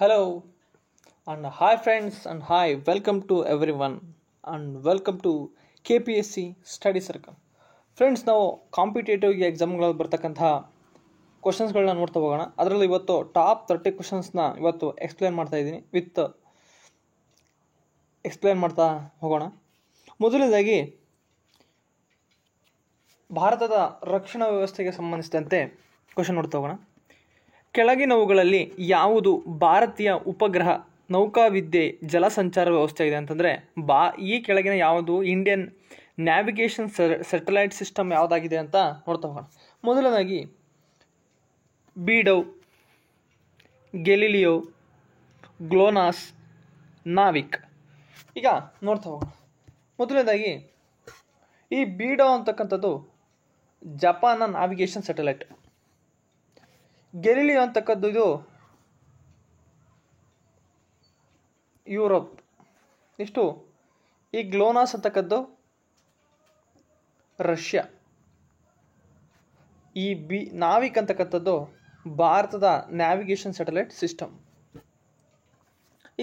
Hello and hi friends and hi, welcome to everyone and welcome to KPSC study circle. Friends, ನಾವು competitive ಎಕ್ಸಾಮ್ಗಳಲ್ಲಿ ಬರ್ತಕ್ಕಂತಹ ಕ್ವಶನ್ಸ್ಗಳನ್ನ ನೋಡ್ತಾ ಹೋಗೋಣ. ಅದರಲ್ಲಿ ಇವತ್ತು ಟಾಪ್ 30 ಕ್ವಶನ್ಸ್ನ ಇವತ್ತು ಎಕ್ಸ್ಪ್ಲೇನ್ ಮಾಡ್ತಾ ಹೋಗೋಣ. ಮೊದಲನೇದಾಗಿ ಭಾರತದ ರಕ್ಷಣಾ ವ್ಯವಸ್ಥೆಗೆ ಸಂಬಂಧಿಸಿದಂತೆ ಕ್ವಶನ್ ನೋಡ್ತಾ ಹೋಗೋಣ. ಕೆಳಗಿನವುಗಳಲ್ಲಿ ಯಾವುದು ಭಾರತೀಯ ಉಪಗ್ರಹ ನೌಕಾವಿದ್ಯೆ ಜಲಸಂಚಾರ ವ್ಯವಸ್ಥೆ ಇದೆ ಅಂತಂದರೆ ಈ ಕೆಳಗಿನ ಯಾವುದು ಇಂಡಿಯನ್ ನ್ಯಾವಿಗೇಷನ್ ಸ್ಯಾಟಲೈಟ್ ಸಿಸ್ಟಮ್ ಯಾವುದಾಗಿದೆ ಅಂತ ನೋಡ್ತಾ ಹೋಗೋಣ. ಮೊದಲನೇದಾಗಿ ಬೀಡವ್, ಗೆಲಿಲಿಯೋ, ಗ್ಲೋನಾಸ್, ನಾವಿಕ್. ಈಗ ನೋಡ್ತಾ ಹೋಗೋಣ. ಮೊದಲನೇದಾಗಿ ಈ ಬೀಡವ್ ಅಂತಕ್ಕಂಥದ್ದು ಜಪಾನ್ನ ನ್ಯಾವಿಗೇಷನ್ ಸ್ಯಾಟಲೈಟ್. ಗೆಲಿಲಿಯೋ ಅಂತಕ್ಕದ್ದು ಇದು ಯುರೋಪ್. ಇಷ್ಟು ಈ ಗ್ಲೋನಾಸ್ ಅಂತಕ್ಕದ್ದು ರಷ್ಯಾ. ಈ ನಾವಿಕ್ ಅಂತಕ್ಕಂಥದ್ದು ಭಾರತದ ನ್ಯಾವಿಗೇಷನ್ ಸ್ಯಾಟಲೈಟ್ ಸಿಸ್ಟಮ್.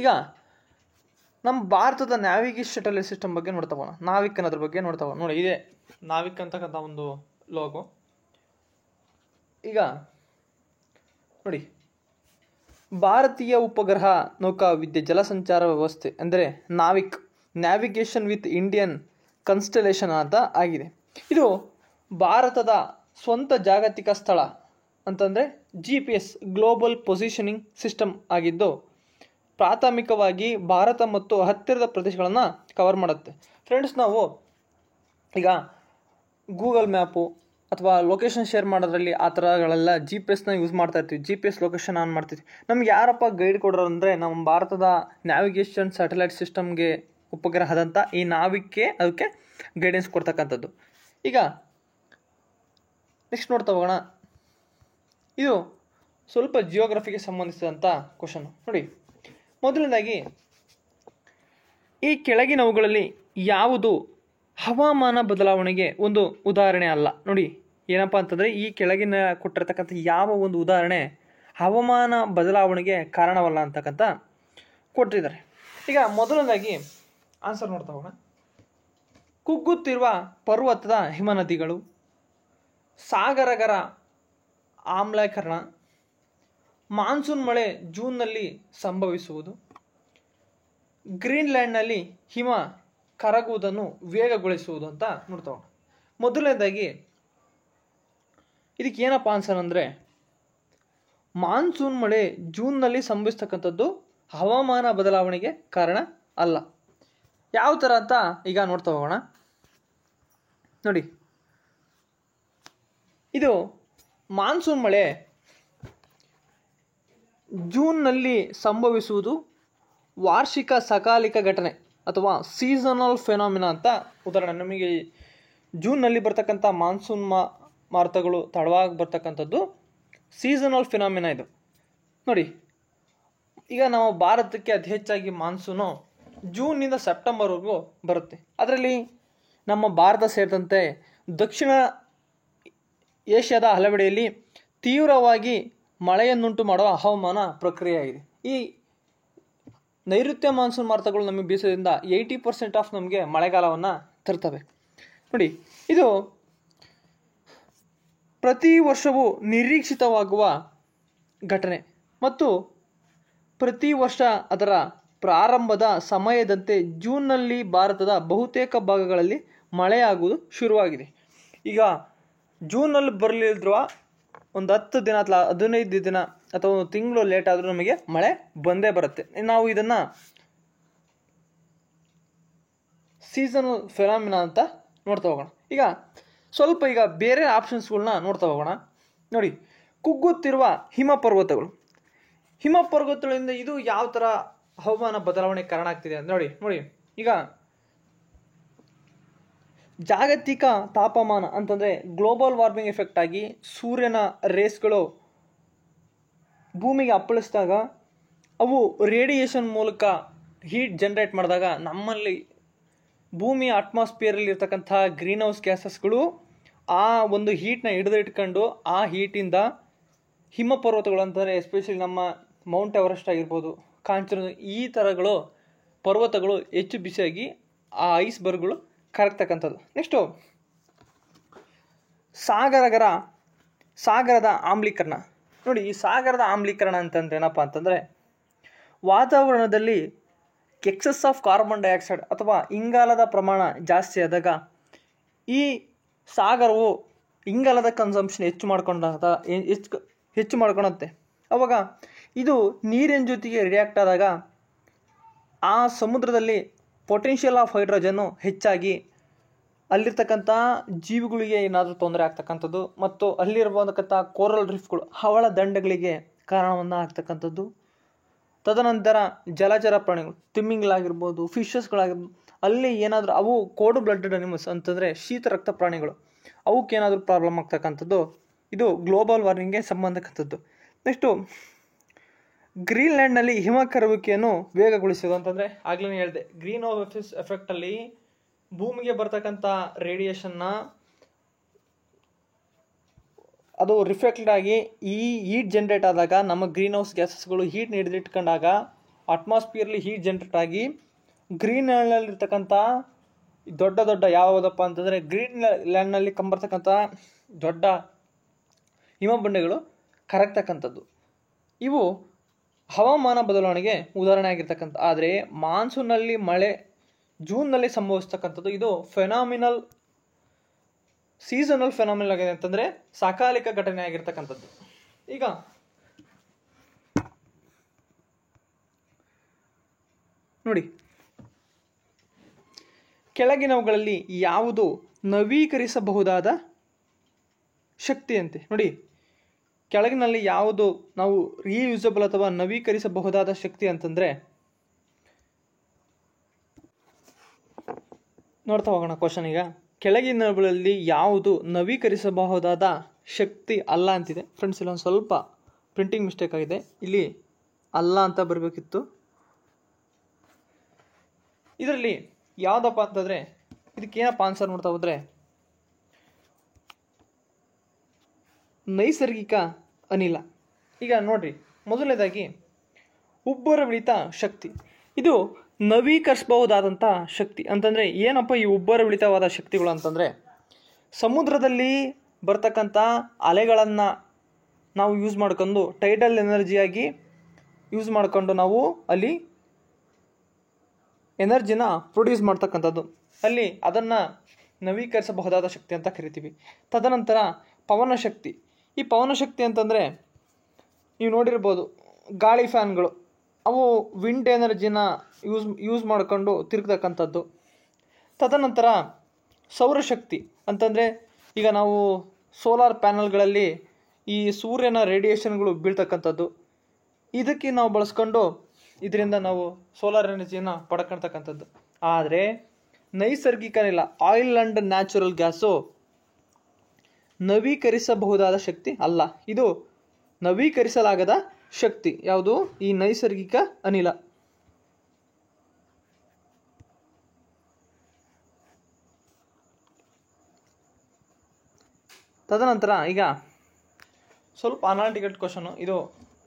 ಈಗ ನಮ್ಮ ಭಾರತದ ನ್ಯಾವಿಗೇಷನ್ ಸ್ಯಾಟಲೈಟ್ ಸಿಸ್ಟಮ್ ಬಗ್ಗೆ ನೋಡ್ತಾ ಹೋಗೋಣ. ನಾವಿಕ್ ಅನ್ನೋದ್ರ ಬಗ್ಗೆ ನೋಡ್ತಾ ಹೋಗೋಣ. ನೋಡಿ, ಇದೆ ನಾವಿಕ್ ಅಂತಕ್ಕಂಥ ಒಂದು ಲೋಗೋ. ಈಗ ನೋಡಿ, ಭಾರತೀಯ ಉಪಗ್ರಹ ನೌಕಾವಿದ್ಯೆ ಜಲಸಂಚಾರ ವ್ಯವಸ್ಥೆ ಅಂದರೆ ನಾವಿಕ್, ನ್ಯಾವಿಗೇಷನ್ ವಿತ್ ಇಂಡಿಯನ್ ಕನ್ಸ್ಟಲೇಷನ್ ಅಂತ ಆಗಿದೆ. ಇದು ಭಾರತದ ಸ್ವಂತ ಜಾಗತಿಕ ಸ್ಥಳ ಅಂತಂದರೆ GPS ಗ್ಲೋಬಲ್ ಪೊಸಿಷನಿಂಗ್ ಸಿಸ್ಟಮ್ ಆಗಿದ್ದು ಪ್ರಾಥಮಿಕವಾಗಿ ಭಾರತ ಮತ್ತು ಹತ್ತಿರದ ಪ್ರದೇಶಗಳನ್ನು ಕವರ್ ಮಾಡುತ್ತೆ. ಫ್ರೆಂಡ್ಸ್, ನಾವು ಈಗ ಗೂಗಲ್ ಮ್ಯಾಪು ಅಥವಾ ಲೊಕೇಶನ್ ಶೇರ್ ಮಾಡೋದ್ರಲ್ಲಿ ಆ ಥರಗಳೆಲ್ಲ GPS ಯೂಸ್ ಮಾಡ್ತಾ ಇರ್ತೀವಿ. GPS ಲೊಕೇಶನ್ ಆನ್ ಮಾಡ್ತೀವಿ. ನಮ್ಗೆ ಯಾರಪ್ಪ ಗೈಡ್ ಕೊಡೋರು ಅಂದರೆ ನಮ್ಮ ಭಾರತದ ನ್ಯಾವಿಗೇಷನ್ ಸ್ಯಾಟಲೈಟ್ ಸಿಸ್ಟಮ್ಗೆ ಉಪಗ್ರಹದಂಥ ಈ ನಾವಿಕ್ಕೆ ಅದಕ್ಕೆ ಗೈಡೆನ್ಸ್ ಕೊಡ್ತಕ್ಕಂಥದ್ದು. ಈಗ ನೆಕ್ಸ್ಟ್ ನೋಡ್ತಾ ಹೋಗೋಣ. ಇದು ಸ್ವಲ್ಪ ಜಿಯೋಗ್ರಫಿಗೆ ಸಂಬಂಧಿಸಿದಂಥ ಕ್ವಶನ್. ನೋಡಿ, ಮೊದಲನೇದಾಗಿ ಈ ಕೆಳಗಿನವುಗಳಲ್ಲಿ ಯಾವುದು ಹವಾಮಾನ ಬದಲಾವಣೆಗೆ ಒಂದು ಉದಾಹರಣೆ ಅಲ್ಲ? ನೋಡಿ, ಏನಪ್ಪ ಅಂತಂದರೆ ಈ ಕೆಳಗಿನ ಕೊಟ್ಟಿರ್ತಕ್ಕಂಥ ಯಾವ ಒಂದು ಉದಾಹರಣೆ ಹವಾಮಾನ ಬದಲಾವಣೆಗೆ ಕಾರಣವಲ್ಲ ಅಂತಕ್ಕಂಥ ಕೊಟ್ಟಿದ್ದಾರೆ. ಈಗ ಮೊದಲನೇದಾಗಿ ಆನ್ಸರ್ ನೋಡ್ತಾ ಹೋಗೋಣ. ಕುಗ್ಗುತ್ತಿರುವ ಪರ್ವತದ ಹಿಮನದಿಗಳು, ಸಾಗರಗಳ ಆಮ್ಲೀಕರಣ, ಮಾನ್ಸೂನ್ ಮಳೆ ಜೂನ್ನಲ್ಲಿ ಸಂಭವಿಸುವುದು, ಗ್ರೀನ್ಲ್ಯಾಂಡ್ನಲ್ಲಿ ಹಿಮ ಕರಗುವುದನ್ನು ವೇಗಗೊಳಿಸುವುದು ಅಂತ ನೋಡ್ತಾ ಹೋಗೋಣ. ಮೊದಲನೇದಾಗಿ ಇದಕ್ಕೆ ಏನಪ್ಪ ಆನ್ಸರ್ ಅಂದರೆ ಮಾನ್ಸೂನ್ ಮಳೆ ಜೂನ್ನಲ್ಲಿ ಸಂಭವಿಸ್ತಕ್ಕಂಥದ್ದು ಹವಾಮಾನ ಬದಲಾವಣೆಗೆ ಕಾರಣ ಅಲ್ಲ. ಯಾವ ಥರ ಅಂತ ಈಗ ನೋಡ್ತಾ ಹೋಗೋಣ. ನೋಡಿ, ಇದು ಮಾನ್ಸೂನ್ ಮಳೆ ಜೂನ್ನಲ್ಲಿ ಸಂಭವಿಸುವುದು ವಾರ್ಷಿಕ ಸಕಾಲಿಕ ಘಟನೆ ಅಥವಾ ಸೀಸನಲ್ ಫೆನಾಮಿನಾ ಅಂತ ಉದಾಹರಣೆ. ನಮಗೆ ಜೂನ್ನಲ್ಲಿ ಬರ್ತಕ್ಕಂಥ ಮಾನ್ಸೂನ್ ಮಾರುತಗಳು ತಡವಾಗಿ ಬರ್ತಕ್ಕಂಥದ್ದು ಸೀಸನಲ್ ಫಿನಾಮಿನಾ ಇದು. ನೋಡಿ, ಈಗ ನಾವು ಭಾರತಕ್ಕೆ ಅತಿ ಹೆಚ್ಚಾಗಿ ಮಾನ್ಸೂನು ಜೂನ್ನಿಂದ ಸೆಪ್ಟೆಂಬರ್ವರೆಗೂ ಬರುತ್ತೆ. ಅದರಲ್ಲಿ ನಮ್ಮ ಭಾರತ ಸೇರಿದಂತೆ ದಕ್ಷಿಣ ಏಷ್ಯಾದ ಹಲವೆಡೆಯಲ್ಲಿ ತೀವ್ರವಾಗಿ ಮಳೆಯನ್ನುಂಟು ಮಾಡುವ ಹವಾಮಾನ ಪ್ರಕ್ರಿಯೆಯಾಗಿದೆ. ಈ ನೈಋತ್ಯ ಮಾನ್ಸೂನ್ ಮಾರುತಗಳು ನಮಗೆ ಬೀಸೋದ್ರಿಂದ 80% ಆಫ್ ನಮಗೆ ಮಳೆಗಾಲವನ್ನು ತರ್ತವೆ. ನೋಡಿ, ಇದು ಪ್ರತಿ ವರ್ಷವೂ ನಿರೀಕ್ಷಿತವಾಗುವ ಘಟನೆ ಮತ್ತು ಪ್ರತಿ ವರ್ಷ ಅದರ ಪ್ರಾರಂಭದ ಸಮಯದಂತೆ ಜೂನ್ನಲ್ಲಿ ಭಾರತದ ಬಹುತೇಕ ಭಾಗಗಳಲ್ಲಿ ಮಳೆಯಾಗುವುದು ಶುರುವಾಗಿದೆ. ಈಗ ಜೂನ್ನಲ್ಲಿ ಬರಲಿರುವ ಒಂದು 10 ದಿನ ಅಥವಾ 15 ದಿನ ಅಥವಾ ಒಂದು ತಿಂಗಳು ಲೇಟ್ ಆದರೂ ನಮಗೆ ಮಳೆ ಬಂದೇ ಬರುತ್ತೆ. ನಾವು ಇದನ್ನು ಸೀಸನಲ್ ಫೆನಾಮಿನಾ ಅಂತ ನೋಡ್ತಾ ಹೋಗೋಣ. ಈಗ ಸ್ವಲ್ಪ ಬೇರೆ ಆಪ್ಷನ್ಸ್ಗಳನ್ನ ನೋಡ್ತಾ ಹೋಗೋಣ. ನೋಡಿ, ಕುಗ್ಗುತ್ತಿರುವ ಹಿಮಪರ್ವತಗಳು. ಹಿಮಪರ್ವತಗಳಿಂದ ಇದು ಯಾವ ಥರ ಹವಾಮಾನ ಬದಲಾವಣೆಗೆ ಕಾರಣ ಆಗ್ತಿದೆ ಅಂತ ನೋಡಿ. ಈಗ ಜಾಗತಿಕ ತಾಪಮಾನ ಅಂತಂದರೆ ಗ್ಲೋಬಲ್ ವಾರ್ಮಿಂಗ್ ಎಫೆಕ್ಟ್ ಆಗಿ ಸೂರ್ಯನ ರೇಸ್ಗಳು ಭೂಮಿಗೆ ಅಪ್ಪಳಿಸಿದಾಗ ಅವು ರೇಡಿಯೇಷನ್ ಮೂಲಕ ಹೀಟ್ ಜನರೇಟ್ ಮಾಡಿದಾಗ ನಮ್ಮಲ್ಲಿ ಭೂಮಿಯ ಅಟ್ಮಾಸ್ಫಿಯರಲ್ಲಿ ಇರ್ತಕ್ಕಂಥ ಗ್ರೀನ್ ಹೌಸ್ ಗ್ಯಾಸಸ್ಗಳು ಆ ಒಂದು ಹೀಟ್ನ ಹಿಡಿದಿಟ್ಕೊಂಡು ಆ ಹೀಟಿಂದ ಹಿಮಪರ್ವತಗಳು ಅಂತಂದರೆ ಎಸ್ಪೆಷಲಿ ನಮ್ಮ ಮೌಂಟ್ ಎವರೆಸ್ಟ್ ಆಗಿರ್ಬೋದು, ಕಾಂಚನ, ಈ ಥರಗಳು ಪರ್ವತಗಳು ಹೆಚ್ಚು ಬಿಸಿಯಾಗಿ ಆ ಐಸ್ಬರ್ಗ್ಗಳು ಕರಗ್ತಕ್ಕಂಥದ್ದು. ನೆಕ್ಸ್ಟು ಸಾಗರದ ಆಮ್ಲೀಕರಣ. ನೋಡಿ, ಈ ಸಾಗರದ ಆಮ್ಲೀಕರಣ ಅಂತಂದ್ರೆ ಏನಪ್ಪ ಅಂತಂದರೆ, ವಾತಾವರಣದಲ್ಲಿ ಎಕ್ಸೆಸ್ ಆಫ್ ಕಾರ್ಬನ್ ಡೈಆಕ್ಸೈಡ್ ಅಥವಾ ಇಂಗಾಲದ ಪ್ರಮಾಣ ಜಾಸ್ತಿ ಆದಾಗ ಈ ಸಾಗರವು ಇಂಗಾಲದ ಕನ್ಸಂಪ್ಷನ್ ಹೆಚ್ಚು ಮಾಡ್ಕೊಳುತ್ತೆ. ಅವಾಗ ಇದು ನೀರಿನ ಜೊತೆಗೆ ರಿಯಾಕ್ಟ್ ಆದಾಗ ಆ ಸಮುದ್ರದಲ್ಲಿ ಪೊಟೆನ್ಷಿಯಲ್ ಆಫ್ ಹೈಡ್ರೋಜನ್ನು ಹೆಚ್ಚಾಗಿ ಅಲ್ಲಿರ್ತಕ್ಕಂಥ ಜೀವಿಗಳಿಗೆ ಏನಾದರೂ ತೊಂದರೆ ಆಗ್ತಕ್ಕಂಥದ್ದು ಮತ್ತು ಅಲ್ಲಿರ್ಬೋದಕ್ಕಂಥ ಕೋರಲ್ ರೀಫ್ಗಳು, ಹವಳ ದಂಡೆಗಳಿಗೆ ಕಾರಣವನ್ನು ಆಗ್ತಕ್ಕಂಥದ್ದು. ತದನಂತರ ಜಲಚರ ಪ್ರಾಣಿಗಳು, ತಿಮ್ಮಿಂಗ್ಗಳಾಗಿರ್ಬೋದು, ಫಿಶಸ್ಗಳಾಗಿರ್ಬೋದು, ಅಲ್ಲಿ ಏನಾದರೂ ಅವು ಕೋಲ್ಡ್ ಬ್ಲಡೆಡ್ ಅನಿಮಲ್ಸ್ ಅಂತಂದರೆ ಶೀತ ರಕ್ತ ಪ್ರಾಣಿಗಳು, ಅವಕ್ಕೇನಾದರೂ ಪ್ರಾಬ್ಲಮ್ ಆಗ್ತಕ್ಕಂಥದ್ದು. ಇದು ಗ್ಲೋಬಲ್ ವಾರ್ಮಿಂಗ್ಗೆ ಸಂಬಂಧಕ್ಕಂಥದ್ದು. ನೆಕ್ಸ್ಟು ಗ್ರೀನ್ಲ್ಯಾಂಡ್ನಲ್ಲಿ ಹಿಮ ಕರಗುವಿಕೆಯನ್ನು ವೇಗಗೊಳಿಸೋದು ಅಂತಂದರೆ, ಆಗಲೇ ಹೇಳಿದೆ, ಗ್ರೀನ್ ಹೌಸ್ ಎಫೆಕ್ಟಲ್ಲಿ ಭೂಮಿಗೆ ಬರ್ತಕ್ಕಂಥ ರೇಡಿಯೇಷನ್ನ ಅದು ರಿಫ್ಲೆಕ್ಟೆಡ್ ಆಗಿ ಈ ಹೀಟ್ ಜನ್ರೇಟ್ ಆದಾಗ ನಮ್ಮ ಗ್ರೀನ್ ಹೌಸ್ ಗ್ಯಾಸಸ್ಗಳು ಹೀಟ್ ಹಿಡಿದಿಟ್ಕೊಂಡಾಗ ಅಟ್ಮಾಸ್ಫಿಯರ್ಲಿ ಹೀಟ್ ಜನ್ರೇಟ್ ಆಗಿ ಗ್ರೀನ್ಲ್ಯಾಂಡಲ್ಲಿರ್ತಕ್ಕಂಥ ದೊಡ್ಡ ಯಾವುದಪ್ಪ ಅಂತಂದರೆ ಗ್ರೀನ್ ಲ್ಯಾಂಡ್ನಲ್ಲಿ ಕಂಬರ್ತಕ್ಕಂಥ ದೊಡ್ಡ ಹಿಮಬಂಡೆಗಳು ಕರಗ್ತಕ್ಕಂಥದ್ದು. ಇವು ಹವಾಮಾನ ಬದಲಾವಣೆಗೆ ಉದಾಹರಣೆ ಆಗಿರ್ತಕ್ಕಂಥ. ಆದರೆ ಮಾನ್ಸೂನ್ನಲ್ಲಿ ಮಳೆ ಜೂನ್ನಲ್ಲಿ ಸಂಭವಿಸ್ತಕ್ಕಂಥದ್ದು. ಇದು ಸೀಸನಲ್ ಫೆನಾಮಿನಲ್ ಆಗಿದೆ ಅಂತಂದರೆ ಸಕಾಲಿಕ ಘಟನೆ ಆಗಿರ್ತಕ್ಕಂಥದ್ದು. ಈಗ ನೋಡಿ, ಕೆಳಗಿನವುಗಳಲ್ಲಿ ಯಾವುದು ನವೀಕರಿಸಬಹುದಾದ ಶಕ್ತಿ ಅಂತೆ. ನೋಡಿ, ಕೆಳಗಿನಲ್ಲಿ ಯಾವುದು ನಾವು ರೀಯೂಸಬಲ್ ಅಥವಾ ನವೀಕರಿಸಬಹುದಾದ ಶಕ್ತಿ ಅಂತಂದರೆ, ನೋಡ್ತಾ ಹೋಗೋಣ ಕ್ವಶನ್. ಈಗ ಕೆಳಗಿನವುಗಳಲ್ಲಿ ಯಾವುದು ನವೀಕರಿಸಬಹುದಾದ ಶಕ್ತಿ ಅಲ್ಲ ಅಂತಿದೆ. ಫ್ರೆಂಡ್ಸ್, ಇಲ್ಲೊಂದು ಸ್ವಲ್ಪ ಪ್ರಿಂಟಿಂಗ್ ಮಿಸ್ಟೇಕ್ ಆಗಿದೆ, ಇಲ್ಲಿ ಅಲ್ಲ ಅಂತ ಬರಬೇಕಿತ್ತು. ಇದರಲ್ಲಿ ಯಾವುದಪ್ಪ ಅಂತಂದರೆ, ಇದಕ್ಕೇನಪ್ಪ ಆನ್ಸರ್ ನೋಡ್ತಾ ಹೋದರೆ ನೈಸರ್ಗಿಕ ಅನಿಲ. ಈಗ ನೋಡ್ರಿ, ಮೊದಲನೇದಾಗಿ ಉಬ್ಬರವಿಳಿತ ಶಕ್ತಿ. ಇದು ನವೀಕರಿಸಬಹುದಾದಂಥ ಶಕ್ತಿ ಅಂತಂದರೆ ಏನಪ್ಪ ಈ ಉಬ್ಬರವಿಳಿತವಾದ ಶಕ್ತಿಗಳು ಅಂತಂದರೆ, ಸಮುದ್ರದಲ್ಲಿ ಬರ್ತಕ್ಕಂಥ ಅಲೆಗಳನ್ನು ನಾವು ಯೂಸ್ ಮಾಡ್ಕೊಂಡು ಟೈಡಲ್ ಎನರ್ಜಿಯಾಗಿ ಯೂಸ್ ಮಾಡಿಕೊಂಡು ನಾವು ಅಲ್ಲಿ ಎನರ್ಜಿನ ಪ್ರೊಡ್ಯೂಸ್ ಮಾಡ್ತಕ್ಕಂಥದ್ದು, ಅಲ್ಲಿ ಅದನ್ನು ನವೀಕರಿಸಬಹುದಾದ ಶಕ್ತಿ ಅಂತ ಕರಿತೀವಿ. ತದನಂತರ ಪವನ ಶಕ್ತಿ. ಈ ಪವನ ಶಕ್ತಿ ಅಂತಂದರೆ ನೀವು ನೋಡಿರ್ಬೋದು, ಗಾಳಿ ಫ್ಯಾನ್ಗಳು, ಅವು ವಿಂಡ್ ಎನರ್ಜಿನ ಯೂಸ್ ಮಾಡಿಕೊಂಡು ತಿರುಗ್ತಕ್ಕಂಥದ್ದು. ತದನಂತರ ಸೌರಶಕ್ತಿ ಅಂತಂದರೆ, ಈಗ ನಾವು ಸೋಲಾರ್ ಪ್ಯಾನಲ್ಗಳಲ್ಲಿ ಈ ಸೂರ್ಯನ ರೇಡಿಯೇಷನ್ಗಳು ಬೀಳ್ತಕ್ಕಂಥದ್ದು, ಇದಕ್ಕೆ ನಾವು ಬಳಸ್ಕೊಂಡು ಇದರಿಂದ ನಾವು ಸೋಲಾರ್ ಎನರ್ಜಿನ ಪಡ್ಕೊಳ್ತಕ್ಕಂಥದ್ದು. ಆದರೆ ನೈಸರ್ಗಿಕ ಅನಿಲ, ಆಯಿಲ್ ಆ್ಯಂಡ್ ನ್ಯಾಚುರಲ್ ಗ್ಯಾಸು ನವೀಕರಿಸಬಹುದಾದ ಶಕ್ತಿ ಅಲ್ಲ. ಇದು ನವೀಕರಿಸಲಾಗದ ಶಕ್ತಿ. ಯಾವುದು? ಈ ನೈಸರ್ಗಿಕ ಅನಿಲ. ತದನಂತರ ಈಗ ಸ್ವಲ್ಪ ಅನಾಲಿಟಿಕಲ್ ಕ್ವಶನು, ಇದು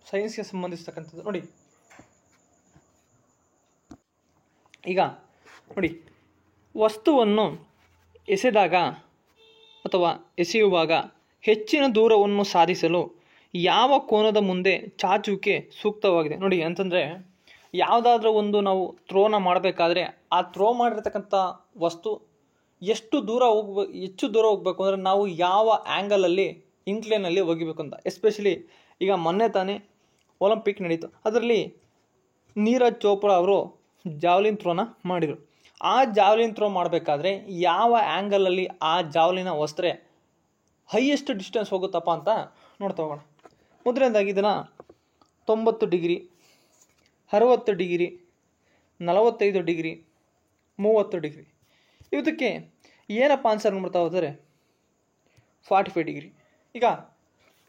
ಸೈನ್ಸ್ಗೆ ಸಂಬಂಧಿಸ್ತಕ್ಕಂಥದ್ದು. ನೋಡಿ, ಈಗ ನೋಡಿ, ವಸ್ತುವನ್ನು ಎಸೆದಾಗ ಅಥವಾ ಎಸೆಯುವಾಗ ಹೆಚ್ಚಿನ ದೂರವನ್ನು ಸಾಧಿಸಲು ಯಾವ ಕೋನದ ಮುಂದೆ ಚಾಚುವಿಕೆ ಸೂಕ್ತವಾಗಿದೆ? ನೋಡಿ, ಅಂತಂದರೆ ಯಾವುದಾದ್ರೂ ಒಂದು ನಾವು ಥ್ರೋನ ಮಾಡಬೇಕಾದ್ರೆ ಆ ಥ್ರೋ ಮಾಡಿರ್ತಕ್ಕಂಥ ವಸ್ತು ಹೆಚ್ಚು ದೂರ ಹೋಗಬೇಕು ಅಂದರೆ ನಾವು ಯಾವ ಆ್ಯಂಗಲಲ್ಲಿ ಇನ್ಕ್ಲೈನಲ್ಲಿ ಒಗಿಬೇಕು ಅಂತ. ಎಸ್ಪೆಷಲಿ ಈಗ ಮೊನ್ನೆ ತಾನೇ ಒಲಿಂಪಿಕ್ ನಡೀತು, ಅದರಲ್ಲಿ ನೀರಜ್ ಚೋಪ್ರಾ ಅವರು ಜಾವ್ಲಿನ್ ಥ್ರೋನ ಮಾಡಿದರು. ಆ ಜಾವ್ಲಿನ್ ಥ್ರೋ ಮಾಡಬೇಕಾದ್ರೆ ಯಾವ ಆ್ಯಂಗಲಲ್ಲಿ ಆ ಜಾವ್ಲಿನ ಒಸರೆ ಹೈಯೆಸ್ಟ್ ಡಿಸ್ಟೆನ್ಸ್ ಹೋಗುತ್ತಪ್ಪ ಅಂತ ನೋಡ್ತಾ ಹೋಗೋಣ. ಮೊದಲನೇದಾಗಿ ಇದನ್ನು 90 ಡಿಗ್ರಿ, 60 ಡಿಗ್ರಿ, 45 ಡಿಗ್ರಿ, 30 ಡಿಗ್ರಿ, ಇದಕ್ಕೆ ಏನಪ್ಪ ಆನ್ಸರ್ ನೋಡ್ತಾ ಹೋದರೆ 45 ಡಿಗ್ರಿ. ಈಗ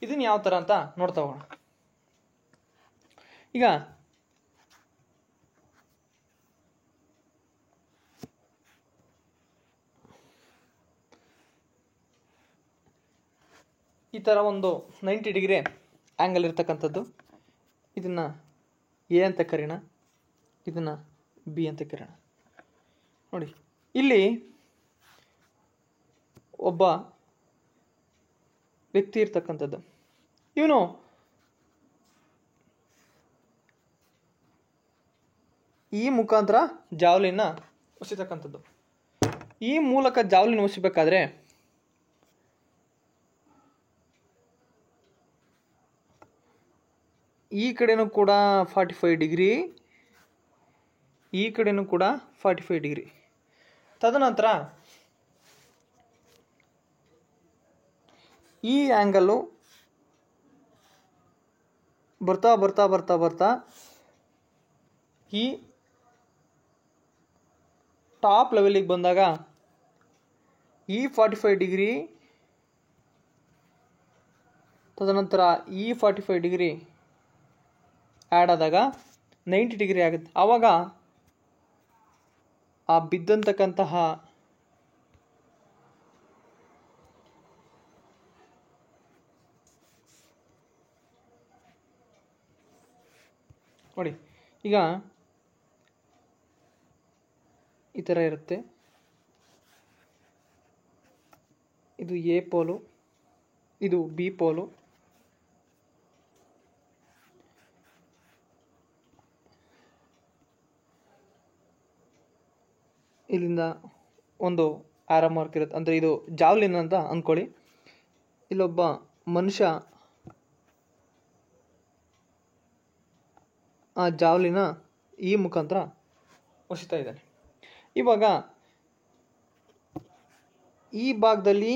ಇದನ್ನು ಯಾವ ಥರ ಅಂತ ನೋಡ್ತಾ ಹೋಗೋಣ. ಈಗ ಈ ಥರ ಒಂದು 90 ಡಿಗ್ರಿ ಆ್ಯಂಗಲ್ ಇರ್ತಕ್ಕಂಥದ್ದು, ಇದನ್ನು ಎ ಅಂತ ಕರೆಯೋಣ, ಇದನ್ನು ಬಿ ಅಂತ ಕರೆಯೋಣ. ನೋಡಿ ಇಲ್ಲಿ ಒಬ್ಬ ವ್ಯಕ್ತಿ ಇರ್ತಕ್ಕಂಥದ್ದು, ಇವನು ಈ ಮುಖಾಂತರ ಜಾವ್ಲಿನ ಉಸಿತಕ್ಕಂಥದ್ದು. ಈ ಮೂಲಕ ಜಾವ್ಲಿನ ಉಸಿಬೇಕಾದ್ರೆ ಈ ಕಡೆನೂ ಕೂಡ 45 ಡಿಗ್ರಿ, ಈ ಕಡೆನೂ ಕೂಡ 45 ಡಿಗ್ರಿ. ತದನಂತರ ಈ ಆ್ಯಂಗಲ್ಲು ಬರ್ತಾ ಬರ್ತಾ ಬರ್ತಾ ಬರ್ತಾ ಈ ಟಾಪ್ ಲೆವೆಲಿಗೆ ಬಂದಾಗ ಈ 45 ಡಿಗ್ರಿ, ತದನಂತರ ಈ 45 ಡಿಗ್ರಿ ಆ್ಯಡ್ ಆದಾಗ 90 ಡಿಗ್ರಿ ಆಗುತ್ತೆ. ಆವಾಗ ಆ ಬಿದ್ದಂತಕ್ಕಂತಹ ನೋಡಿ ಈಗ ಈ ಥರ ಇರುತ್ತೆ. ಇದು ಎ ಪೋಲು, ಇದು ಬಿ ಪೋಲು. ಇಲ್ಲಿಂದ ಒಂದು ಆರೋ ಮಾರ್ಕ್ ಇರುತ್ತೆ, ಅಂದರೆ ಇದು ಜಾವ್ಲಿನ್ ಅಂತ ಅಂದ್ಕೊಳ್ಳಿ. ಇಲ್ಲೊಬ್ಬ ಮನುಷ್ಯ ಆ ಜಾವ್ಲಿನ ಈ ಮುಖಾಂತರ ಉಸಿತಾ ಇದ್ದಾನೆ. ಇವಾಗ ಈ ಭಾಗದಲ್ಲಿ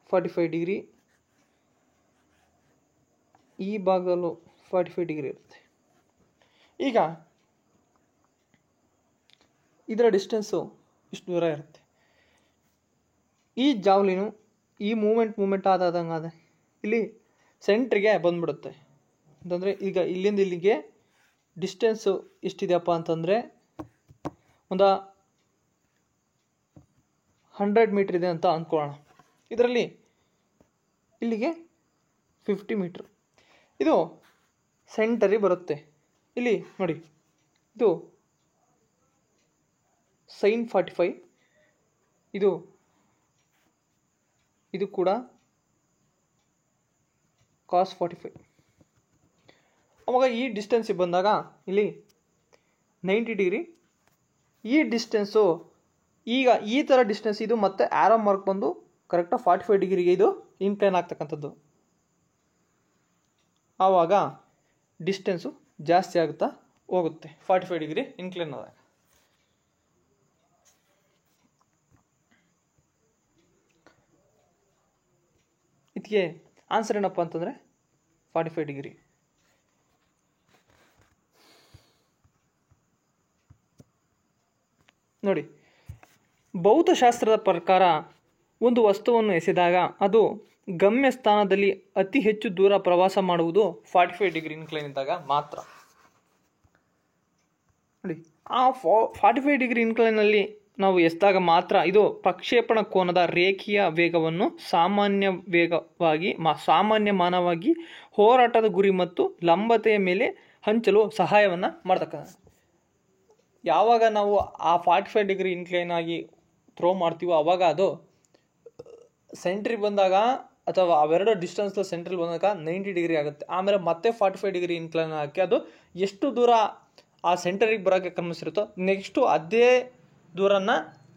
45 ಡಿಗ್ರಿ, ಈ ಭಾಗದಲ್ಲೂ 45 ಡಿಗ್ರಿ ಇರುತ್ತೆ. ಈಗ ಇದರ ಡಿಸ್ಟೆನ್ಸು ಇಷ್ಟು ದೂರ ಇರುತ್ತೆ. ಈ ಜಾವ್ಲಿನು ಈ ಮೂಮೆಂಟ್ ಆದಂಗೆ ಇಲ್ಲಿ ಸೆಂಟ್ರಿಗೆ ಬಂದ್ಬಿಡುತ್ತೆ. ಅಂತಂದರೆ ಈಗ ಇಲ್ಲಿಂದ ಇಲ್ಲಿಗೆ ಡಿಸ್ಟೆನ್ಸು ಎಷ್ಟಿದೆಯಪ್ಪ ಅಂತಂದರೆ ಒಂದು 100 ಮೀಟ್ರ್ ಇದೆ ಅಂತ ಅಂದ್ಕೊಳ್ಳೋಣ. ಇದರಲ್ಲಿ ಇಲ್ಲಿಗೆ 50 ಮೀಟ್ರ್. ಇದು ಸೆಂಟರಿಗೆ ಬರುತ್ತೆ. ಇಲ್ಲಿ ನೋಡಿ, ಇದು sin 45, ಇದು ಕೂಡ cos 45. ಅವಾಗ ಈ ಡಿಸ್ಟೆನ್ಸಿಗೆ ಬಂದಾಗ ಇಲ್ಲಿ 90 ಡಿಗ್ರಿ. ಈ ಡಿಸ್ಟೆನ್ಸು ಈಗ ಈ ಥರ ಡಿಸ್ಟೆನ್ಸ್, ಇದು ಮತ್ತೆ ಆರೋ ಮಾರ್ಕ್ ಬಂದು ಕರೆಕ್ಟಾಗಿ 45 ಡಿಗ್ರಿಗೆ ಇದು ಇನ್ಕ್ಲೈನ್ ಆಗ್ತಕ್ಕಂಥದ್ದು. ಆವಾಗ ಡಿಸ್ಟೆನ್ಸು ಜಾಸ್ತಿ ಆಗುತ್ತಾ ಹೋಗುತ್ತೆ 45 ಡಿಗ್ರಿ ಇನ್ಕ್ಲೈನ್ ಆದಾಗ. ಇದಕ್ಕೆ ಆನ್ಸರ್ ಏನಪ್ಪ ಅಂತಂದರೆ 45 ಡಿಗ್ರಿ. ನೋಡಿ, ಭೌತಶಾಸ್ತ್ರದ ಪ್ರಕಾರ ಒಂದು ವಸ್ತುವನ್ನು ಎಸೆದಾಗ ಅದು ಗಮ್ಯ ಸ್ಥಾನದಲ್ಲಿ ಅತಿ ಹೆಚ್ಚು ದೂರ ಪ್ರವಾಸ ಮಾಡುವುದು 45 ಡಿಗ್ರಿ ಇನ್ಕ್ಲೈನ್ ಇದ್ದಾಗ ಮಾತ್ರ. ನೋಡಿ, ಆ 45 ಡಿಗ್ರಿ ಇನ್ಕ್ಲೈನಲ್ಲಿ ನಾವು ಎಸೆದಾಗ ಮಾತ್ರ ಇದು ಪ್ರಕ್ಷೇಪಣ ಕೋನದ ರೇಖೀಯ ವೇಗವನ್ನು ಸಾಮಾನ್ಯಮಾನವಾಗಿ ಹೋರಾಟದ ಗುರಿ ಮತ್ತು ಲಂಬತೆಯ ಮೇಲೆ ಹಂಚಲು ಸಹಾಯವನ್ನು ಮಾಡ್ತಕ್ಕಂಥ. ಯಾವಾಗ ನಾವು ಆ 45 ಡಿಗ್ರಿ ಇನ್ಕ್ಲೈನ್ ಆಗಿ ಥ್ರೋ ಮಾಡ್ತೀವೋ ಆವಾಗ ಅದು ಸೆಂಟ್ರಿಗೆ ಬಂದಾಗ ಅಥವಾ ಅವೆರಡು ಡಿಸ್ಟೆನ್ಸ್ ಸೆಂಟ್ರಿಗೆ ಬಂದಾಗ 90 ಡಿಗ್ರಿ ಆಗುತ್ತೆ. ಆಮೇಲೆ ಮತ್ತೆ 45 ಡಿಗ್ರಿ ಇನ್ಕ್ಲೈನ್ ಹಾಕಿ ಅದು ಎಷ್ಟು ದೂರ ಆ ಸೆಂಟರಿಗೆ ಬರೋಕ್ಕೆ ಕ್ರಮಿಸಿರುತ್ತೋ ನೆಕ್ಸ್ಟು ಅದೇ ದೂರನ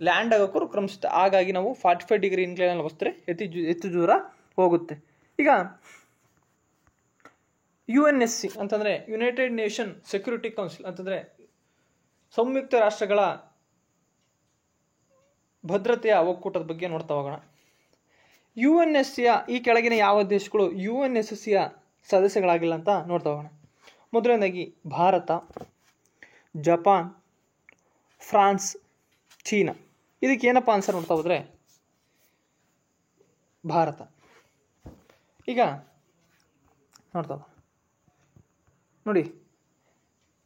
ಲ್ಯಾಂಡ್ ಆಗೋಕ್ಕೂ ಕ್ರಮಿಸುತ್ತೆ. ಹಾಗಾಗಿ ನಾವು 45 ಡಿಗ್ರಿ ಇನ್ಕ್ಲೈನಲ್ಲಿ ಬಸ್ತಾರೆ ಹೆಚ್ಚು ದೂರ ಹೋಗುತ್ತೆ. ಈಗ UNSC ಅಂತಂದರೆ ಯುನೈಟೆಡ್ ನೇಷನ್ ಸೆಕ್ಯೂರಿಟಿ ಕೌನ್ಸಿಲ್ ಅಂತಂದರೆ ಸಂಯುಕ್ತ ರಾಷ್ಟ್ರಗಳ ಭದ್ರತೆಯ ಒಕ್ಕೂಟದ ಬಗ್ಗೆ ನೋಡ್ತಾ ಹೋಗೋಣ. UNSCಯ ಈ ಕೆಳಗಿನ ಯಾವ ದೇಶಗಳು UNSCಯ ಸದಸ್ಯಗಳಾಗಿಲ್ಲ ಅಂತ ನೋಡ್ತಾ ಹೋಗೋಣ. ಮೊದಲನೇದಾಗಿ ಭಾರತ, ಜಪಾನ್, ಫ್ರಾನ್ಸ್, ಚೀನಾ. ಇದಕ್ಕೆ ಏನಪ್ಪ ಆನ್ಸರ್ ನೋಡ್ತಾ ಹೋದರೆ ಭಾರತ. ಈಗ ನೋಡ್ತಾ ನೋಡಿ,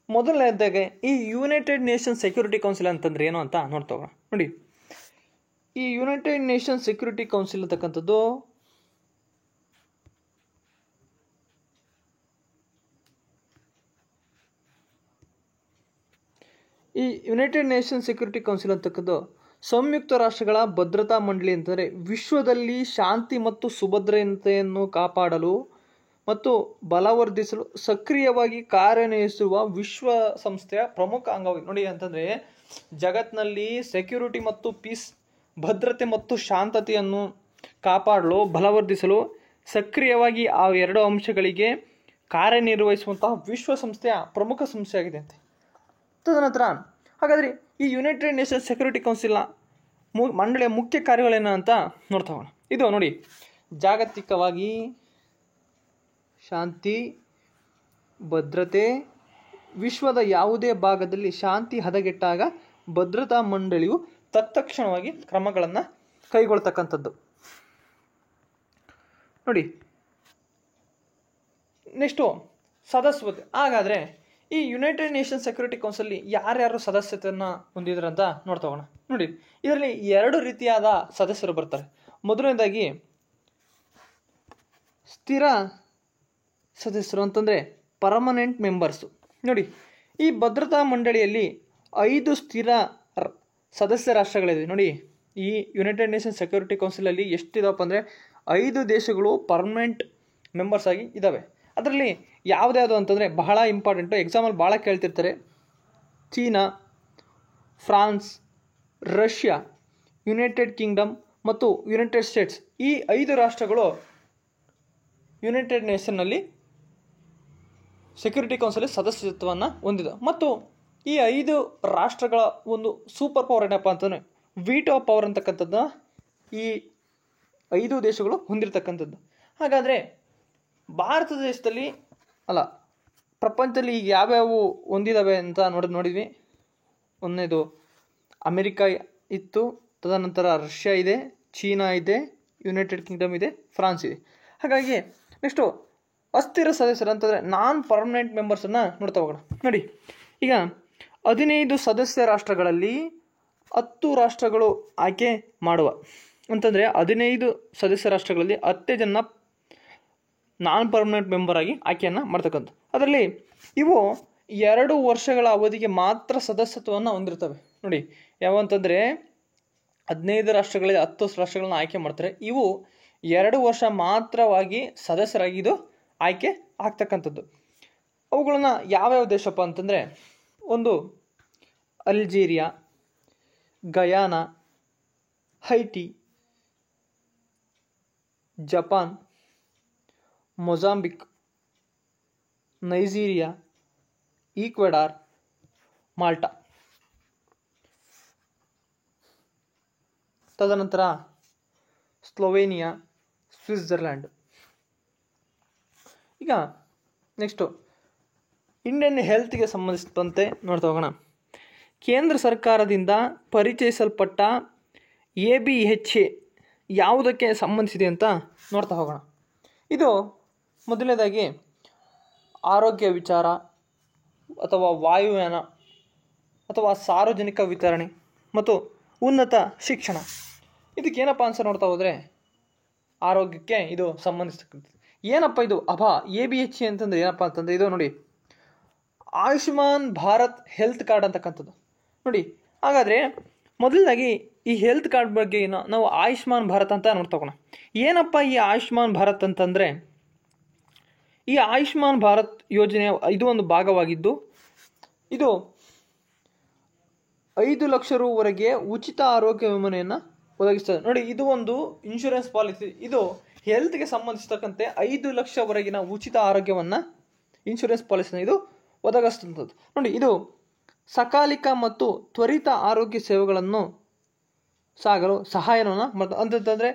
ಮೊದಲನೇದಾಗೆ ಈ ಯುನೈಟೆಡ್ ನೇಷನ್ ಸೆಕ್ಯೂರಿಟಿ ಕೌನ್ಸಿಲ್ ಅಂತಂದ್ರೆ ಏನು ಅಂತ ನೋಡ್ತಾ ಹೋಗೋಣ. ನೋಡಿ, ಈ ಯುನೈಟೆಡ್ ನೇಷನ್ ಸೆಕ್ಯೂರಿಟಿ ಕೌನ್ಸಿಲ್ ಅಂತಕ್ಕಂಥದ್ದು ಈ ಯುನೈಟೆಡ್ ನೇಷನ್ಸ್ ಸೆಕ್ಯೂರಿಟಿ ಕೌನ್ಸಿಲ್ ಅಂತಕ್ಕದ್ದು ಸಂಯುಕ್ತ ರಾಷ್ಟ್ರಗಳ ಭದ್ರತಾ ಮಂಡಳಿ ಅಂತಂದರೆ ವಿಶ್ವದಲ್ಲಿ ಶಾಂತಿ ಮತ್ತು ಸುಭದ್ರತೆಯನ್ನು ಕಾಪಾಡಲು ಮತ್ತು ಬಲವರ್ಧಿಸಲು ಸಕ್ರಿಯವಾಗಿ ಕಾರ್ಯನಿರ್ವಹಿಸುವ ವಿಶ್ವಸಂಸ್ಥೆಯ ಪ್ರಮುಖ ಅಂಗವಾಗಿದೆ. ನೋಡಿ ಅಂತಂದರೆ ಜಗತ್ತಿನಲ್ಲಿ ಸೆಕ್ಯೂರಿಟಿ ಮತ್ತು ಪೀಸ್, ಭದ್ರತೆ ಮತ್ತು ಶಾಂತತೆಯನ್ನು ಕಾಪಾಡಲು ಬಲವರ್ಧಿಸಲು ಸಕ್ರಿಯವಾಗಿ ಆ ಎರಡು ಅಂಶಗಳಿಗೆ ಕಾರ್ಯನಿರ್ವಹಿಸುವಂತಹ ವಿಶ್ವಸಂಸ್ಥೆಯ ಪ್ರಮುಖ ಸಂಸ್ಥೆಯಾಗಿದೆ ಅಂತೆ. ತದನಂತರ ಹಾಗಾದರೆ ಈ ಯುನೈಟೆಡ್ ನೇಷನ್ಸ್ ಸೆಕ್ಯೂರಿಟಿ ಕೌನ್ಸಿಲ್ನ ಮಂಡಳಿಯ ಮುಖ್ಯ ಕಾರ್ಯಗಳೇನು ಅಂತ ನೋಡ್ತಾ ಹೋಗೋಣ. ಇದು ನೋಡಿ, ಜಾಗತಿಕವಾಗಿ ಶಾಂತಿ, ಭದ್ರತೆ, ವಿಶ್ವದ ಯಾವುದೇ ಭಾಗದಲ್ಲಿ ಶಾಂತಿ ಹದಗೆಟ್ಟಾಗ ಭದ್ರತಾ ಮಂಡಳಿಯು ತತ್ಕ್ಷಣವಾಗಿ ಕ್ರಮಗಳನ್ನು ಕೈಗೊಳ್ತಕ್ಕಂಥದ್ದು. ನೋಡಿ ನೆಕ್ಸ್ಟು ಸದಸ್ಯತೆ. ಹಾಗಾದರೆ ಈ ಯುನೈಟೆಡ್ ನೇಷನ್ಸ್ ಸೆಕ್ಯೂರಿಟಿ ಕೌನ್ಸಿಲ್ ಯಾರ್ಯಾರು ಸದಸ್ಯತೆಯನ್ನು ಹೊಂದಿದ್ರು ಅಂತ ನೋಡ್ತಾ ಹೋಗೋಣ. ನೋಡಿ, ಇದರಲ್ಲಿ ಎರಡು ರೀತಿಯಾದ ಸದಸ್ಯರು ಬರ್ತಾರೆ. ಮೊದಲನೇದಾಗಿ ಸ್ಥಿರ ಸದಸ್ಯರು ಅಂತಂದರೆ ಪರ್ಮನೆಂಟ್ ಮೆಂಬರ್ಸು. ನೋಡಿ, ಈ ಭದ್ರತಾ ಮಂಡಳಿಯಲ್ಲಿ 5 ಸ್ಥಿರ ಸದಸ್ಯ ರಾಷ್ಟ್ರಗಳಿವೆ. ನೋಡಿ, ಈ ಯುನೈಟೆಡ್ ನೇಷನ್ಸ್ ಸೆಕ್ಯೂರಿಟಿ ಕೌನ್ಸಿಲಲ್ಲಿ ಎಷ್ಟಿದಪ್ಪ ಅಂದರೆ 5 ದೇಶಗಳು ಪರ್ಮನೆಂಟ್ ಮೆಂಬರ್ಸ್ ಆಗಿ ಇದ್ದಾವೆ. ಅದರಲ್ಲಿ ಯಾವುದ್ಯಾವುದು ಅಂತಂದರೆ ಬಹಳ ಇಂಪಾರ್ಟೆಂಟು, ಎಕ್ಸಾಮಲ್ಲಿ ಭಾಳ ಕೇಳ್ತಿರ್ತಾರೆ. China, France, Russia, United Kingdom ಮತ್ತು ಯುನೈಟೆಡ್ ಸ್ಟೇಟ್ಸ್. ಈ 5 ರಾಷ್ಟ್ರಗಳು ಯುನೈಟೆಡ್ ನೇಷನ್ನಲ್ಲಿ ಸೆಕ್ಯೂರಿಟಿ ಕೌನ್ಸಿಲ್ ಸದಸ್ಯತ್ವವನ್ನು ಹೊಂದಿದೆ. ಮತ್ತು ಈ 5 ರಾಷ್ಟ್ರಗಳ ಒಂದು ಸೂಪರ್ ಪವರ್ ಏನಪ್ಪ ಅಂತಂದರೆ ವೀಟೋ ಪವರ್ ಅಂತಕ್ಕಂಥದ್ದು ಈ 5 ದೇಶಗಳು ಹೊಂದಿರತಕ್ಕಂಥದ್ದು. ಹಾಗಾದರೆ ಭಾರತ ದೇಶದಲ್ಲಿ ಪ್ರಪಂಚದಲ್ಲಿ ಈಗ ಯಾವ್ಯಾವು ಹೊಂದಿದ್ದಾವೆ ಅಂತ ನೋಡಿದ್ವಿ. ಒಂದನೇದು ಅಮೆರಿಕ ಇತ್ತು, ತದನಂತರ ರಷ್ಯಾ ಇದೆ, ಚೀನಾ ಇದೆ, ಯುನೈಟೆಡ್ ಕಿಂಗ್ಡಮ್ ಇದೆ, ಫ್ರಾನ್ಸ್ ಇದೆ. ಹಾಗಾಗಿ ನೆಕ್ಸ್ಟು ಅಸ್ಥಿರ ಸದಸ್ಯರು ಅಂತಂದರೆ ನಾನ್ ಪರ್ಮನೆಂಟ್ ಮೆಂಬರ್ಸನ್ನು ನೋಡ್ತಾ ಹೋಗೋಣ. ನೋಡಿ, ಈಗ 15 ಸದಸ್ಯ ರಾಷ್ಟ್ರಗಳಲ್ಲಿ 10 ರಾಷ್ಟ್ರಗಳು ಆಯ್ಕೆ ಮಾಡುವ ಅಂತಂದರೆ 15 ಸದಸ್ಯ ರಾಷ್ಟ್ರಗಳಲ್ಲಿ 10 ಜನ ನಾನ್ ಪರ್ಮನೆಂಟ್ ಮೆಂಬರ್ ಆಗಿ ಆಯ್ಕೆಯನ್ನು ಮಾಡ್ತಕ್ಕಂಥ. ಅದರಲ್ಲಿ ಇವು 2 ವರ್ಷಗಳ ಅವಧಿಗೆ ಮಾತ್ರ ಸದಸ್ಯತ್ವವನ್ನು ಹೊಂದಿರ್ತವೆ. ನೋಡಿ, ಯಾವಂತಂದರೆ 15 ರಾಷ್ಟ್ರಗಳಲ್ಲಿ 10 ರಾಷ್ಟ್ರಗಳನ್ನ ಆಯ್ಕೆ ಮಾಡ್ತಾರೆ. ಇವು 2 ವರ್ಷ ಮಾತ್ರವಾಗಿ ಸದಸ್ಯರಾಗಿದ್ದು ಆಯ್ಕೆ ಆಗ್ತಕ್ಕಂಥದ್ದು. ಅವುಗಳನ್ನು ಯಾವ್ಯಾವ ದೇಶಪ್ಪ ಅಂತಂದರೆ, ಒಂದು Algeria, Guyana, Haiti, Japan, Mozambique, Nigeria, Ecuador, Malta. ತದನಂತರ ಸ್ಲೋವೇನಿಯಾ, ಸ್ವಿಟ್ಜರ್ಲ್ಯಾಂಡ್. ಈಗ ನೆಕ್ಸ್ಟು ಇಂಡಿಯನ್ ಹೆಲ್ತ್ಗೆ ಸಂಬಂಧಿಸಿದಂತೆ ನೋಡ್ತಾ ಹೋಗೋಣ. ಕೇಂದ್ರ ಸರ್ಕಾರದಿಂದ ಪರಿಚಯಿಸಲ್ಪಟ್ಟ ABHA ಯಾವುದಕ್ಕೆ ಸಂಬಂಧಿಸಿದೆ ಅಂತ ನೋಡ್ತಾ ಹೋಗೋಣ. ಇದು ಮೊದಲನೇದಾಗಿ ಆರೋಗ್ಯ ವಿಚಾರ ಅಥವಾ ವಾಯುಯಾನ ಅಥವಾ ಸಾರ್ವಜನಿಕ ವಿತರಣೆ ಮತ್ತು ಉನ್ನತ ಶಿಕ್ಷಣ. ಇದಕ್ಕೇನಪ್ಪ ಆನ್ಸರ್ ನೋಡ್ತಾ ಹೋದರೆ ಆರೋಗ್ಯಕ್ಕೆ ಇದು ಸಂಬಂಧಿಸ್ತಕ್ಕಂಥದ್ದು. ಏನಪ್ಪ ಇದು ABHA ಅಂತಂದರೆ ಏನಪ್ಪ ಅಂತಂದರೆ, ಇದು ನೋಡಿ ಆಯುಷ್ಮಾನ್ ಭಾರತ್ ಹೆಲ್ತ್ ಕಾರ್ಡ್ ಅಂತಕ್ಕಂಥದ್ದು. ನೋಡಿ, ಹಾಗಾದರೆ ಮೊದಲನೇದಾಗಿ ಈ ಹೆಲ್ತ್ ಕಾರ್ಡ್ ಬಗ್ಗೆ ನಾವು ಆಯುಷ್ಮಾನ್ ಭಾರತ್ ಅಂತ ನೋಡ್ತೋಗೋಣ. ಏನಪ್ಪ ಈ ಆಯುಷ್ಮಾನ್ ಭಾರತ್ ಅಂತಂದರೆ, ಈ ಆಯುಷ್ಮಾನ್ ಭಾರತ್ ಯೋಜನೆಯ ಇದು ಒಂದು ಭಾಗವಾಗಿದ್ದು ಇದು 5 ಲಕ್ಷ ರೂವರೆಗೆ ಉಚಿತ ಆರೋಗ್ಯ ವಿಮೆಯನ್ನು ಒದಗಿಸ್ತದೆ. ನೋಡಿ, ಇದು ಒಂದು ಇನ್ಶೂರೆನ್ಸ್ ಪಾಲಿಸಿ. ಇದು ಹೆಲ್ತ್ಗೆ ಸಂಬಂಧಿಸಿರ್ತಕ್ಕಂತೆ 5 ಲಕ್ಷವರೆಗಿನ ಉಚಿತ ಆರೋಗ್ಯವನ್ನು ಇನ್ಶೂರೆನ್ಸ್ ಪಾಲಿಸಿನ ಇದು ಒದಗಿಸ್ತಂಥದ್ದು. ನೋಡಿ, ಇದು ಸಕಾಲಿಕ ಮತ್ತು ತ್ವರಿತ ಆರೋಗ್ಯ ಸೇವೆಗಳನ್ನು ಸಾಗಲು ಸಹಾಯವನ್ನು ಅಂತಂದರೆ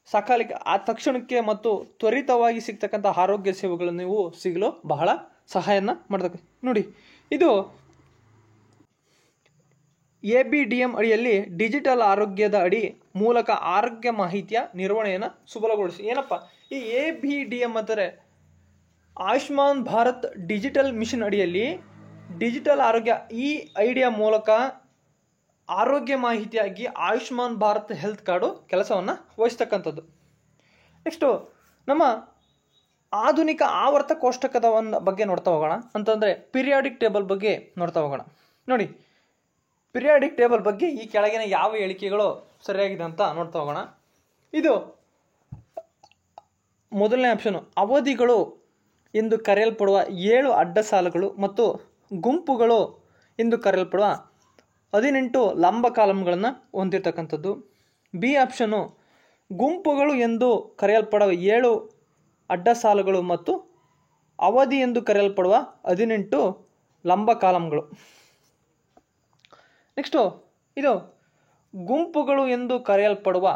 ಸಕಾಲಿಕ ತಕ್ಷಣಕ್ಕೆ ಮತ್ತು ತ್ವರಿತವಾಗಿ ಸಿಗ್ತಕ್ಕಂಥ ಆರೋಗ್ಯ ಸೇವೆಗಳನ್ನು ನೀವು ಸಿಗಲು ಬಹಳ ಸಹಾಯನ ಮಾಡ್ತಕ್ಕ. ನೋಡಿ, ಇದು ABDM ಅಡಿಯಲ್ಲಿ ಡಿಜಿಟಲ್ ಆರೋಗ್ಯದ ಅಡಿ ಮೂಲಕ ಆರೋಗ್ಯ ಮಾಹಿತಿಯ ನಿರ್ವಹಣೆಯನ್ನು ಸುಲಭಗೊಳಿಸಿ. ಏನಪ್ಪ ಈ ABDM ಅಂತಾರೆ, ಆಯುಷ್ಮಾನ್ ಭಾರತ್ ಡಿಜಿಟಲ್ ಮಿಷನ್ ಅಡಿಯಲ್ಲಿ ಡಿಜಿಟಲ್ ಆರೋಗ್ಯ ಈ ಐಡಿಯಾ ಮೂಲಕ ಆರೋಗ್ಯ ಮಾಹಿತಿಯಾಗಿ ಆಯುಷ್ಮಾನ್ ಭಾರತ್ ಹೆಲ್ತ್ ಕಾರ್ಡು ಕೆಲಸವನ್ನು ವಹಿಸ್ತಕ್ಕಂಥದ್ದು. ನೆಕ್ಸ್ಟು ನಮ್ಮ ಆಧುನಿಕ ಆವರ್ತ ಕೋಷ್ಟಕದ ಬಗ್ಗೆ ನೋಡ್ತಾ ಹೋಗೋಣ. ಅಂತಂದರೆ ಪೀರಿಯಾಡಿಕ್ ಟೇಬಲ್ ಬಗ್ಗೆ ನೋಡ್ತಾ ಹೋಗೋಣ. ನೋಡಿ, ಪಿರಿಯಾಡಿಕ್ ಟೇಬಲ್ ಬಗ್ಗೆ ಈ ಕೆಳಗಿನ ಯಾವ ಹೇಳಿಕೆಗಳು ಸರಿಯಾಗಿದೆ ಅಂತ ನೋಡ್ತಾ ಹೋಗೋಣ. ಇದು ಮೊದಲನೇ ಆಪ್ಷನು, ಅವಧಿಗಳು ಎಂದು ಕರೆಯಲ್ಪಡುವ 7 ಅಡ್ಡ ಸಾಲುಗಳು ಮತ್ತು ಗುಂಪುಗಳು ಎಂದು ಕರೆಯಲ್ಪಡುವ 18 ಲಂಬ ಕಾಲಮ್ಗಳನ್ನು ಹೊಂದಿರತಕ್ಕಂಥದ್ದು. ಬಿ ಆಪ್ಷನು, ಗುಂಪುಗಳು ಎಂದು ಕರೆಯಲ್ಪಡುವ 7 ಅಡ್ಡ ಸಾಲುಗಳು ಮತ್ತು ಅವಧಿ ಎಂದು ಕರೆಯಲ್ಪಡುವ 18 ಲಂಬ ಕಾಲಮ್ಗಳು. ನೆಕ್ಸ್ಟು ಇದು ಗುಂಪುಗಳು ಎಂದು ಕರೆಯಲ್ಪಡುವ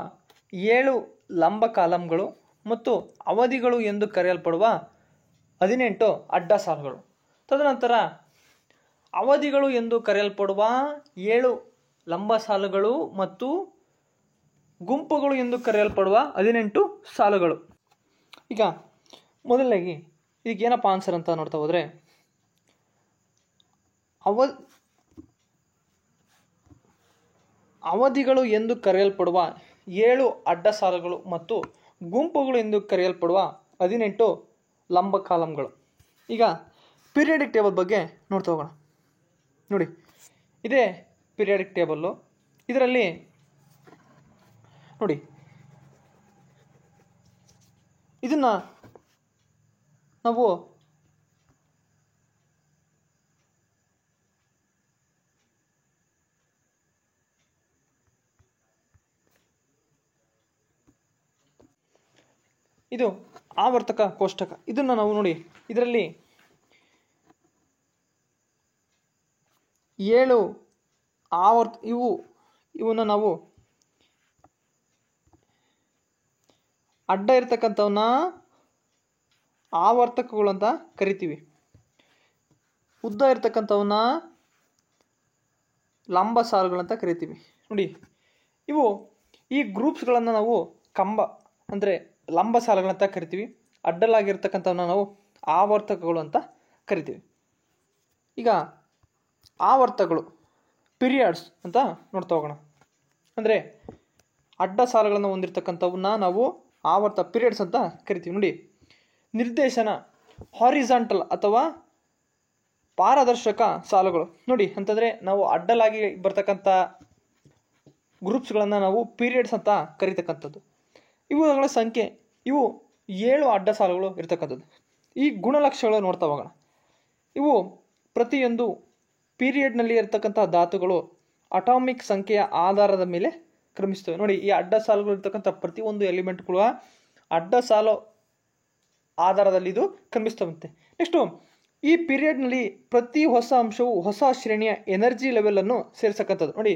7 ಲಂಬ ಕಾಲಮ್ಗಳು ಮತ್ತು ಅವಧಿಗಳು ಎಂದು ಕರೆಯಲ್ಪಡುವ 18 ಅಡ್ಡ ಸಾಲುಗಳು. ತದನಂತರ ಅವಧಿಗಳು ಎಂದು ಕರೆಯಲ್ಪಡುವ 7 ಲಂಬ ಸಾಲುಗಳು ಮತ್ತು ಗುಂಪುಗಳು ಎಂದು ಕರೆಯಲ್ಪಡುವ 18 ಸಾಲುಗಳು. ಈಗ ಮೊದಲನೇಗೆ ಈಗೇನಪ್ಪ ಆನ್ಸರ್ ಅಂತ ನೋಡ್ತಾ ಹೋದರೆ, ಅವಧಿಗಳು ಎಂದು ಕರೆಯಲ್ಪಡುವ 7 ಅಡ್ಡ ಸಾಲುಗಳು ಮತ್ತು ಗುಂಪುಗಳು ಎಂದು ಕರೆಯಲ್ಪಡುವ 18 ಲಂಬ ಕಾಲಮ್ಗಳು. ಈಗ ಪಿರಿಯಾಡಿಕ್ ಟೇಬಲ್ ಬಗ್ಗೆ ನೋಡ್ತಾ ಹೋಗೋಣ. ನೋಡಿ, ಇದೇ ಪಿರಿಯಾಡಿಕ್ ಟೇಬಲ್ಲು. ಇದರಲ್ಲಿ ನೋಡಿ, ಇದನ್ನು ನಾವು ಇದು ಆವರ್ತಕ ಕೋಷ್ಟಕ. ಇದನ್ನು ನಾವು ನೋಡಿ, ಇದರಲ್ಲಿ 7 ಇವನ್ನ ನಾವು ಅಡ್ಡ ಇರ್ತಕ್ಕಂಥವನ್ನ ಆವರ್ತಕಗಳು ಅಂತ ಕರಿತೀವಿ, ಉದ್ದ ಇರ್ತಕ್ಕಂಥವನ್ನ ಲಂಬ ಸಾಲುಗಳಂತ ಕರಿತೀವಿ. ನೋಡಿ, ಈ ಗ್ರೂಪ್ಸ್ಗಳನ್ನು ನಾವು ಕಂಬ ಅಂದರೆ ಲಂಬ ಸಾಲುಗಳಂತ ಕರಿತೀವಿ, ಅಡ್ಡಲಾಗಿರ್ತಕ್ಕಂಥವನ್ನ ನಾವು ಆವರ್ತಕಗಳು ಅಂತ ಕರಿತೀವಿ. ಈಗ ಆವರ್ತಗಳು ಪಿರಿಯಡ್ಸ್ ಅಂತ ನೋಡ್ತಾ ಹೋಗೋಣ. ಅಂದರೆ ಅಡ್ಡ ಸಾಲುಗಳನ್ನು ಹೊಂದಿರತಕ್ಕಂಥವನ್ನ ನಾವು ಪಿರಿಯಡ್ಸ್ ಅಂತ ಕರಿತೀವಿ. ನೋಡಿ, ನಿರ್ದೇಶನ ಹಾರಿಜಾಂಟಲ್ ಅಥವಾ ಪಾರದರ್ಶಕ ಸಾಲುಗಳು. ನೋಡಿ ಅಂತಂದರೆ ನಾವು ಅಡ್ಡಲಾಗಿ ಬರ್ತಕ್ಕಂಥ ಗ್ರೂಪ್ಸ್ಗಳನ್ನು ನಾವು ಪೀರಿಯಡ್ಸ್ ಅಂತ ಕರಿತಕ್ಕಂಥದ್ದು. ಇವುಗಳ ಸಂಖ್ಯೆ 7 ಅಡ್ಡ ಸಾಲುಗಳು ಇರ್ತಕ್ಕಂಥದ್ದು. ಈ ಗುಣಲಕ್ಷಣಗಳು ನೋಡ್ತಾ ಹೋಗೋಣ. ಇವು ಪ್ರತಿಯೊಂದು ಪೀರಿಯಡ್ನಲ್ಲಿ ಇರ್ತಕ್ಕಂಥ ಧಾತುಗಳು ಅಟಾಮಿಕ್ ಸಂಖ್ಯೆಯ ಆಧಾರದ ಮೇಲೆ ಕ್ರಮಿಸ್ತವೆ. ನೋಡಿ, ಈ ಅಡ್ಡ ಸಾಲುಗಳು ಇರ್ತಕ್ಕಂಥ ಪ್ರತಿಯೊಂದು ಎಲಿಮೆಂಟ್ಗಳು ಅಡ್ಡ ಸಾಲು ಆಧಾರದಲ್ಲಿ ಇದು ಕ್ರಮಿಸ್ತವಂತೆ. ನೆಕ್ಸ್ಟು, ಈ ಪೀರಿಯಡ್ನಲ್ಲಿ ಪ್ರತಿ ಹೊಸ ಅಂಶವು ಹೊಸ ಶ್ರೇಣಿಯ ಎನರ್ಜಿ ಲೆವೆಲನ್ನು ಸೇರಿಸ್ತಕ್ಕಂಥದ್ದು. ನೋಡಿ,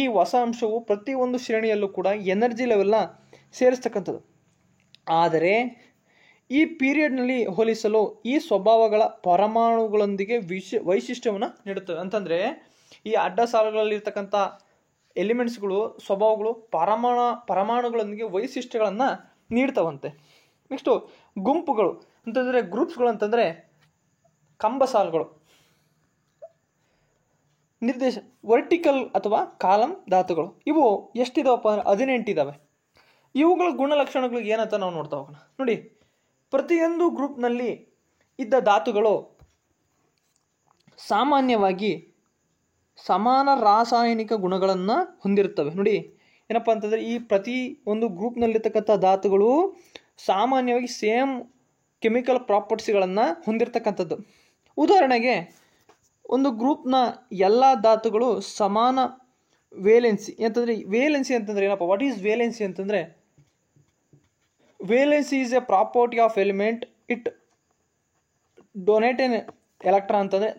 ಈ ಹೊಸ ಅಂಶವು ಪ್ರತಿಯೊಂದು ಶ್ರೇಣಿಯಲ್ಲೂ ಕೂಡ ಎನರ್ಜಿ ಲೆವೆಲ್ನ ಸೇರಿಸ್ತಕ್ಕಂಥದ್ದು. ಆದರೆ ಈ ಪೀರಿಯಡ್ನಲ್ಲಿ ಹೋಲಿಸಲು ಈ ಸ್ವಭಾವಗಳ ಪರಮಾಣುಗಳೊಂದಿಗೆ ವೈಶಿಷ್ಟ್ಯವನ್ನು ನೀಡುತ್ತವೆ. ಅಂತಂದರೆ ಈ ಅಡ್ಡ ಸಾಲುಗಳಲ್ಲಿರ್ತಕ್ಕಂಥ ಎಲಿಮೆಂಟ್ಸ್ಗಳು ಸ್ವಭಾವಗಳು ಪರಮಾಣುಗಳೊಂದಿಗೆ ವೈಶಿಷ್ಟ್ಯಗಳನ್ನು ನೀಡ್ತವಂತೆ. ನೆಕ್ಸ್ಟು ಗುಂಪುಗಳು ಅಂತಂದರೆ ಗ್ರೂಪ್ಸ್ಗಳು ಅಂತಂದರೆ ಕಂಬ ಸಾಲುಗಳು. ವರ್ಟಿಕಲ್ ಅಥವಾ ಕಾಲಮ್ ಧಾತುಗಳು. ಇವು ಎಷ್ಟಿದಾವಪ್ಪ ಅಂದರೆ 18 ಇದ್ದಾವೆ. ಇವುಗಳ ಗುಣಲಕ್ಷಣಗಳು ಏನಂತ ನಾವು ನೋಡ್ತಾ ಹೋಗೋಣ. ನೋಡಿ, ಪ್ರತಿಯೊಂದು ಗ್ರೂಪ್ನಲ್ಲಿ ಇದ್ದ ಧಾತುಗಳು ಸಾಮಾನ್ಯವಾಗಿ ಸಮಾನ ರಾಸಾಯನಿಕ ಗುಣಗಳನ್ನು ಹೊಂದಿರುತ್ತವೆ. ನೋಡಿ, ಏನಪ್ಪ ಅಂತಂದರೆ ಈ ಪ್ರತಿ ಒಂದು ಗ್ರೂಪ್ನಲ್ಲಿರ್ತಕ್ಕಂಥ ಧಾತುಗಳು ಸಾಮಾನ್ಯವಾಗಿ ಸೇಮ್ ಕೆಮಿಕಲ್ ಪ್ರಾಪರ್ಟಿಸ್ಗಳನ್ನು ಹೊಂದಿರತಕ್ಕಂಥದ್ದು. ಉದಾಹರಣೆಗೆ, ಒಂದು ಗ್ರೂಪ್ನ ಎಲ್ಲ ಧಾತುಗಳು ಸಮಾನ ವೇಲೆನ್ಸಿ ಅಂತಂದರೆ ಏನಪ್ಪ, ವಾಟ್ ಈಸ್ ವೇಲೆನ್ಸಿ ಅಂತಂದರೆ, valency is a property of element, it donate an electron. ಅಂತಂದರೆ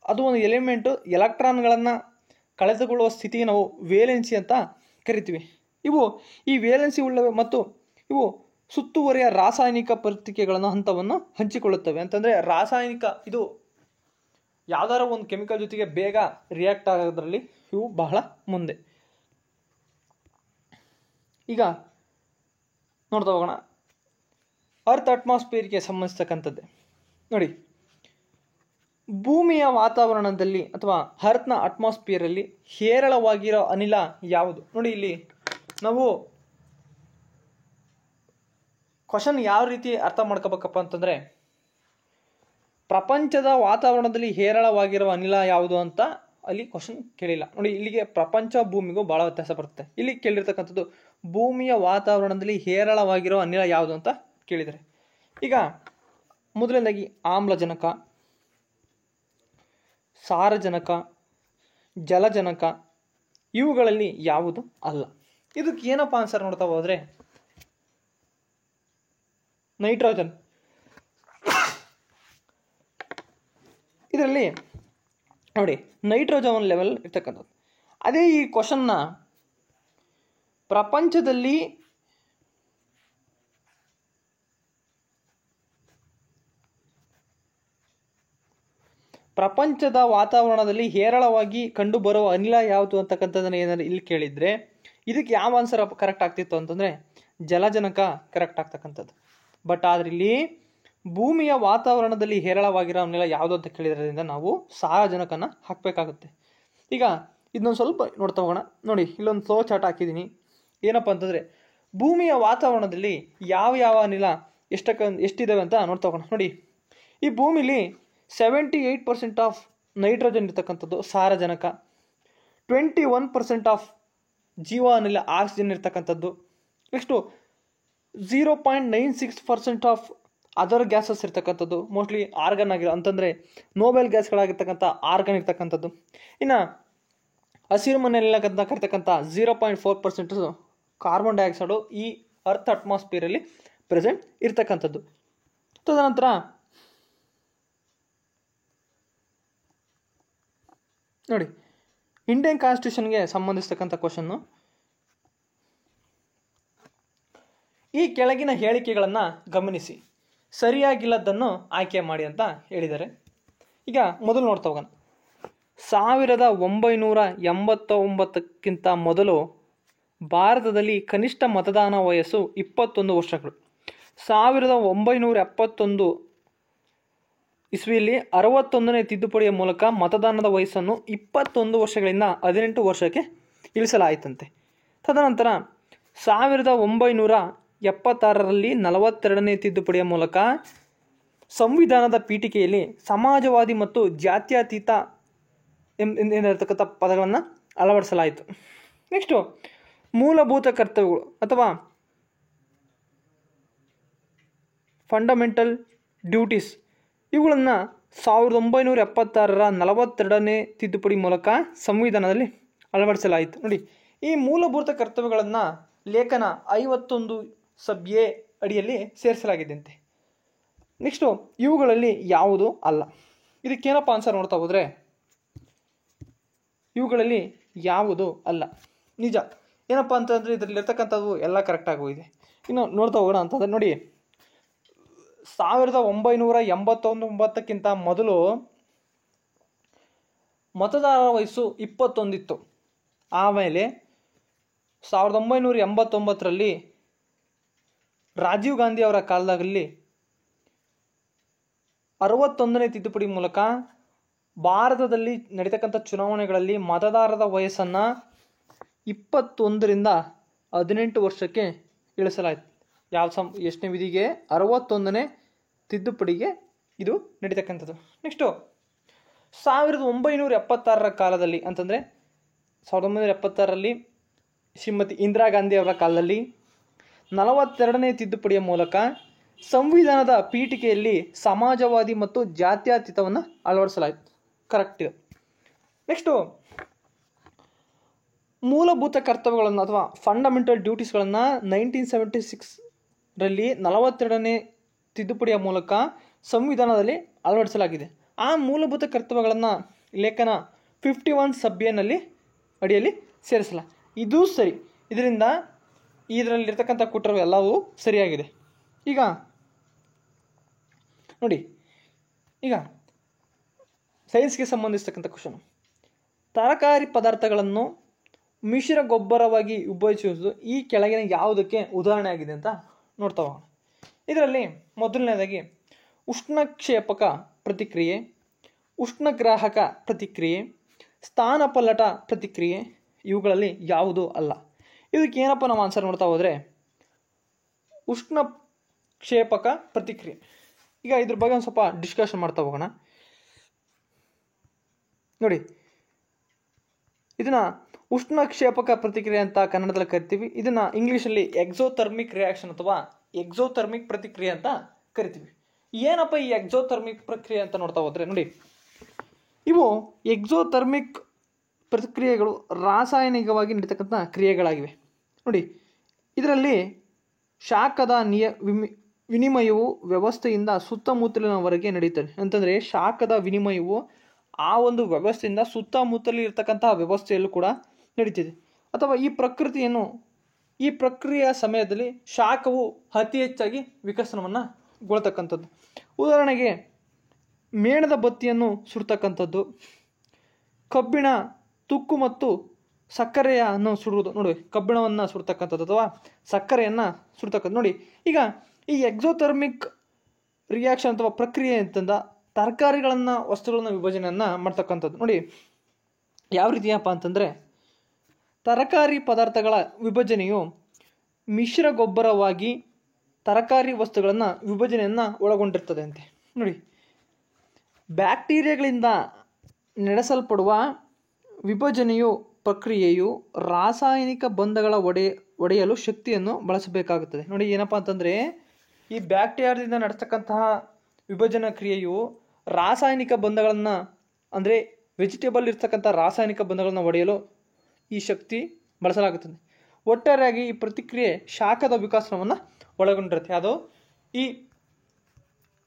ಅದು ಒಂದು ಎಲಿಮೆಂಟು ಎಲೆಕ್ಟ್ರಾನ್ಗಳನ್ನು ಕಳೆದುಕೊಳ್ಳುವ ಸ್ಥಿತಿ ನಾವು ವೇಲೆನ್ಸಿ ಅಂತ ಕರಿತೀವಿ. ಈ ವೇಲೆನ್ಸಿ ಉಳ್ಳವೆ ಮತ್ತು ಇವು ಸುತ್ತುವರಿಯ ರಾಸಾಯನಿಕ ಪ್ರತಿಕ್ರಿಯೆಗಳನ್ನು ಹಂತವನ್ನು ಹಂಚಿಕೊಳ್ಳುತ್ತವೆ. ಅಂತಂದರೆ ರಾಸಾಯನಿಕ ಇದು ಯಾವ್ದಾರ ಒಂದು ಕೆಮಿಕಲ್ ಜೊತೆಗೆ ಬೇಗ ರಿಯಾಕ್ಟ್ ಆಗೋದ್ರಲ್ಲಿ ಇವು ಬಹಳ ಮುಂದೆ. ಈಗ ನೋಡ್ತಾ ಹೋಗೋಣ, ಅರ್ತ್ ಅಟ್ಮಾಸ್ಫಿಯರ್ಗೆ ಸಂಬಂಧಿಸ್ತಕ್ಕಂಥದ್ದೇ. ನೋಡಿ, ಭೂಮಿಯ ವಾತಾವರಣದಲ್ಲಿ ಅಥವಾ ಅರ್ತ್ನ ಅಟ್ಮಾಸ್ಫಿಯರಲ್ಲಿ ಹೇರಳವಾಗಿರೋ ಅನಿಲ ಯಾವುದು? ನೋಡಿ, ಇಲ್ಲಿ ನಾವು ಕ್ವಶನ್ ಯಾವ ರೀತಿ ಅರ್ಥ ಮಾಡ್ಕೋಬೇಕಪ್ಪ ಅಂತಂದರೆ, ಪ್ರಪಂಚದ ವಾತಾವರಣದಲ್ಲಿ ಹೇರಳವಾಗಿರುವ ಅನಿಲ ಯಾವುದು ಅಂತ ಅಲ್ಲಿ ಕ್ವಶನ್ ಕೇಳಿಲ್ಲ ನೋಡಿ. ಇಲ್ಲಿಗೆ ಪ್ರಪಂಚ ಭೂಮಿಗೂ ಭಾಳ ವ್ಯತ್ಯಾಸ ಬರುತ್ತೆ. ಇಲ್ಲಿ ಕೇಳಿರ್ತಕ್ಕಂಥದ್ದು ಭೂಮಿಯ ವಾತಾವರಣದಲ್ಲಿ ಹೇರಳವಾಗಿರೋ ಅನಿಲ ಯಾವುದು ಅಂತ ಕೇಳಿದರೆ. ಈಗ ಮೊದಲನೇದಾಗಿ ಆಮ್ಲಜನಕ, ಸಾರಜನಕ, ಜಲಜನಕ ಇವುಗಳಲ್ಲಿ ಯಾವುದು ಅಲ್ಲ. ಇದಕ್ಕೆ ಏನಪ್ಪ ಆನ್ಸರ್ ನೋಡ್ತಾ ಹೋದರೆ ನೈಟ್ರೋಜನ್. ಇದರಲ್ಲಿ ನೋಡಿ ನೈಟ್ರೋಜನ್ ಲೆವೆಲ್ ಇರ್ತಕ್ಕಂಥದ್ದು. ಅದೇ ಈ ಕ್ವಶನ್ನ ಪ್ರಪಂಚದ ವಾತಾವರಣದಲ್ಲಿ ಹೇರಳವಾಗಿ ಕಂಡುಬರುವ ಅನಿಲ ಯಾವುದು ಅಂತಕ್ಕಂಥದ್ದನ್ನು ಏನಾದ್ರು ಇಲ್ಲಿ ಕೇಳಿದರೆ ಇದಕ್ಕೆ ಯಾವ ಆನ್ಸರ್ ಕರೆಕ್ಟ್ ಆಗ್ತಿತ್ತು ಅಂತಂದರೆ ಜಲಜನಕ ಕರೆಕ್ಟ್ ಆಗ್ತಕ್ಕಂಥದ್ದು. ಬಟ್ ಆದರೆ ಇಲ್ಲಿ ಭೂಮಿಯ ವಾತಾವರಣದಲ್ಲಿ ಹೇರಳವಾಗಿರೋ ಅನಿಲ ಯಾವುದು ಅಂತ ಕೇಳಿದ್ರಿಂದ ನಾವು ಸಾರಜನಕನ ಹಾಕಬೇಕಾಗುತ್ತೆ. ಈಗ ಇದನ್ನೊಂದು ಸ್ವಲ್ಪ ನೋಡ್ತಾ ಹೋಗೋಣ. ನೋಡಿ ಇಲ್ಲೊಂದು ಫ್ಲೋ ಚಾರ್ಟ್ ಹಾಕಿದ್ದೀನಿ. ಏನಪ್ಪ ಅಂತಂದರೆ ಭೂಮಿಯ ವಾತಾವರಣದಲ್ಲಿ ಯಾವ ಯಾವ ಅನಿಲ ಎಷ್ಟಿದ್ದಾವೆ ಅಂತ ನೋಡ್ತಾ ಹೋಗೋಣ. ನೋಡಿ ಈ ಭೂಮಿಲಿ 78% ಆಫ್ ನೈಟ್ರೋಜನ್ ಇರ್ತಕ್ಕಂಥದ್ದು ಸಾರಜನಕ, 21% ಆಫ್ ಜೀವ ಅನಿಲ ಆಕ್ಸಿಜನ್ ಇರ್ತಕ್ಕಂಥದ್ದು, ನೆಕ್ಸ್ಟು 0.96% ಆಫ್ ಅದರ್ ಗ್ಯಾಸಸ್ ಇರ್ತಕ್ಕಂಥದ್ದು, ಮೋಸ್ಟ್ಲಿ ಆರ್ಗನ್ ಆಗಿರೋ ಅಂತಂದರೆ ನೋಬೆಲ್ ಗ್ಯಾಸ್ಗಳಾಗಿರ್ತಕ್ಕಂಥ ಆರ್ಗನ್ ಇರ್ತಕ್ಕಂಥದ್ದು. ಇನ್ನು ಹಸಿರು ಮನೆಯಲ್ಲಿ ಕರಿತಕ್ಕಂಥ 0.4% ಕಾರ್ಬನ್ ಡೈಆಕ್ಸೈಡು ಈ ಅರ್ತ್ ಅಟ್ಮಾಸ್ಫಿಯರಲ್ಲಿ ಪ್ರೆಸೆಂಟ್ ಇರ್ತಕ್ಕಂಥದ್ದು. ತದನಂತರ ನೋಡಿ ಇಂಡಿಯನ್ ಕಾನ್ಸ್ಟಿಟ್ಯೂಷನ್ಗೆ ಸಂಬಂಧಿಸ್ತಕ್ಕಂಥ ಕ್ವಶನ್ನು. ಈ ಕೆಳಗಿನ ಹೇಳಿಕೆಗಳನ್ನು ಗಮನಿಸಿ, ಸರಿಯಾಗಿಲ್ಲದನ್ನು ಆಯ್ಕೆ ಮಾಡಿ ಅಂತ ಹೇಳಿದ್ದಾರೆ. ಈಗ ಮೊದಲು ನೋಡ್ತಾ ಹೋಗೋಣ. 1989ಕ್ಕಿಂತ ಮೊದಲು ಭಾರತದಲ್ಲಿ ಕನಿಷ್ಠ ಮತದಾನ ವಯಸ್ಸು 21 ವರ್ಷಗಳು. 1971 ಇಸ್ವಿಯಲ್ಲಿ 61ನೇ ತಿದ್ದುಪಡಿಯ ಮೂಲಕ ಮತದಾನದ ವಯಸ್ಸನ್ನು 21 ವರ್ಷಗಳಿಂದ 18 ವರ್ಷಕ್ಕೆ ಇಳಿಸಲಾಯಿತಂತೆ. ತದನಂತರ 1976ರಲ್ಲಿ 42ನೇ ತಿದ್ದುಪಡಿಯ ಮೂಲಕ ಸಂವಿಧಾನದ ಪೀಠಿಕೆಯಲ್ಲಿ ಸಮಾಜವಾದಿ ಮತ್ತು ಜಾತ್ಯತೀತ ಎಂದಿರತಕ್ಕಂಥ ಪದಗಳನ್ನು ಅಳವಡಿಸಲಾಯಿತು. ನೆಕ್ಸ್ಟು ಮೂಲಭೂತ ಕರ್ತವ್ಯಗಳು ಅಥವಾ ಫಂಡಮೆಂಟಲ್ ಡ್ಯೂಟೀಸ್ ಇವುಗಳನ್ನು 1976ರ 42ನೇ ತಿದ್ದುಪಡಿ ಮೂಲಕ ಸಂವಿಧಾನದಲ್ಲಿ ಅಳವಡಿಸಲಾಯಿತು. ನೋಡಿ ಈ ಮೂಲಭೂತ ಕರ್ತವ್ಯಗಳನ್ನು ಲೇಖನ 51 ಸಭ್ಯೆ ಅಡಿಯಲ್ಲಿ ಸೇರಿಸಲಾಗಿದೆಯಂತೆ. ನೆಕ್ಸ್ಟು ಇವುಗಳಲ್ಲಿ ಯಾವುದು ಅಲ್ಲ. ಇದಕ್ಕೇನಪ್ಪ ಆನ್ಸರ್ ನೋಡ್ತಾ ಹೋದರೆ ಇವುಗಳಲ್ಲಿ ಯಾವುದು ಅಲ್ಲ. ನಿಜ ಏನಪ್ಪ ಅಂತಂದರೆ ಇದರಲ್ಲಿರ್ತಕ್ಕಂಥದ್ದು ಎಲ್ಲ ಕರೆಕ್ಟಾಗಿ ಹೋಗಿದೆ. ಇನ್ನು ನೋಡ್ತಾ ಹೋಗೋಣ ಅಂತಂದರೆ ನೋಡಿ 1989ಕ್ಕಿಂತ ಮೊದಲು ಮತದಾರರ ವಯಸ್ಸು 21 ಇತ್ತು. ಆಮೇಲೆ 1989ರಲ್ಲಿ ರಾಜೀವ್ ಗಾಂಧಿ ಅವರ ಕಾಲದಲ್ಲಿ 61ನೇ ತಿದ್ದುಪಡಿ ಮೂಲಕ ಭಾರತದಲ್ಲಿ ನಡೀತಕ್ಕಂಥ ಚುನಾವಣೆಗಳಲ್ಲಿ ಮತದಾರರ ವಯಸ್ಸನ್ನು 21ರಿಂದ 18 ವರ್ಷಕ್ಕೆ ಇಳಿಸಲಾಯಿತು. ಎಷ್ಟನೇ ವಿಧಿಗೆ? 61ನೇ ತಿದ್ದುಪಡಿಗೆ ಇದು ನಡೀತಕ್ಕಂಥದ್ದು. ನೆಕ್ಸ್ಟು 1976ರ ಕಾಲದಲ್ಲಿ ಅಂತಂದರೆ 1976ರಲ್ಲಿ ಶ್ರೀಮತಿ ಇಂದಿರಾ ಗಾಂಧಿ ಅವರ ಕಾಲದಲ್ಲಿ 42ನೇ ತಿದ್ದುಪಡಿಯ ಮೂಲಕ ಸಂವಿಧಾನದ ಪೀಠಿಕೆಯಲ್ಲಿ ಸಮಾಜವಾದಿ ಮತ್ತು ಜಾತ್ಯತೀತವನ್ನು ಅಳವಡಿಸಲಾಯಿತು. ಕರೆಕ್ಟ್ ಇದೆ. ನೆಕ್ಸ್ಟು ಮೂಲಭೂತ ಕರ್ತವ್ಯಗಳನ್ನು ಅಥವಾ ಫಂಡಮೆಂಟಲ್ ಡ್ಯೂಟೀಸ್ಗಳನ್ನು 1976ರಲ್ಲಿ 42ನೇ ತಿದ್ದುಪಡಿಯ ಮೂಲಕ ಸಂವಿಧಾನದಲ್ಲಿ ಅಳವಡಿಸಲಾಗಿದೆ. ಆ ಮೂಲಭೂತ ಕರ್ತವ್ಯಗಳನ್ನು ಲೇಖನ 51 ಸಭ್ಯೆನಲ್ಲಿ ಅಡಿಯಲ್ಲಿ ಸೇರಿಸಲ್ಲ. ಇದು ಸರಿ. ಇದರಲ್ಲಿರ್ತಕ್ಕಂಥ ಕೂಟರು ಎಲ್ಲವೂ ಸರಿಯಾಗಿದೆ. ಈಗ ನೋಡಿ, ಈಗ ಸೈನ್ಸ್ಗೆ ಸಂಬಂಧಿಸ್ತಕ್ಕಂಥ ಕ್ವಶನ್. ತರಕಾರಿ ಪದಾರ್ಥಗಳನ್ನು ಮಿಶ್ರ ಗೊಬ್ಬರವಾಗಿ ಉಪಯೋಗಿಸುವುದು ಈ ಕೆಳಗಿನ ಯಾವುದಕ್ಕೆ ಉದಾಹರಣೆ ಆಗಿದೆ ಅಂತ ನೋಡ್ತಾ ಹೋಗೋಣ. ಇದರಲ್ಲಿ ಮೊದಲನೇದಾಗಿ ಉಷ್ಣಕ್ಷೇಪಕ ಪ್ರತಿಕ್ರಿಯೆ, ಉಷ್ಣಗ್ರಾಹಕ ಪ್ರತಿಕ್ರಿಯೆ, ಸ್ಥಾನಪಲ್ಲಟ ಪ್ರತಿಕ್ರಿಯೆ ಇವುಗಳಲ್ಲಿ ಯಾವುದೂ ಅಲ್ಲ. ಇದಕ್ಕೆ ಏನಪ್ಪ ನಾವು ಆನ್ಸರ್ ನೋಡ್ತಾ ಹೋದರೆ ಉಷ್ಣಕ್ಷೇಪಕ ಪ್ರತಿಕ್ರಿಯೆ. ಈಗ ಇದ್ರ ಬಗ್ಗೆ ಒಂದು ಸ್ವಲ್ಪ ಡಿಸ್ಕಷನ್ ಮಾಡ್ತಾ ಹೋಗೋಣ. ನೋಡಿ ಇದನ್ನು ಉಷ್ಣಕ್ಷೇಪಕ ಪ್ರತಿಕ್ರಿಯೆ ಅಂತ ಕನ್ನಡದಲ್ಲಿ ಕರಿತೀವಿ. ಇದನ್ನು ಇಂಗ್ಲೀಷಲ್ಲಿ ಎಕ್ಸೋಥರ್ಮಿಕ್ ರಿಯಾಕ್ಷನ್ ಅಥವಾ ಎಕ್ಸೋಥರ್ಮಿಕ್ ಪ್ರತಿಕ್ರಿಯೆ ಅಂತ ಕರಿತೀವಿ. ಏನಪ್ಪ ಈ ಎಕ್ಸೋಥರ್ಮಿಕ್ ಪ್ರಕ್ರಿಯೆ ಅಂತ ನೋಡ್ತಾ ಹೋದರೆ ನೋಡಿ, ಇವು ಎಕ್ಸೋಥರ್ಮಿಕ್ ಪ್ರತಿಕ್ರಿಯೆಗಳು ರಾಸಾಯನಿಕವಾಗಿ ನಡೀತಕ್ಕಂಥ ಕ್ರಿಯೆಗಳಾಗಿವೆ. ನೋಡಿ, ಇದರಲ್ಲಿ ಶಾಖದ ವಿನಿಮಯವು ವ್ಯವಸ್ಥೆಯಿಂದ ಸುತ್ತಮುತ್ತಲಿನವರೆಗೆ ನಡೀತದೆ. ಅಂತಂದರೆ ಶಾಖದ ವಿನಿಮಯವು ಆ ಒಂದು ವ್ಯವಸ್ಥೆಯಿಂದ ಸುತ್ತಮುತ್ತಲು ಇರತಕ್ಕಂತಹ ವ್ಯವಸ್ಥೆಯಲ್ಲೂ ಕೂಡ ನಡೀತಿದೆ. ಅಥವಾ ಈ ಪ್ರಕ್ರಿಯೆಯ ಸಮಯದಲ್ಲಿ ಶಾಖವು ಅತಿ ಹೆಚ್ಚಾಗಿ ವಿಕಸನವನ್ನು ಗೊಳ್ತಕ್ಕಂಥದ್ದು. ಉದಾಹರಣೆಗೆ ಮೇಣದ ಬತ್ತಿಯನ್ನು ಸುಡ್ತಕ್ಕಂಥದ್ದು, ಕಬ್ಬಿಣ ತುಕ್ಕು ಮತ್ತು ಸಕ್ಕರೆಯನ್ನು ಸುಡುವುದು. ನೋಡಿ, ಕಬ್ಬಿಣವನ್ನು ಸುಡ್ತಕ್ಕಂಥದ್ದು ಅಥವಾ ಸಕ್ಕರೆಯನ್ನು ಸುಡ್ತಕ್ಕಂಥ. ನೋಡಿ, ಈಗ ಈ ಎಕ್ಸೋಥರ್ಮಿಕ್ ರಿಯಾಕ್ಷನ್ ಅಥವಾ ಪ್ರಕ್ರಿಯೆ ಅಂತಂದ ತರಕಾರಿಗಳನ್ನು ವಸ್ತುಗಳನ್ನು ವಿಭಜನೆಯನ್ನು ಮಾಡ್ತಕ್ಕಂಥದ್ದು. ನೋಡಿ, ಯಾವ ರೀತಿಯಪ್ಪ ಅಂತಂದರೆ ತರಕಾರಿ ಪದಾರ್ಥಗಳ ವಿಭಜನೆಯು ಮಿಶ್ರ ಗೊಬ್ಬರವಾಗಿ ತರಕಾರಿ ವಸ್ತುಗಳನ್ನು ವಿಭಜನೆಯನ್ನು ಒಳಗೊಂಡಿರ್ತದೆ ಅಂತೆ. ನೋಡಿ, ಬ್ಯಾಕ್ಟೀರಿಯಾಗಳಿಂದ ನಡೆಸಲ್ಪಡುವ ವಿಭಜನೆಯು ಪ್ರಕ್ರಿಯೆಯು ರಾಸಾಯನಿಕ ಬಂಧಗಳ ಒಡೆಯಲು ಶಕ್ತಿಯನ್ನು ಬಳಸಬೇಕಾಗುತ್ತದೆ. ನೋಡಿ, ಏನಪ್ಪ ಅಂತಂದರೆ ಈ ಬ್ಯಾಕ್ಟೀರಿಯಾದಿಂದ ನಡೆಸ್ತಕ್ಕಂತಹ ವಿಭಜನಾ ಕ್ರಿಯೆಯು ರಾಸಾಯನಿಕ ಬಂಧಗಳನ್ನು, ಅಂದರೆ ವೆಜಿಟೇಬಲ್ ಇರ್ತಕ್ಕಂಥ ರಾಸಾಯನಿಕ ಬಂಧಗಳನ್ನು ಒಡೆಯಲು ಈ ಶಕ್ತಿ ಬಳಸಲಾಗುತ್ತದೆ. ಒಟ್ಟಾರೆಯಾಗಿ ಈ ಪ್ರತಿಕ್ರಿಯೆ ಶಾಖದ ವಿಕಾಸನವನ್ನು ಒಳಗೊಂಡಿರುತ್ತೆ. ಅದು ಈ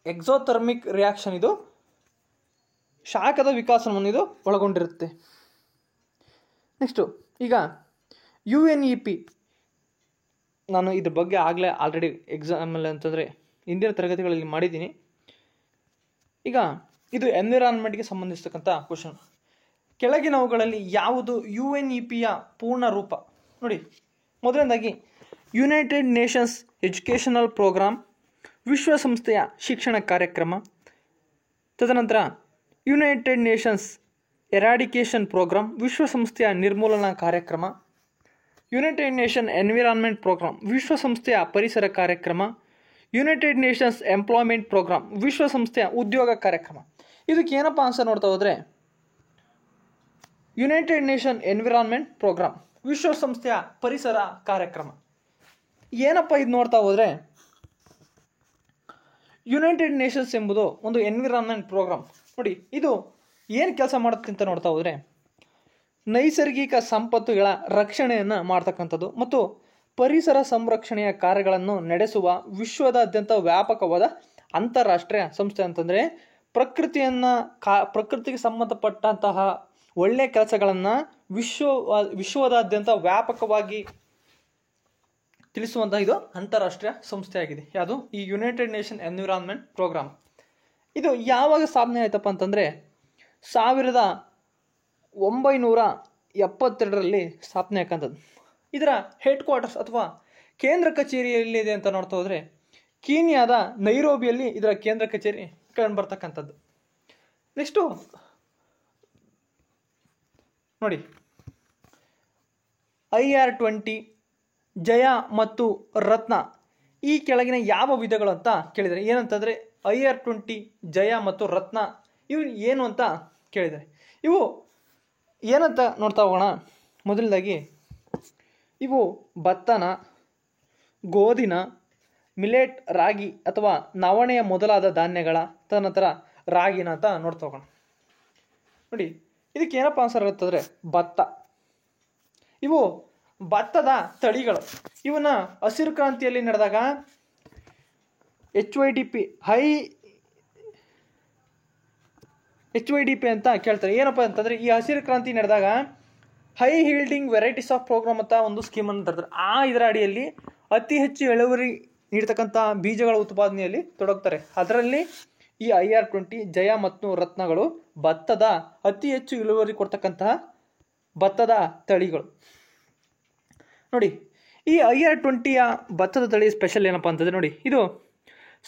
ಎಕ್ಸೋಥರ್ಮಿಕ್ ರಿಯಾಕ್ಷನ್ ಇದು ಶಾಖದ ವಿಕಾಸನವನ್ನು ಇದು ಒಳಗೊಂಡಿರುತ್ತೆ. ನೆಕ್ಸ್ಟು, ಈಗ UNEP, ನಾನು ಇದ್ರ ಬಗ್ಗೆ ಆಲ್ರೆಡಿ ಎಕ್ಸಾಮಲ್ಲಿ ಅಂತಂದರೆ ಹಿಂದಿನ ತರಗತಿಗಳಲ್ಲಿ ಮಾಡಿದ್ದೀನಿ. ಈಗ ಇದು ಎನ್ವಿರಾನ್ಮೆಂಟ್ಗೆ ಸಂಬಂಧಿಸ್ತಕ್ಕಂಥ ಕ್ವಶನ್. ಕೆಳಗಿನವುಗಳಲ್ಲಿ ಯಾವುದು UNEPಯ ಪೂರ್ಣ ರೂಪ? ನೋಡಿ, ಮೊದಲನೇದಾಗಿ ಯುನೈಟೆಡ್ ನೇಷನ್ಸ್ ಎಜುಕೇಷನಲ್ ಪ್ರೋಗ್ರಾಮ್, ವಿಶ್ವಸಂಸ್ಥೆಯ ಶಿಕ್ಷಣ ಕಾರ್ಯಕ್ರಮ. ತದನಂತರ ಯುನೈಟೆಡ್ ನೇಷನ್ಸ್ ಎರಾಡಿಕೇಷನ್ ಪ್ರೋಗ್ರಾಮ್, ವಿಶ್ವಸಂಸ್ಥೆಯ ನಿರ್ಮೂಲನಾ ಕಾರ್ಯಕ್ರಮ. ಯುನೈಟೆಡ್ ನೇಷನ್ ಎನ್ವಿರಾನ್ಮೆಂಟ್ ಪ್ರೋಗ್ರಾಮ್, ವಿಶ್ವಸಂಸ್ಥೆಯ ಪರಿಸರ ಕಾರ್ಯಕ್ರಮ. ಯುನೈಟೆಡ್ ನೇಷನ್ಸ್ ಎಂಪ್ಲಾಯ್ಮೆಂಟ್ ಪ್ರೋಗ್ರಾಮ್, ವಿಶ್ವಸಂಸ್ಥೆಯ ಉದ್ಯೋಗ ಕಾರ್ಯಕ್ರಮ. ಇದಕ್ಕೆ ಏನಪ್ಪ ಆನ್ಸರ್ ನೋಡ್ತಾ ಹೋದರೆ ಯುನೈಟೆಡ್ ನೇಷನ್ ಎನ್ವಿರಾನ್ಮೆಂಟ್ ಪ್ರೋಗ್ರಾಮ್, ವಿಶ್ವಸಂಸ್ಥೆಯ ಪರಿಸರ ಕಾರ್ಯಕ್ರಮ. ಏನಪ್ಪ ಇದು ನೋಡ್ತಾ ಹೋದರೆ ಯುನೈಟೆಡ್ ನೇಷನ್ಸ್ ಎಂಬುದು ಒಂದು ಎನ್ವಿರಾನ್ಮೆಂಟ್ ಪ್ರೋಗ್ರಾಮ್. ನೋಡಿ, ಇದು ಏನು ಕೆಲಸ ಮಾಡುತ್ತೆ ಅಂತ ನೋಡ್ತಾ ಹೋದರೆ ನೈಸರ್ಗಿಕ ಸಂಪತ್ತುಗಳ ರಕ್ಷಣೆಯನ್ನು ಮಾಡ್ತಕ್ಕಂಥದ್ದು ಮತ್ತು ಪರಿಸರ ಸಂರಕ್ಷಣೆಯ ಕಾರ್ಯಗಳನ್ನು ನಡೆಸುವ ವಿಶ್ವದಾದ್ಯಂತ ವ್ಯಾಪಕವಾದ ಅಂತಾರಾಷ್ಟ್ರೀಯ ಸಂಸ್ಥೆ. ಅಂತಂದರೆ ಪ್ರಕೃತಿಗೆ ಸಂಬಂಧಪಟ್ಟಂತಹ ಒಳ್ಳೆಯ ಕೆಲಸಗಳನ್ನು ವಿಶ್ವದಾದ್ಯಂತ ವ್ಯಾಪಕವಾಗಿ ತಿಳಿಸುವಂತಹ ಇದು ಅಂತಾರಾಷ್ಟ್ರೀಯ ಸಂಸ್ಥೆಯಾಗಿದೆ. ಯಾವುದು ಈ ಯುನೈಟೆಡ್ ನೇಷನ್ ಎನ್ವಿರಾನ್ಮೆಂಟ್ ಪ್ರೋಗ್ರಾಮ್. ಇದು ಯಾವಾಗ ಸ್ಥಾಪನೆ ಆಯ್ತಪ್ಪ ಅಂತಂದರೆ 1972ರಲ್ಲಿ ಸ್ಥಾಪನೆ ಆಕ್ಕಂಥದ್ದು. ಇದರ ಹೆಡ್ ಕ್ವಾರ್ಟರ್ಸ್ ಅಥವಾ ಕೇಂದ್ರ ಕಚೇರಿ ಎಲ್ಲಿದೆ ಅಂತ ನೋಡ್ತಾ ಹೋದರೆ ಕೀನ್ಯಾದ ನೈರೋಬಿಯಲ್ಲಿ ಇದರ ಕೇಂದ್ರ ಕಚೇರಿ ಕಂಡುಬರ್ತಕ್ಕಂಥದ್ದು. ನೆಕ್ಸ್ಟು ನೋಡಿ, IR-20, ಜಯ ಮತ್ತು ರತ್ನ ಈ ಕೆಳಗಿನ ಯಾವ ವಿಧಗಳು ಅಂತ ಕೇಳಿದರೆ ಏನಂತಂದರೆ IR-20, ಜಯ ಮತ್ತು ರತ್ನ ಇವು ಏನು ಅಂತ ಕೇಳಿದ್ದಾರೆ. ಇವು ಏನಂತ ನೋಡ್ತಾ ಹೋಗೋಣ. ಮೊದಲನೇದಾಗಿ ಇವು ಭತ್ತನ, ಗೋಧಿನ, ಮಿಲೆಟ್, ರಾಗಿ ಅಥವಾ ನವಣೆಯ ಮೊದಲಾದ ಧಾನ್ಯಗಳ, ತದನಂತರ ರಾಗಿನ ಅಂತ ನೋಡ್ತಾ ಹೋಗೋಣ. ನೋಡಿ, ಇದಕ್ಕೆ ಏನಪ್ಪ ಆನ್ಸರ್ ಇರುತ್ತಂದರೆ ಭತ್ತ. ಇವು ಭತ್ತದ ತಳಿಗಳು. ಇವನ್ನ ಹಸಿರು ಕ್ರಾಂತಿಯಲ್ಲಿ ನಡೆದಾಗ HYDP ಅಂತ ಕೇಳ್ತಾರೆ. ಏನಪ್ಪ ಅಂತಂದರೆ ಈ ಹಸಿರು ಕ್ರಾಂತಿ ನಡೆದಾಗ ಹೈ ಹೀಲ್ಡಿಂಗ್ ವೆರೈಟೀಸ್ ಆಫ್ ಪ್ರೋಗ್ರಾಮ್ ಅಂತ ಒಂದು ಸ್ಕೀಮನ್ನು ತರ್ತಾರೆ. ಇದರ ಅಡಿಯಲ್ಲಿ ಅತಿ ಹೆಚ್ಚು ಇಳುವರಿ ನೀಡ್ತಕ್ಕಂಥ ಬೀಜಗಳ ಉತ್ಪಾದನೆಯಲ್ಲಿ ತೊಡಗ್ತಾರೆ. ಅದರಲ್ಲಿ ಈ IR-20, ಜಯ ಮತ್ತು ರತ್ನಗಳು ಭತ್ತದ ಅತಿ ಹೆಚ್ಚು ಇಳುವರಿ ಕೊಡ್ತಕ್ಕಂತಹ ಭತ್ತದ ತಳಿಗಳು. ನೋಡಿ, ಈ IR-20ಯ ಭತ್ತದ ತಳಿ ಸ್ಪೆಷಲ್ ಏನಪ್ಪ ಅಂತಂದರೆ ನೋಡಿ, ಇದು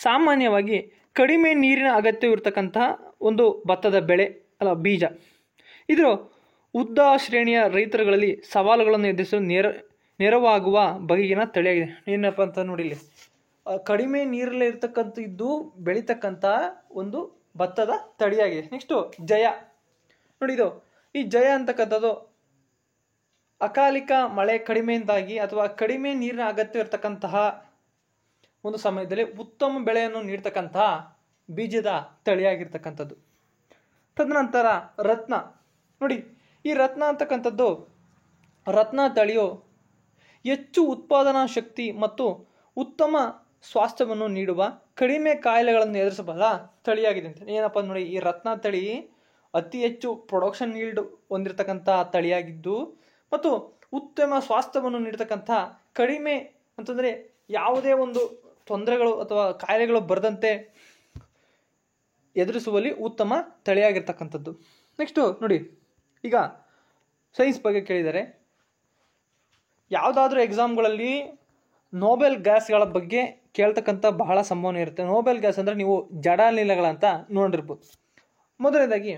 ಸಾಮಾನ್ಯವಾಗಿ ಕಡಿಮೆ ನೀರಿನ ಅಗತ್ಯವಿರ್ತಕ್ಕಂತಹ ಒಂದು ಭತ್ತದ ಬೆಳೆ ಬೀಜ. ಇದು ಉದ್ದ ಶ್ರೇಣಿಯ ರೈತರುಗಳಲ್ಲಿ ಸವಾಲುಗಳನ್ನು ಎದುರಿಸಲು ನೆರವಾಗುವ ಬಗೆಗಿನ ತಳಿಯಾಗಿದೆ. ಏನಪ್ಪ ಅಂತ ನೋಡಿ, ಇಲ್ಲಿ ಕಡಿಮೆ ನೀರಲ್ಲೇ ಇರ್ತಕ್ಕಂಥದ್ದು ಬೆಳೀತಕ್ಕಂಥ ಒಂದು ಭತ್ತದ ತಳಿಯಾಗಿದೆ. ನೆಕ್ಸ್ಟು ಜಯ. ನೋಡಿ, ಇದು ಈ ಜಯ ಅಂತಕ್ಕಂಥದ್ದು ಅಕಾಲಿಕ ಮಳೆ ಕಡಿಮೆಯಿಂದಾಗಿ ಅಥವಾ ಕಡಿಮೆ ನೀರಿನ ಅಗತ್ಯ ಇರತಕ್ಕಂತಹ ಒಂದು ಸಮಯದಲ್ಲಿ ಉತ್ತಮ ಬೆಳೆಯನ್ನು ನೀಡ್ತಕ್ಕಂತಹ ಬೀಜದ ತಳಿಯಾಗಿರ್ತಕ್ಕಂಥದ್ದು. ತದನಂತರ ರತ್ನ. ನೋಡಿ, ಈ ರತ್ನ ಅಂತಕ್ಕಂಥದ್ದು, ರತ್ನ ತಳಿಯು ಹೆಚ್ಚು ಉತ್ಪಾದನಾ ಶಕ್ತಿ ಮತ್ತು ಉತ್ತಮ ಸ್ವಾಸ್ಥ್ಯವನ್ನು ನೀಡುವ, ಕಡಿಮೆ ಕಾಯಿಲೆಗಳನ್ನು ಎದುರಿಸಬಲ್ಲ ತಳಿಯಾಗಿದೆ ಅಂತ. ಏನಪ್ಪ ನೋಡಿ, ಈ ರತ್ನ ತಳಿ ಅತಿ ಹೆಚ್ಚು ಪ್ರೊಡಕ್ಷನ್ ಈಲ್ಡ್ ಹೊಂದಿರತಕ್ಕಂಥ ತಳಿಯಾಗಿದ್ದು ಮತ್ತು ಉತ್ತಮ ಸ್ವಾಸ್ಥ್ಯವನ್ನು ನೀಡತಕ್ಕಂಥ, ಕಡಿಮೆ ಅಂತಂದರೆ ಯಾವುದೇ ಒಂದು ತೊಂದರೆಗಳು ಅಥವಾ ಕಾಯಿಲೆಗಳು ಬರದಂತೆ ಎದುರಿಸುವಲ್ಲಿ ಉತ್ತಮ ತಳಿಯಾಗಿರ್ತಕ್ಕಂಥದ್ದು. ನೆಕ್ಸ್ಟು ನೋಡಿ, ಈಗ ಸೈನ್ಸ್ ಬಗ್ಗೆ ಕೇಳಿದರೆ ಯಾವುದಾದ್ರೂ ಎಕ್ಸಾಮ್ಗಳಲ್ಲಿ ನೋಬೆಲ್ ಗ್ಯಾಸ್ಗಳ ಬಗ್ಗೆ ಕೇಳ್ತಕ್ಕಂಥ ಬಹಳ ಸಂಭಾವನೆ ಇರುತ್ತೆ. ನೋಬೆಲ್ ಗ್ಯಾಸ್ ಅಂದರೆ ನೀವು ಜಡಾನಿಲಗಳಂತ ನೋಡಿರ್ಬೋದು. ಮೊದಲನೇದಾಗಿ,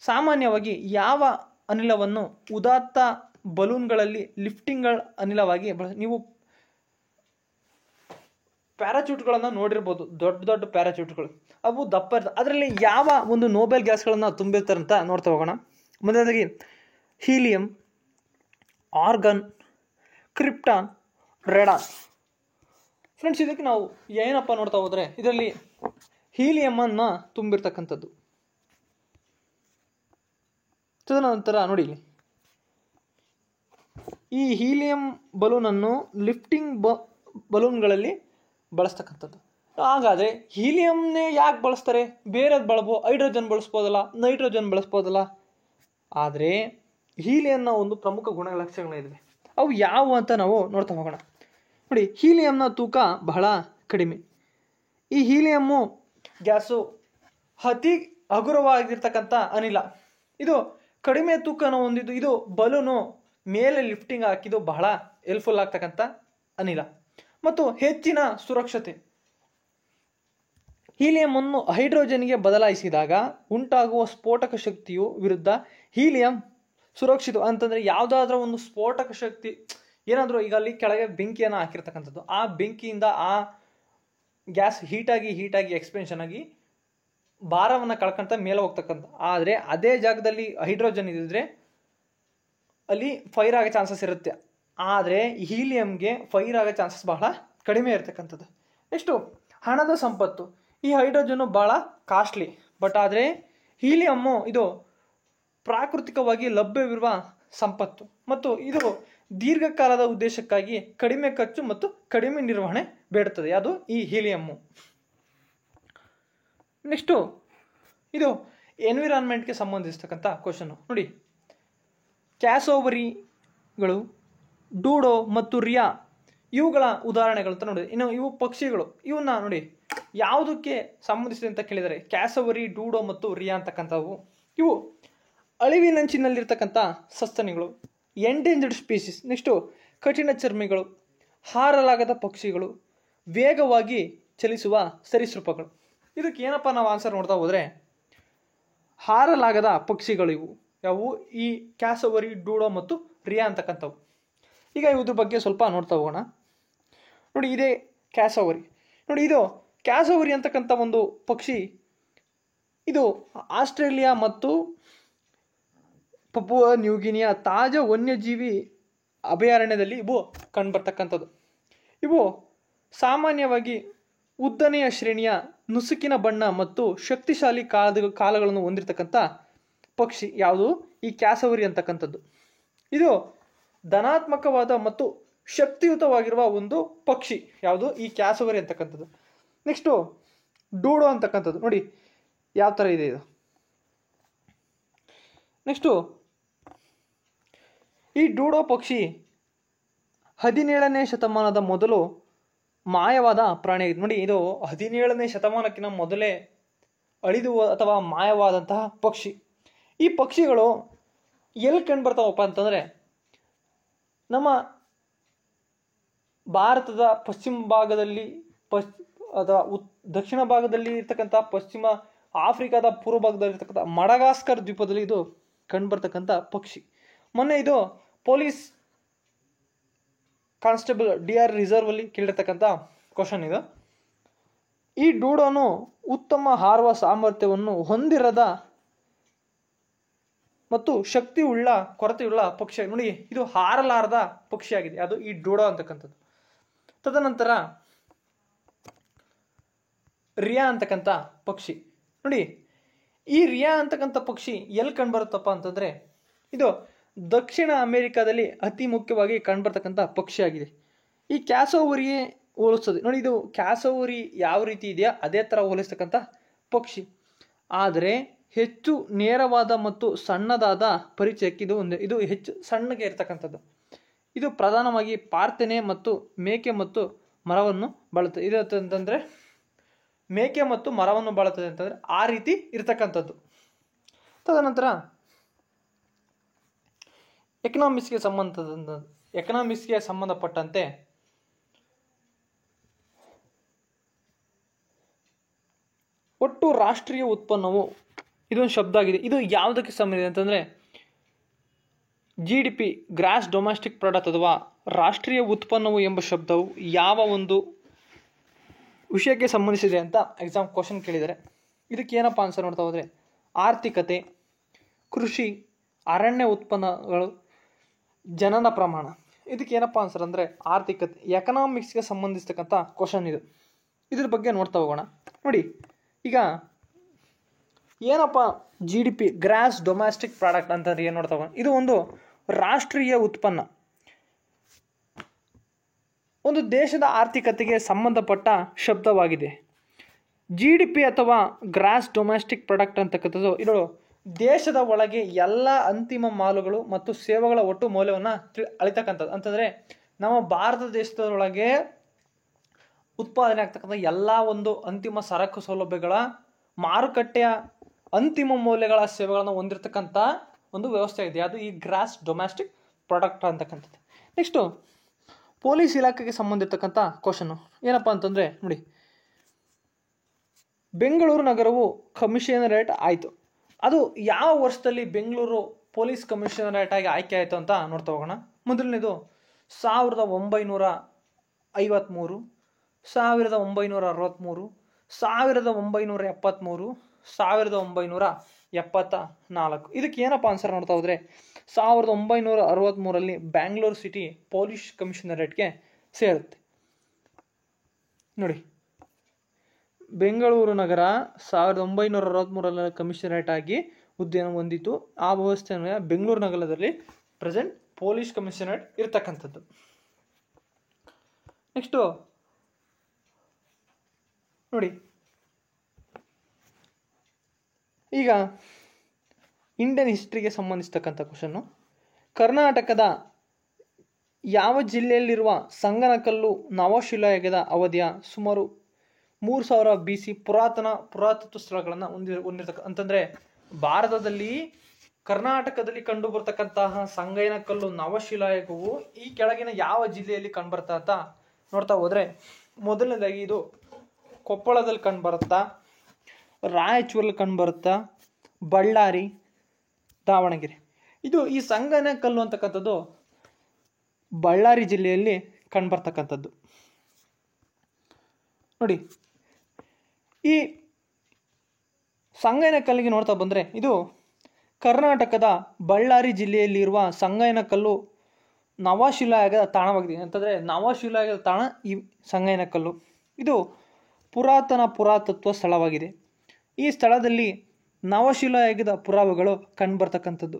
ಸಾಮಾನ್ಯವಾಗಿ ಯಾವ ಅನಿಲವನ್ನು ಉದಾತ್ತ ಬಲೂನ್ಗಳಲ್ಲಿ ಲಿಫ್ಟಿಂಗ್ಗಳ ಅನಿಲವಾಗಿ ನೀವು ಪ್ಯಾರಾಚೂಟ್ಗಳನ್ನು ನೋಡಿರ್ಬೋದು, ದೊಡ್ಡ ದೊಡ್ಡ ಪ್ಯಾರಾಚೂಟ್ಗಳು, ಅವು ದಪ್ಪ ಇರ್ತವೆ. ಅದರಲ್ಲಿ ಯಾವ ಒಂದು ನೋಬೆಲ್ ಗ್ಯಾಸ್ಗಳನ್ನು ತುಂಬಿರ್ತಾರೆ ಅಂತ ನೋಡ್ತಾ ಹೋಗೋಣ. ಮೊದಲನೇದಾಗಿ helium, organ, krypton, Radeon. Friends, ಇದಕ್ಕೆ ನಾವು ಏನಪ್ಪ ನೋಡ್ತಾ ಹೋದರೆ ಇದರಲ್ಲಿ ಹೀಲಿಯಮನ್ನು ತುಂಬಿರ್ತಕ್ಕಂಥದ್ದು. ತದನಂತರ ನೋಡಿ, ಈ ಹೀಲಿಯಂ ಬಲೂನನ್ನು ಲಿಫ್ಟಿಂಗ್ ಬಲೂನ್ಗಳಲ್ಲಿ ಬಳಸ್ತಕ್ಕಂಥದ್ದು. ಹಾಗಾದರೆ ಹೀಲಿಯಂನೇ ಯಾಕೆ ಬಳಸ್ತಾರೆ? ಬೇರೆದು ಬಳಸ್ಬೋದು, ಹೈಡ್ರೋಜನ್ ಬಳಸ್ಬೋದಲ್ಲ, ನೈಟ್ರೋಜನ್ ಬಳಸ್ಬೋದಲ್ಲ. ಆದರೆ ಹೀಲಿಯಂನ ಒಂದು ಪ್ರಮುಖ ಗುಣಲಕ್ಷಣಗಳಿವೆ. ಅವು ಯಾವುವು ಅಂತ ನಾವು ನೋಡ್ತಾ ಹೋಗೋಣ. ನೋಡಿ, ಹೀಲಿಯಂನ ತೂಕ ಬಹಳ ಕಡಿಮೆ. ಈ ಹೀಲಿಯಮ್ಮು ಗ್ಯಾಸು ಅತಿ ಹಗುರವಾಗಿರ್ತಕ್ಕಂಥ ಅನಿಲ. ಇದು ಕಡಿಮೆ ತೂಕನ ಹೊಂದಿದ್ದು, ಇದು ಬಲೂನು ಮೇಲೆ ಲಿಫ್ಟಿಂಗ್ ಹಾಕಿದ್ದು ಬಹಳ ಹೆಲ್ಪ್ಫುಲ್ ಆಗ್ತಕ್ಕಂಥ ಅನಿಲ ಮತ್ತು ಹೆಚ್ಚಿನ ಸುರಕ್ಷತೆ. ಹೀಲಿಯಮನ್ನು ಹೈಡ್ರೋಜನ್ಗೆ ಬದಲಾಯಿಸಿದಾಗ ಉಂಟಾಗುವ ಸ್ಫೋಟಕ ಶಕ್ತಿಯು ವಿರುದ್ಧ ಹೀಲಿಯಂ ಸುರಕ್ಷಿತ. ಅಂತಂದರೆ ಯಾವುದಾದ್ರೂ ಒಂದು ಸ್ಫೋಟಕ ಶಕ್ತಿ ಏನಾದರೂ, ಈಗ ಅಲ್ಲಿ ಕೆಳಗೆ ಬೆಂಕಿಯನ್ನು ಹಾಕಿರ್ತಕ್ಕಂಥದ್ದು, ಆ ಬೆಂಕಿಯಿಂದ ಆ ಗ್ಯಾಸ್ ಹೀಟಾಗಿ ಎಕ್ಸ್ಪೆನ್ಷನ್ ಆಗಿ ಭಾರವನ್ನು ಕಳ್ಕೊಂತ ಮೇಲೆ ಹೋಗ್ತಕ್ಕಂಥ. ಆದರೆ ಅದೇ ಜಾಗದಲ್ಲಿ ಹೈಡ್ರೋಜನ್ ಇದ್ದಿದ್ರೆ ಅಲ್ಲಿ ಫೈರ್ ಆಗೋ ಚಾನ್ಸಸ್ ಇರುತ್ತೆ. ಆದರೆ ಹೀಲಿಯಂಗೆ ಫೈರ್ ಆಗೋ ಚಾನ್ಸಸ್ ಬಹಳ ಕಡಿಮೆ ಇರತಕ್ಕಂಥದ್ದು. ನೆಕ್ಸ್ಟು ಹಣದ ಸಂಪತ್ತು. ಈ ಹೈಡ್ರೋಜನ್ನು ಭಾಳ ಕಾಸ್ಟ್ಲಿ, ಬಟ್ ಆದರೆ ಹೀಲಿಯಮ್ಮು ಇದು ಪ್ರಾಕೃತಿಕವಾಗಿ ಲಭ್ಯವಿರುವ ಸಂಪತ್ತು ಮತ್ತು ಇದು ದೀರ್ಘಕಾಲದ ಉದ್ದೇಶಕ್ಕಾಗಿ ಕಡಿಮೆ ಖರ್ಚು ಮತ್ತು ಕಡಿಮೆ ನಿರ್ವಹಣೆ ಬೇಡುತ್ತದೆ. ಅದು ಈ ಹೀಲಿಯಮ್ಮು. ನೆಕ್ಸ್ಟು ಇದು ಎನ್ವಿರಾನ್ಮೆಂಟ್ಗೆ ಸಂಬಂಧಿಸ್ತಕ್ಕಂಥ ಕ್ವಶನ್ನು. ನೋಡಿ, ಕ್ಯಾಸೋವರಿಗಳು, ಡೂಡೋ ಮತ್ತು ರಿಯಾ ಇವುಗಳ ಉದಾಹರಣೆಗಳು ಅಂತ ನೋಡಿ. ಇನ್ನು ಇವು ಪಕ್ಷಿಗಳು. ಇವನ್ನ ನೋಡಿ, ಯಾವುದಕ್ಕೆ ಸಂಬಂಧಿಸಿದೆ ಅಂತ ಕೇಳಿದರೆ ಕ್ಯಾಸೋವರಿ, ಡೂಡೋ ಮತ್ತು ರಿಯಾ ಅಂತಕ್ಕಂಥವು ಇವು ಅಳಿವಿನಂಚಿನಲ್ಲಿರ್ತಕ್ಕಂಥ ಸಸ್ತನಿಗಳು, ಎಂಡೇಂಜರ್ಡ್ ಸ್ಪೀಸೀಸ್. ನೆಕ್ಸ್ಟು ಕಠಿಣ ಚರ್ಮಿಗಳು, ಹಾರಲಾಗದ ಪಕ್ಷಿಗಳು, ವೇಗವಾಗಿ ಚಲಿಸುವ ಸರೀಸೃಪಗಳು. ಇದಕ್ಕೆ ಏನಪ್ಪ ನಾವು ಆನ್ಸರ್ ನೋಡ್ತಾ ಹೋದರೆ ಹಾರಲಾಗದ ಪಕ್ಷಿಗಳು ಇವು ಯಾವುವು? ಈ ಕ್ಯಾಸೋವರಿ, ಡೂಡೋ ಮತ್ತು ರಿಯಾ ಅಂತಕ್ಕಂಥವು. ಈಗ ಇದ್ರ ಬಗ್ಗೆ ಸ್ವಲ್ಪ ನೋಡ್ತಾ ಹೋಗೋಣ. ನೋಡಿ, ಇದೇ ಕ್ಯಾಸೋವರಿ. ನೋಡಿ, ಇದು ಕ್ಯಾಸೋವರಿ ಅಂತಕ್ಕಂಥ ಒಂದು ಪಕ್ಷಿ. ಇದು ಆಸ್ಟ್ರೇಲಿಯಾ ಮತ್ತು ಪಪುವಾ ನ್ಯೂಗಿನಿಯಾ ತಾಜಾ ವನ್ಯಜೀವಿ ಅಭಯಾರಣ್ಯದಲ್ಲಿ ಇವು ಕಂಡುಬರ್ತಕ್ಕಂಥದ್ದು. ಇವು ಸಾಮಾನ್ಯವಾಗಿ ಉದ್ದನೆಯ ಶ್ರೇಣಿಯ ನುಸುಕಿನ ಬಣ್ಣ ಮತ್ತು ಶಕ್ತಿಶಾಲಿ ಕಾಲಗಳನ್ನು ಹೊಂದಿರತಕ್ಕಂಥ ಪಕ್ಷಿ ಯಾವುದು? ಈ ಕ್ಯಾಸೋವರಿ ಅಂತಕ್ಕಂಥದ್ದು. ಇದು ಧನಾತ್ಮಕವಾದ ಮತ್ತು ಶಕ್ತಿಯುತವಾಗಿರುವ ಒಂದು ಪಕ್ಷಿ ಯಾವುದು? ಈ ಕ್ಯಾಸೋವರಿ ಅಂತಕ್ಕಂಥದ್ದು. ನೆಕ್ಸ್ಟು ಡೂಡೋ ಅಂತಕ್ಕಂಥದ್ದು. ನೋಡಿ ಯಾವ ಥರ ಇದೆ ಇದು. ನೆಕ್ಸ್ಟು ಈ ಡೂಡೋ ಪಕ್ಷಿ 17ನೇ ಶತಮಾನದ ಮೊದಲು ಮಾಯವಾದ ಪ್ರಾಣಿಯಾಗಿದೆ. ನೋಡಿ, ಇದು 17ನೇ ಶತಮಾನಕ್ಕಿಂತ ಮೊದಲೇ ಅಳಿದು ಅಥವಾ ಮಾಯವಾದಂತಹ ಪಕ್ಷಿ. ಈ ಪಕ್ಷಿಗಳು ಎಲ್ಲಿ ಕಂಡುಬರ್ತಾವಪ್ಪ ಅಂತಂದರೆ ನಮ್ಮ ಭಾರತದ ಪಶ್ಚಿಮ ಭಾಗದಲ್ಲಿ ಅಥವಾ ದಕ್ಷಿಣ ಭಾಗದಲ್ಲಿ ಇರ್ತಕ್ಕಂಥ, ಪಶ್ಚಿಮ ಆಫ್ರಿಕಾದ ಪೂರ್ವ ಭಾಗದಲ್ಲಿ ಇರ್ತಕ್ಕಂಥ ಮಡಗಾಸ್ಕರ್ ದ್ವೀಪದಲ್ಲಿ ಇದು ಕಂಡುಬರ್ತಕ್ಕಂಥ ಪಕ್ಷಿ. ಮೊನ್ನೆ ಇದು ಪೊಲೀಸ್ ಕಾನ್ಸ್ಟೇಬಲ್ DR ರಿಸರ್ವ್ ಅಲ್ಲಿ ಕೇಳಿರ್ತಕ್ಕಂಥ ಕ್ವಶನ್ ಇದು. ಈ ಡೂಡೋನು ಉತ್ತಮ ಹಾರುವ ಸಾಮರ್ಥ್ಯವನ್ನು ಹೊಂದಿರದ ಮತ್ತು ಶಕ್ತಿಯುಳ್ಳ ಕೊರತೆಯುಳ್ಳ ಪಕ್ಷಿ. ನೋಡಿ, ಇದು ಹಾರಲಾರದ ಪಕ್ಷಿಯಾಗಿದೆ, ಅದು ಈ ಡೋಡೋ ಅಂತಕ್ಕಂಥದ್ದು. ತದನಂತರ ರಿಯಾ ಅಂತಕ್ಕಂಥ ಪಕ್ಷಿ. ನೋಡಿ, ಈ ರಿಯಾ ಅಂತಕ್ಕಂಥ ಪಕ್ಷಿ ಎಲ್ಲಿ ಕಂಡುಬರುತ್ತಪ್ಪ ಅಂತಂದರೆ, ಇದು ದಕ್ಷಿಣ ಅಮೆರಿಕಾದಲ್ಲಿ ಅತಿ ಮುಖ್ಯವಾಗಿ ಕಂಡುಬರ್ತಕ್ಕಂಥ ಪಕ್ಷಿಯಾಗಿದೆ. ಈ ಕ್ಯಾಸೋವರಿಗೆ ಹೋಲಿಸ್ತದೆ. ನೋಡಿ, ಇದು ಕ್ಯಾಸೋವರಿ ಯಾವ ರೀತಿ ಇದೆಯಾ ಅದೇ ಥರ ಹೋಲಿಸ್ತಕ್ಕಂಥ ಪಕ್ಷಿ. ಆದರೆ ಹೆಚ್ಚು ನೇರವಾದ ಮತ್ತು ಸಣ್ಣದಾದ ಪರಿಚಯಕ್ಕೆ ಇದು ಹೆಚ್ಚು ಸಣ್ಣಗೆ ಇರತಕ್ಕಂಥದ್ದು. ಇದು ಪ್ರಧಾನವಾಗಿ ಪ್ರಾರ್ಥನೆ ಮತ್ತು ಮೇಕೆ ಮತ್ತು ಮರವನ್ನು ಬಾಳುತ್ತದೆ. ಇದು ಅಂತಂದರೆ ಮೇಕೆ ಮತ್ತು ಮರವನ್ನು ಬಾಳುತ್ತದೆ ಅಂತಂದರೆ ಆ ರೀತಿ ಇರತಕ್ಕಂಥದ್ದು. ತದನಂತರ ಎಕನಾಮಿಕ್ಸ್ಗೆ ಸಂಬಂಧಪಟ್ಟಂತೆ ಒಟ್ಟು ರಾಷ್ಟ್ರೀಯ ಉತ್ಪನ್ನವು ಇದೊಂದು ಶಬ್ದ ಆಗಿದೆ. ಇದು ಯಾವುದಕ್ಕೆ ಸಂಬಂಧಿಸಿದೆ ಅಂತಂದರೆ GDP, ಗ್ರಾಸ್ ಡೊಮೆಸ್ಟಿಕ್ ಪ್ರಾಡಕ್ಟ್ ಅಥವಾ ರಾಷ್ಟ್ರೀಯ ಉತ್ಪನ್ನವು ಎಂಬ ಶಬ್ದವು ಯಾವ ಒಂದು ವಿಷಯಕ್ಕೆ ಸಂಬಂಧಿಸಿದೆ ಅಂತ ಎಕ್ಸಾಮ್ ಕ್ವಶನ್ ಕೇಳಿದರೆ ಇದಕ್ಕೆ ಏನಪ್ಪ ಆನ್ಸರ್ ನೋಡ್ತಾ ಹೋದರೆ ಆರ್ಥಿಕತೆ, ಕೃಷಿ, ಅರಣ್ಯ ಉತ್ಪನ್ನಗಳು, ಜನನ ಪ್ರಮಾಣ. ಇದಕ್ಕೆ ಏನಪ್ಪ ಆನ್ಸರ್ ಅಂದರೆ ಆರ್ಥಿಕತೆ. ಎಕನಾಮಿಕ್ಸ್ಗೆ ಸಂಬಂಧಿಸ್ತಕ್ಕಂಥ ಕ್ವಶನ್ ಇದು. ಇದ್ರ ಬಗ್ಗೆ ನೋಡ್ತಾ ಹೋಗೋಣ. ನೋಡಿ, ಈಗ ಏನಪ್ಪ GDP, ಗ್ರಾಸ್ ಡೊಮೆಸ್ಟಿಕ್ ಪ್ರಾಡಕ್ಟ್ ಅಂತಂದ್ರೆ ಏನು ನೋಡ್ತಾ ಹೋಗೋಣ. ಇದು ಒಂದು ರಾಷ್ಟ್ರೀಯ ಉತ್ಪನ್ನ, ಒಂದು ದೇಶದ ಆರ್ಥಿಕತೆಗೆ ಸಂಬಂಧಪಟ್ಟ ಶಬ್ದವಾಗಿದೆ. GDP ಅಥವಾ ಗ್ರಾಸ್ ಡೊಮೆಸ್ಟಿಕ್ ಪ್ರಾಡಕ್ಟ್ ಅಂತಕ್ಕಂಥದ್ದು ಇದು ದೇಶದ ಒಳಗೆ ಎಲ್ಲ ಅಂತಿಮ ಮಾಲುಗಳು ಮತ್ತು ಸೇವೆಗಳ ಒಟ್ಟು ಮೌಲ್ಯವನ್ನು ಅಳಿತಕ್ಕಂಥದ್ದು. ಅಂತಂದರೆ ನಮ್ಮ ಭಾರತ ದೇಶದೊಳಗೆ ಉತ್ಪಾದನೆ ಆಗ್ತಕ್ಕಂಥ ಎಲ್ಲ ಒಂದು ಅಂತಿಮ ಸರಕು ಸೌಲಭ್ಯಗಳ ಮಾರುಕಟ್ಟೆಯ ಅಂತಿಮ ಮೌಲ್ಯಗಳ ಸೇವೆಗಳನ್ನು ಹೊಂದಿರತಕ್ಕಂಥ ಒಂದು ವ್ಯವಸ್ಥೆ ಇದೆ, ಅದು ಈ ಗ್ರಾಸ್ ಡೊಮೆಸ್ಟಿಕ್ ಪ್ರಾಡಕ್ಟ್ ಅಂತಕ್ಕಂಥದ್ದು. ನೆಕ್ಸ್ಟು ಪೊಲೀಸ್ ಇಲಾಖೆಗೆ ಸಂಬಂಧಿರ್ತಕ್ಕಂಥ ಕ್ವಶನ್ನು ಏನಪ್ಪ ಅಂತಂದರೆ, ನೋಡಿ, ಬೆಂಗಳೂರು ನಗರವು ಕಮಿಷನರೇಟ್ ಆಯಿತು. ಅದು ಯಾವ ವರ್ಷದಲ್ಲಿ ಬೆಂಗಳೂರು ಪೊಲೀಸ್ ಕಮಿಷನರೇಟ್ ಆಗಿ ಆಯ್ಕೆ ಆಯಿತು ಅಂತ ನೋಡ್ತಾ ಹೋಗೋಣ. ಮೊದಲನೇದು 1953, 1963, 1973, 1974. ಇದಕ್ಕೆ ಏನಪ್ಪ ಆನ್ಸರ್ ನೋಡ್ತಾ ಹೋದರೆ 1963ರಲ್ಲಿ ಬ್ಯಾಂಗ್ಳೂರು ಸಿಟಿ ಪೊಲೀಸ್ ಕಮಿಷನರೇಟ್ಗೆ ಸೇರುತ್ತೆ. ನೋಡಿ, ಬೆಂಗಳೂರು ನಗರ 1963ರಲ್ಲಿ ಕಮಿಷನರೇಟ್ ಆಗಿ ಹುದ್ದೆಯನ್ನು ಹೊಂದಿತು. ಆ ವ್ಯವಸ್ಥೆಯನ್ನು ಬೆಂಗಳೂರು ನಗರದಲ್ಲಿ ಪ್ರೆಸೆಂಟ್ ಪೊಲೀಸ್ ಕಮಿಷನರೇಟ್ ಇರ್ತಕ್ಕಂಥದ್ದು. ನೆಕ್ಸ್ಟು ನೋಡಿ, ಈಗ ಇಂಡಿಯನ್ ಹಿಸ್ಟ್ರಿಗೆ ಸಂಬಂಧಿಸಿರ್ತಕ್ಕಂಥ ಕ್ವಶನ್ನು. ಕರ್ನಾಟಕದ ಯಾವ ಜಿಲ್ಲೆಯಲ್ಲಿರುವ ಸಂಗನಕಲ್ಲು ನವಶಿಲಾಯುಗದ ಅವಧಿಯ ಸುಮಾರು 3000 BC ಪುರಾತತ್ವ ಸ್ಥಳಗಳನ್ನು ಹೊಂದಿರತಕ್ಕ ಅಂತಂದರೆ ಭಾರತದಲ್ಲಿ ಕರ್ನಾಟಕದಲ್ಲಿ ಕಂಡು ಬರ್ತಕ್ಕಂತಹ ಸಂಗನಕಲ್ಲು ನವಶಿಲಾಯುಗವು ಈ ಕೆಳಗಿನ ಯಾವ ಜಿಲ್ಲೆಯಲ್ಲಿ ಕಂಡುಬರ್ತಾ ಅಂತ ನೋಡ್ತಾ ಹೋದರೆ, ಮೊದಲನೇದಾಗಿ ಇದು ಕೊಪ್ಪಳದಲ್ಲಿ ಕಂಡುಬರುತ್ತಾ, ರಾಯಚೂರಲ್ಲಿ ಕಂಡುಬರುತ್ತಾ, ಬಳ್ಳಾರಿ, ದಾವಣಗೆರೆ. ಇದು ಈ ಸಂಗನಕಲ್ಲು ಅಂತಕ್ಕಂಥದ್ದು ಬಳ್ಳಾರಿ ಜಿಲ್ಲೆಯಲ್ಲಿ ಕಂಡುಬರ್ತಕ್ಕಂಥದ್ದು. ನೋಡಿ, ಈ ಸಂಗನಕಲ್ಲಿಗೆ ನೋಡ್ತಾ ಬಂದರೆ ಇದು ಕರ್ನಾಟಕದ ಬಳ್ಳಾರಿ ಜಿಲ್ಲೆಯಲ್ಲಿರುವ ಸಂಗನಕಲ್ಲು ನವಶಿಲಾಯುಗದ ತಾಣವಾಗಿದೆ. ಅಂತಂದರೆ ನವಶಿಲಾಯುಗದ ತಾಣ ಈ ಸಂಗನಕಲ್ಲು. ಇದು ಪುರಾತತ್ವ ಸ್ಥಳವಾಗಿದೆ. ಈ ಸ್ಥಳದಲ್ಲಿ ನವಶಿಲಾಯುಗದ ಪುರಾವೆಗಳು ಕಂಡುಬರ್ತಕ್ಕಂಥದ್ದು.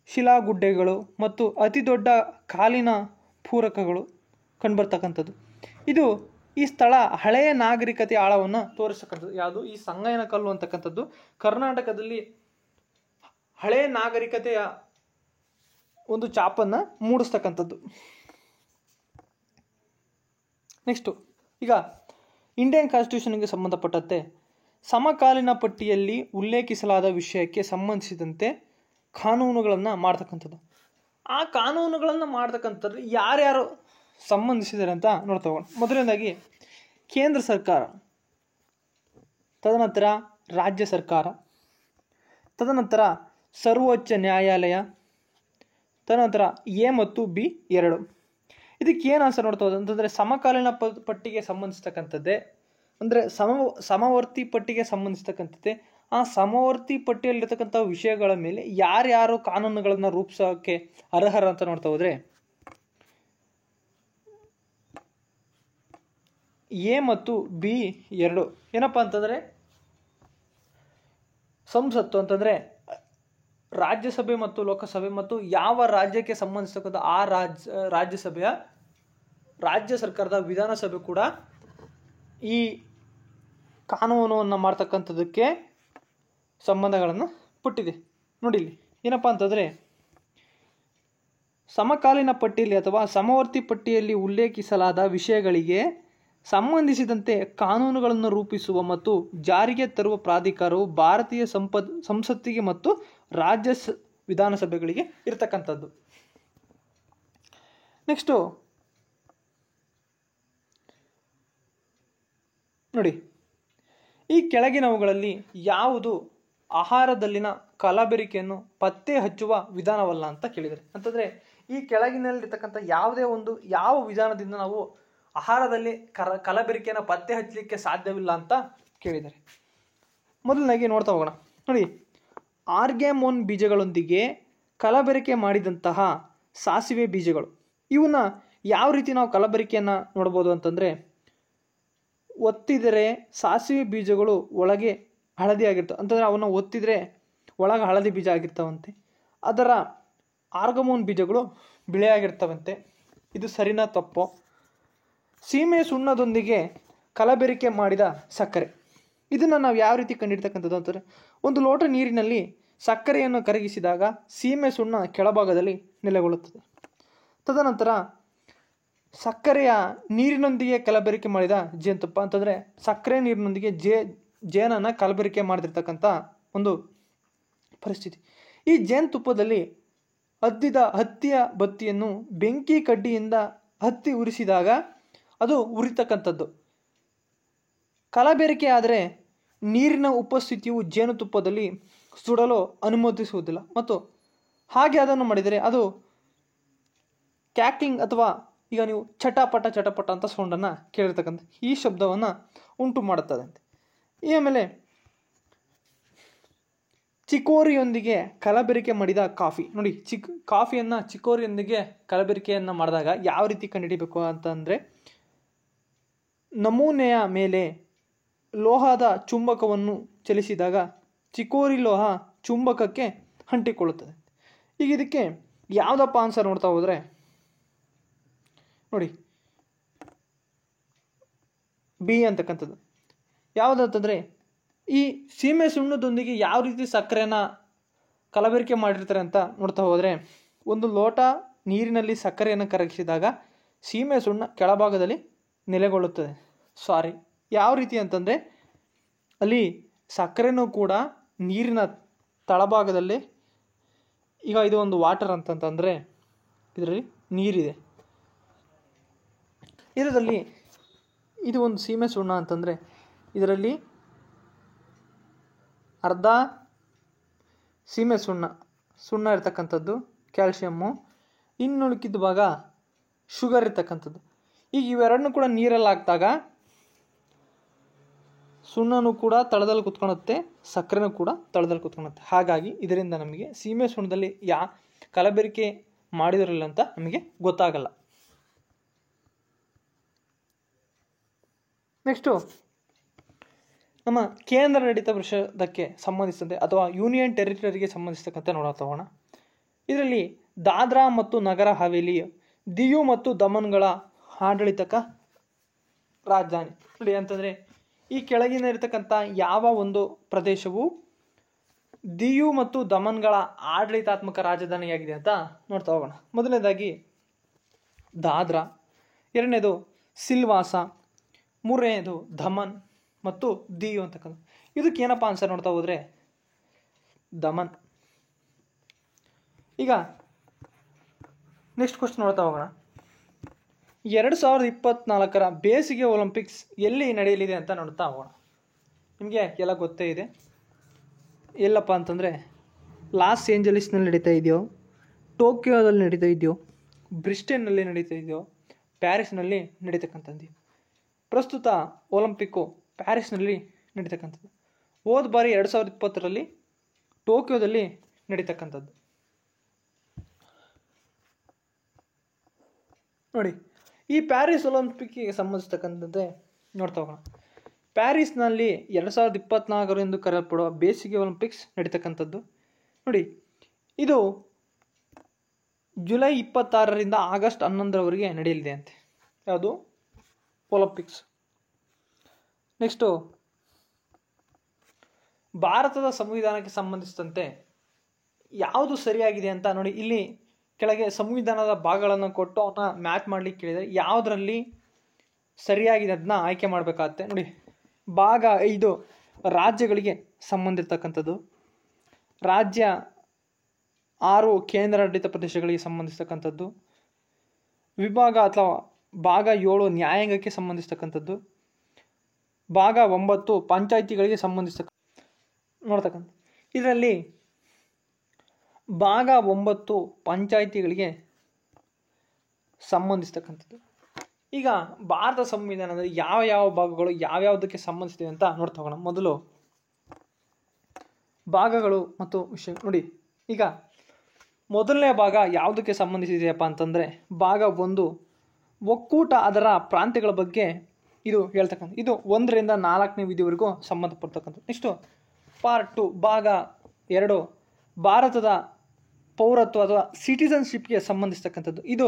ಶಿಲಾಗುಡ್ಡೆಗಳು ಮತ್ತು ಅತಿ ದೊಡ್ಡ ಕಾಲಿನ ಪೂರಕಗಳು ಕಂಡುಬರ್ತಕ್ಕಂಥದ್ದು. ಇದು ಈ ಸ್ಥಳ ಹಳೆಯ ನಾಗರಿಕತೆಯ ಆಳವನ್ನು ತೋರಿಸ್ತಕ್ಕಂಥದ್ದು. ಯಾವುದು ಈ ಸಂಗನಕಲ್ಲು ಅಂತಕ್ಕಂಥದ್ದು ಕರ್ನಾಟಕದಲ್ಲಿ ಹಳೆಯ ನಾಗರಿಕತೆಯ ಒಂದು ಚಾಪನ್ನು ಮೂಡಿಸ್ತಕ್ಕಂಥದ್ದು. ನೆಕ್ಸ್ಟು ಈಗ ಇಂಡಿಯನ್ ಕಾನ್ಸ್ಟಿಟ್ಯೂಷನ್ಗೆ ಸಂಬಂಧಪಟ್ಟಂತೆ ಸಮಕಾಲೀನ ಪಟ್ಟಿಯಲ್ಲಿ ಉಲ್ಲೇಖಿಸಲಾದ ವಿಷಯಕ್ಕೆ ಸಂಬಂಧಿಸಿದಂತೆ ಕಾನೂನುಗಳನ್ನು ಮಾಡ್ತಕ್ಕಂಥದ್ದು. ಆ ಕಾನೂನುಗಳನ್ನು ಮಾಡ್ತಕ್ಕಂಥದ್ದು ಯಾರ್ಯಾರು ಸಂಬಂಧಿಸಿದ್ದಾರೆ ಅಂತ ನೋಡ್ತಾ ಹೋಗೋಣ. ಮೊದಲನೇದಾಗಿ ಕೇಂದ್ರ ಸರ್ಕಾರ, ತದನಂತರ ರಾಜ್ಯ ಸರ್ಕಾರ, ತದನಂತರ ಸರ್ವೋಚ್ಚ ನ್ಯಾಯಾಲಯ, ತದನಂತರ A ಮತ್ತು B 2. ಇದಕ್ಕೆ ಏನು ಆನ್ಸರ್ ನೋಡ್ತಾ ಹೋದ ಅಂತಂದರೆ ಸಮಕಾಲೀನ ಪಟ್ಟಿಗೆ ಸಂಬಂಧಿಸ್ತಕ್ಕಂಥದ್ದೇ, ಅಂದರೆ ಸಮವರ್ತಿ ಪಟ್ಟಿಗೆ ಸಂಬಂಧಿಸ್ತಕ್ಕಂಥದ್ದೇ, ಆ ಸಮವರ್ತಿ ಪಟ್ಟಿಯಲ್ಲಿರ್ತಕ್ಕಂಥ ವಿಷಯಗಳ ಮೇಲೆ ಯಾರ್ಯಾರು ಕಾನೂನುಗಳನ್ನು ರೂಪಿಸೋಕ್ಕೆ ಅರ್ಹರ ಅಂತ ನೋಡ್ತಾ ಹೋದ್ರೆ ಎ ಮತ್ತು ಬಿ ಎರಡು ಏನಪ್ಪಾ ಅಂತಂದರೆ ಸಂಸತ್ತು ಅಂತಂದರೆ ರಾಜ್ಯಸಭೆ ಮತ್ತು ಲೋಕಸಭೆ ಮತ್ತು ಯಾವ ರಾಜ್ಯಕ್ಕೆ ಸಂಬಂಧಿಸತಕ್ಕಂಥ ಆ ರಾಜ್ಯಸಭೆಯ ರಾಜ್ಯ ಸರ್ಕಾರದ ವಿಧಾನಸಭೆ ಕೂಡ ಈ ಕಾನೂನನ್ನು ಮಾಡ್ತಕ್ಕಂಥದ್ದಕ್ಕೆ ಸಂಬಂಧಗಳನ್ನು ಪಟ್ಟಿದೆ. ನೋಡಿ ಇಲ್ಲಿ ಏನಪ್ಪ ಅಂತಂದರೆ ಸಮಕಾಲೀನ ಪಟ್ಟಿಯಲ್ಲಿ ಅಥವಾ ಸಮವರ್ತಿ ಪಟ್ಟಿಯಲ್ಲಿ ಉಲ್ಲೇಖಿಸಲಾದ ವಿಷಯಗಳಿಗೆ ಸಂಬಂಧಿಸಿದಂತೆ ಕಾನೂನುಗಳನ್ನು ರೂಪಿಸುವ ಮತ್ತು ಜಾರಿಗೆ ತರುವ ಪ್ರಾಧಿಕಾರವು ಭಾರತೀಯ ಸಂಸತ್ತಿಗೆ ಮತ್ತು ರಾಜ್ಯ ವಿಧಾನಸಭೆಗಳಿಗೆ ಇರತಕ್ಕಂಥದ್ದು. ನೆಕ್ಸ್ಟು ನೋಡಿ, ಈ ಕೆಳಗಿನವುಗಳಲ್ಲಿ ಯಾವುದು ಆಹಾರದಲ್ಲಿನ ಕಲಬೆರಕೆಯನ್ನು ಪತ್ತೆ ಹಚ್ಚುವ ವಿಧಾನವಲ್ಲ ಅಂತ ಕೇಳಿದರೆ, ಅಂತಂದರೆ ಈ ಕೆಳಗಿನಲ್ಲಿರ್ತಕ್ಕಂಥ ಯಾವ ವಿಧಾನದಿಂದ ನಾವು ಆಹಾರದಲ್ಲಿ ಕಲಬೆರಕೆಯನ್ನು ಪತ್ತೆ ಹಚ್ಚಲಿಕ್ಕೆ ಸಾಧ್ಯವಿಲ್ಲ ಅಂತ ಕೇಳಿದ್ದಾರೆ. ಮೊದಲನಾಗಿ ನೋಡ್ತಾ ಹೋಗೋಣ. ನೋಡಿ, ಆರ್ಗ್ಯಾಮೋನ್ ಬೀಜಗಳೊಂದಿಗೆ ಕಲಬೆರಕೆ ಮಾಡಿದಂತಹ ಸಾಸಿವೆ ಬೀಜಗಳು, ಇವನ್ನ ಯಾವ ರೀತಿ ನಾವು ಕಲಬೆರಕೆಯನ್ನು ನೋಡ್ಬೋದು ಅಂತಂದರೆ, ಒತ್ತಿದರೆ ಸಾಸಿವೆ ಬೀಜಗಳು ಒಳಗೆ ಹಳದಿ ಆಗಿರ್ತವೆ, ಅಂತಂದರೆ ಅವನ್ನ ಒತ್ತಿದರೆ ಒಳಗೆ ಹಳದಿ ಬೀಜ ಆಗಿರ್ತಾವಂತೆ. ಅದರ ಆರ್ಗಮೋನ್ ಬೀಜಗಳು ಬಿಳಿಯಾಗಿರ್ತವಂತೆ. ಇದು ಸರಿನಾ ತಪ್ಪೋ? ಸೀಮೆ ಸುಣ್ಣದೊಂದಿಗೆ ಕಲಬೆರಕೆ ಮಾಡಿದ ಸಕ್ಕರೆ, ಇದನ್ನು ನಾವು ಯಾವ ರೀತಿ ಕಂಡುಹಿಡ್ತಕ್ಕಂಥದ್ದು ಅಂತಂದರೆ, ಒಂದು ಲೋಟ ನೀರಿನಲ್ಲಿ ಸಕ್ಕರೆಯನ್ನು ಕರಗಿಸಿದಾಗ ಸೀಮೆ ಸುಣ್ಣ ಕೆಳಭಾಗದಲ್ಲಿ ನೆಲೆಗೊಳ್ಳುತ್ತದೆ. ತದನಂತರ ಸಕ್ಕರೆಯ ನೀರಿನೊಂದಿಗೆ ಕಲಬೆರಕೆ ಮಾಡಿದ ಜೇನುತುಪ್ಪ, ಅಂತಂದರೆ ಸಕ್ಕರೆ ನೀರಿನೊಂದಿಗೆ ಜೇನನ್ನು ಕಲಬೆರಕೆ ಮಾಡಿರ್ತಕ್ಕಂಥ ಒಂದು ಪರಿಸ್ಥಿತಿ. ಈ ಜೇನುತುಪ್ಪದಲ್ಲಿ ಅದ್ದಿದ ಹತ್ತಿಯ ಬತ್ತಿಯನ್ನು ಬೆಂಕಿ ಕಡ್ಡಿಯಿಂದ ಹತ್ತಿ ಉರಿಸಿದಾಗ ಅದು ಉರಿತಕ್ಕಂಥದ್ದು. ಕಲಬೆರಕೆ ಆದರೆ ನೀರಿನ ಉಪಸ್ಥಿತಿಯು ಜೇನುತುಪ್ಪದಲ್ಲಿ ಸುಡಲು ಅನುಮತಿಸುವುದಿಲ್ಲ, ಮತ್ತು ಹಾಗೆ ಅದನ್ನು ಮಾಡಿದರೆ ಅದು ಕ್ಯಾಕ್ಲಿಂಗ್ ಅಥವಾ ಈಗ ನೀವು ಚಟಪಟ ಅಂತ ಸೌಂಡನ್ನು ಕೇಳಿರ್ತಕ್ಕಂಥ ಈ ಶಬ್ದವನ್ನು ಉಂಟು ಮಾಡುತ್ತದಂತೆ. ಆಮೇಲೆ ಚಿಕೋರಿಯೊಂದಿಗೆ ಕಲಬೆರಕೆ ಮಾಡಿದ ಕಾಫಿ, ನೋಡಿ ಕಾಫಿಯನ್ನು ಚಿಕೋರಿಯೊಂದಿಗೆ ಕಲಬೆರಕೆಯನ್ನು ಮಾಡಿದಾಗ ಯಾವ ರೀತಿ ಕಂಡುಹಿಡಿಬೇಕು ಅಂತಂದರೆ, ನಮೂನೆಯ ಮೇಲೆ ಲೋಹದ ಚುಂಬಕವನ್ನು ಚಲಿಸಿದಾಗ ಚಿಕೋರಿ ಲೋಹ ಚುಂಬಕಕ್ಕೆ ಅಂಟಿಕೊಳ್ಳುತ್ತದೆ. ಈಗ ಇದಕ್ಕೆ ಯಾವುದಪ್ಪ ಆನ್ಸರ್ ನೋಡ್ತಾ ಹೋದರೆ ನೋಡಿ, ಬಿ ಅಂತಕ್ಕಂಥದ್ದು. ಯಾವುದಂತಂದರೆ, ಈ ಸೀಮೆ ಸುಣ್ಣದೊಂದಿಗೆ ಯಾವ ರೀತಿ ಸಕ್ಕರೆನ ಕಲಬೆರಕೆ ಮಾಡಿರ್ತಾರೆ ಅಂತ ನೋಡ್ತಾ ಹೋದರೆ, ಒಂದು ಲೋಟ ನೀರಿನಲ್ಲಿ ಸಕ್ಕರೆಯನ್ನು ಕರಗಿಸಿದಾಗ ಸೀಮೆ ಸುಣ್ಣ ಕೆಳಭಾಗದಲ್ಲಿ ನೆಲೆಗೊಳ್ಳುತ್ತದೆ. ಯಾವ ರೀತಿ ಅಂತಂದರೆ, ಅಲ್ಲಿ ಸಕ್ಕರೆನೂ ಕೂಡ ನೀರಿನ ತಳಭಾಗದಲ್ಲಿ, ಈಗ ಇದು ಒಂದು ವಾಟರ್ ಅಂತಂತಂದರೆ ಇದರಲ್ಲಿ ನೀರಿದೆ, ಇದರಲ್ಲಿ ಇದು ಒಂದು ಸೀಮೆ ಸುಣ್ಣ ಅಂತಂದರೆ ಇದರಲ್ಲಿ ಅರ್ಧ ಸೀಮೆ ಸುಣ್ಣ ಇರ್ತಕ್ಕಂಥದ್ದು, ಕ್ಯಾಲ್ಶಿಯಮ್ಮು, ಇನ್ನುಳಿಕಿದ ಭಾಗ ಶುಗರ್ ಇರ್ತಕ್ಕಂಥದ್ದು. ಈಗ ಇವೆರಡನ್ನೂ ಕೂಡ ನೀರಲ್ಲಿ ಹಾಕಿದಾಗ ಸುಣ್ಣನೂ ಕೂಡ ತಳದಲ್ಲಿ ಕುತ್ಕೊಳುತ್ತೆ, ಸಕ್ಕರೆನೂ ಕೂಡ ತಳದಲ್ಲಿ ಕುತ್ಕೊಳುತ್ತೆ. ಹಾಗಾಗಿ ಇದರಿಂದ ನಮಗೆ ಸೀಮೆ ಸುಣ್ಣದಲ್ಲಿ ಕಲಬೆರಕೆ ಮಾಡಿದಿರಲಿಲ್ಲ ಅಂತ ನಮಗೆ ಗೊತ್ತಾಗಲ್ಲ. ನೆಕ್ಸ್ಟು ನಮ್ಮ ಕೇಂದ್ರಾಡಳಿತ ಪ್ರದೇಶಕ್ಕೆ ಸಂಬಂಧಿಸಿದಂತೆ ಅಥವಾ ಯೂನಿಯನ್ ಟೆರಿಟರಿಗೆ ಸಂಬಂಧಿಸಿದಂತೆ ನೋಡ್ತಾ ಹೋಗೋಣ. ಇದರಲ್ಲಿ ದಾದ್ರಾ ಮತ್ತು ನಗರ ಹವೇಲಿ, ದಿಯು ಮತ್ತು ದಮನ್ಗಳ ಆಡಳಿತಕ ರಾಜಧಾನಿ. ನೋಡಿ ಅಂತಂದರೆ, ಈ ಕೆಳಗಿನ ಇರತಕ್ಕಂಥ ಯಾವ ಒಂದು ಪ್ರದೇಶವು ದಿಯು ಮತ್ತು ದಮನ್ಗಳ ಆಡಳಿತಾತ್ಮಕ ರಾಜಧಾನಿಯಾಗಿದೆ ಅಂತ ನೋಡ್ತಾ ಹೋಗೋಣ. ಮೊದಲನೇದಾಗಿ ದಾದ್ರಾ, ಎರಡನೇದು ಸಿಲ್ವಾಸ, ಮೂರನೇದು ದಮನ್ ಮತ್ತು ದಿಯು ಅಂತಕ್ಕಂಥ. ಇದಕ್ಕೆ ಏನಪ್ಪ ಆನ್ಸರ್ ನೋಡ್ತಾ ಹೋದರೆ ದಮನ್. ಈಗ ನೆಕ್ಸ್ಟ್ ಕ್ವಶನ್ ನೋಡ್ತಾ ಹೋಗೋಣ. 2024 ಬೇಸಿಗೆ ಒಲಿಂಪಿಕ್ಸ್ ಎಲ್ಲಿ ನಡೆಯಲಿದೆ ಅಂತ ನೋಡ್ತಾ ಹೋಗೋಣ. ನಿಮಗೆ ಎಲ್ಲ ಗೊತ್ತೇ ಇದೆ, ಎಲ್ಲಪ್ಪ ಅಂತಂದರೆ ಲಾಸ್ ಏಂಜಲೀಸ್ನಲ್ಲಿ ನಡೀತಾ ಇದೆಯೋ, ಟೋಕಿಯೋದಲ್ಲಿ ನಡೀತಾ ಇದೆಯೋ, ಬ್ರಿಸ್ಟೇನ್ನಲ್ಲಿ ನಡೀತಾ ಇದೆಯೋ, ಪ್ಯಾರಿಸ್ನಲ್ಲಿ ನಡೀತಕ್ಕಂಥದ್ದು. ಪ್ರಸ್ತುತ ಒಲಿಂಪಿಕ್ಕು ಪ್ಯಾರಿಸ್ನಲ್ಲಿ ನಡೀತಕ್ಕಂಥದ್ದು. ಹೋದ ಬಾರಿ 2020ರಲ್ಲಿ ಟೋಕಿಯೋದಲ್ಲಿ ನಡೀತಕ್ಕಂಥದ್ದು. ನೋಡಿ, ಈ ಪ್ಯಾರಿಸ್ ಒಲಿಂಪಿಕ್ಗೆ ಸಂಬಂಧಿಸ್ತಕ್ಕಂಥದ್ದೇ ನೋಡ್ತಾ ಹೋಗೋಣ. ಪ್ಯಾರಿಸ್ನಲ್ಲಿ 2024 ಎಂದು ಕರೆಯಲ್ಪಡುವ ಬೇಸಿಗೆ ಒಲಿಂಪಿಕ್ಸ್ ನಡೀತಕ್ಕಂಥದ್ದು. ನೋಡಿ, ಇದು ಜುಲೈ 26ರಿಂದ ಆಗಸ್ಟ್ 11ರವರೆಗೆ ನಡೆಯಲಿದೆ ಅಂತೆ. ಯಾವುದು? ಒಲಿಂಪಿಕ್ಸ್. ನೆಕ್ಸ್ಟು, ಭಾರತದ ಸಂವಿಧಾನಕ್ಕೆ ಸಂಬಂಧಿಸಿದಂತೆ ಯಾವುದು ಸರಿಯಾಗಿದೆ ಅಂತ ನೋಡಿ, ಇಲ್ಲಿ ಕೆಳಗೆ ಸಂವಿಧಾನದ ಭಾಗಗಳನ್ನು ಕೊಟ್ಟು ಅವನ್ನ ಮ್ಯಾಚ್ ಮಾಡ್ಲಿಕ್ಕೆ ಕೇಳಿದರೆ ಯಾವುದರಲ್ಲಿ ಸರಿಯಾಗಿದೆ ಅದನ್ನ ಆಯ್ಕೆ ಮಾಡಬೇಕಾಗತ್ತೆ. ನೋಡಿ, ಭಾಗ 5 ರಾಜ್ಯಗಳಿಗೆ ಸಂಬಂಧಿರ್ತಕ್ಕಂಥದ್ದು, ರಾಜ್ಯ 6 ಕೇಂದ್ರಾಡಳಿತ ಪ್ರದೇಶಗಳಿಗೆ ಸಂಬಂಧಿಸ್ತಕ್ಕಂಥದ್ದು, ವಿಭಾಗ ಅಥವಾ ಭಾಗ 7 ನ್ಯಾಯಾಂಗಕ್ಕೆ ಸಂಬಂಧಿಸ್ತಕ್ಕಂಥದ್ದು, ಭಾಗ 9 ಪಂಚಾಯಿತಿಗಳಿಗೆ ನೋಡ್ತಕ್ಕಂಥ. ಇದರಲ್ಲಿ ಭಾಗ 9 ಪಂಚಾಯಿತಿಗಳಿಗೆ ಸಂಬಂಧಿಸ್ತಕ್ಕಂಥದ್ದು. ಈಗ ಭಾರತ ಸಂವಿಧಾನದಲ್ಲಿ ಯಾವ ಯಾವ ಭಾಗಗಳು ಯಾವ್ಯಾವುದಕ್ಕೆ ಸಂಬಂಧಿಸಿದೆ ಅಂತ ನೋಡ್ತಾ ಹೋಗೋಣ. ಮೊದಲು ಭಾಗಗಳು ಮತ್ತು ವಿಷಯ. ನೋಡಿ, ಈಗ ಮೊದಲನೇ ಭಾಗ ಯಾವುದಕ್ಕೆ ಸಂಬಂಧಿಸಿದೆಯಪ್ಪ ಅಂತಂದರೆ ಭಾಗ 1 ಒಕ್ಕೂಟ ಅದರ ಪ್ರಾಂತ್ಯಗಳ ಬಗ್ಗೆ ಇದು ಹೇಳ್ತಕ್ಕಂಥ. ಇದು 1ರಿಂದ 4ನೇ ವಿಧಿವರೆಗೂ ಸಂಬಂಧಪಡ್ತಕ್ಕಂಥ. ನೆಕ್ಸ್ಟು ಪಾರ್ಟ್ 2 ಭಾಗ 2 ಭಾರತದ ಪೌರತ್ವ ಅಥವಾ ಸಿಟಿಸನ್ಶಿಪ್ಗೆ ಸಂಬಂಧಿಸ್ತಕ್ಕಂಥದ್ದು. ಇದು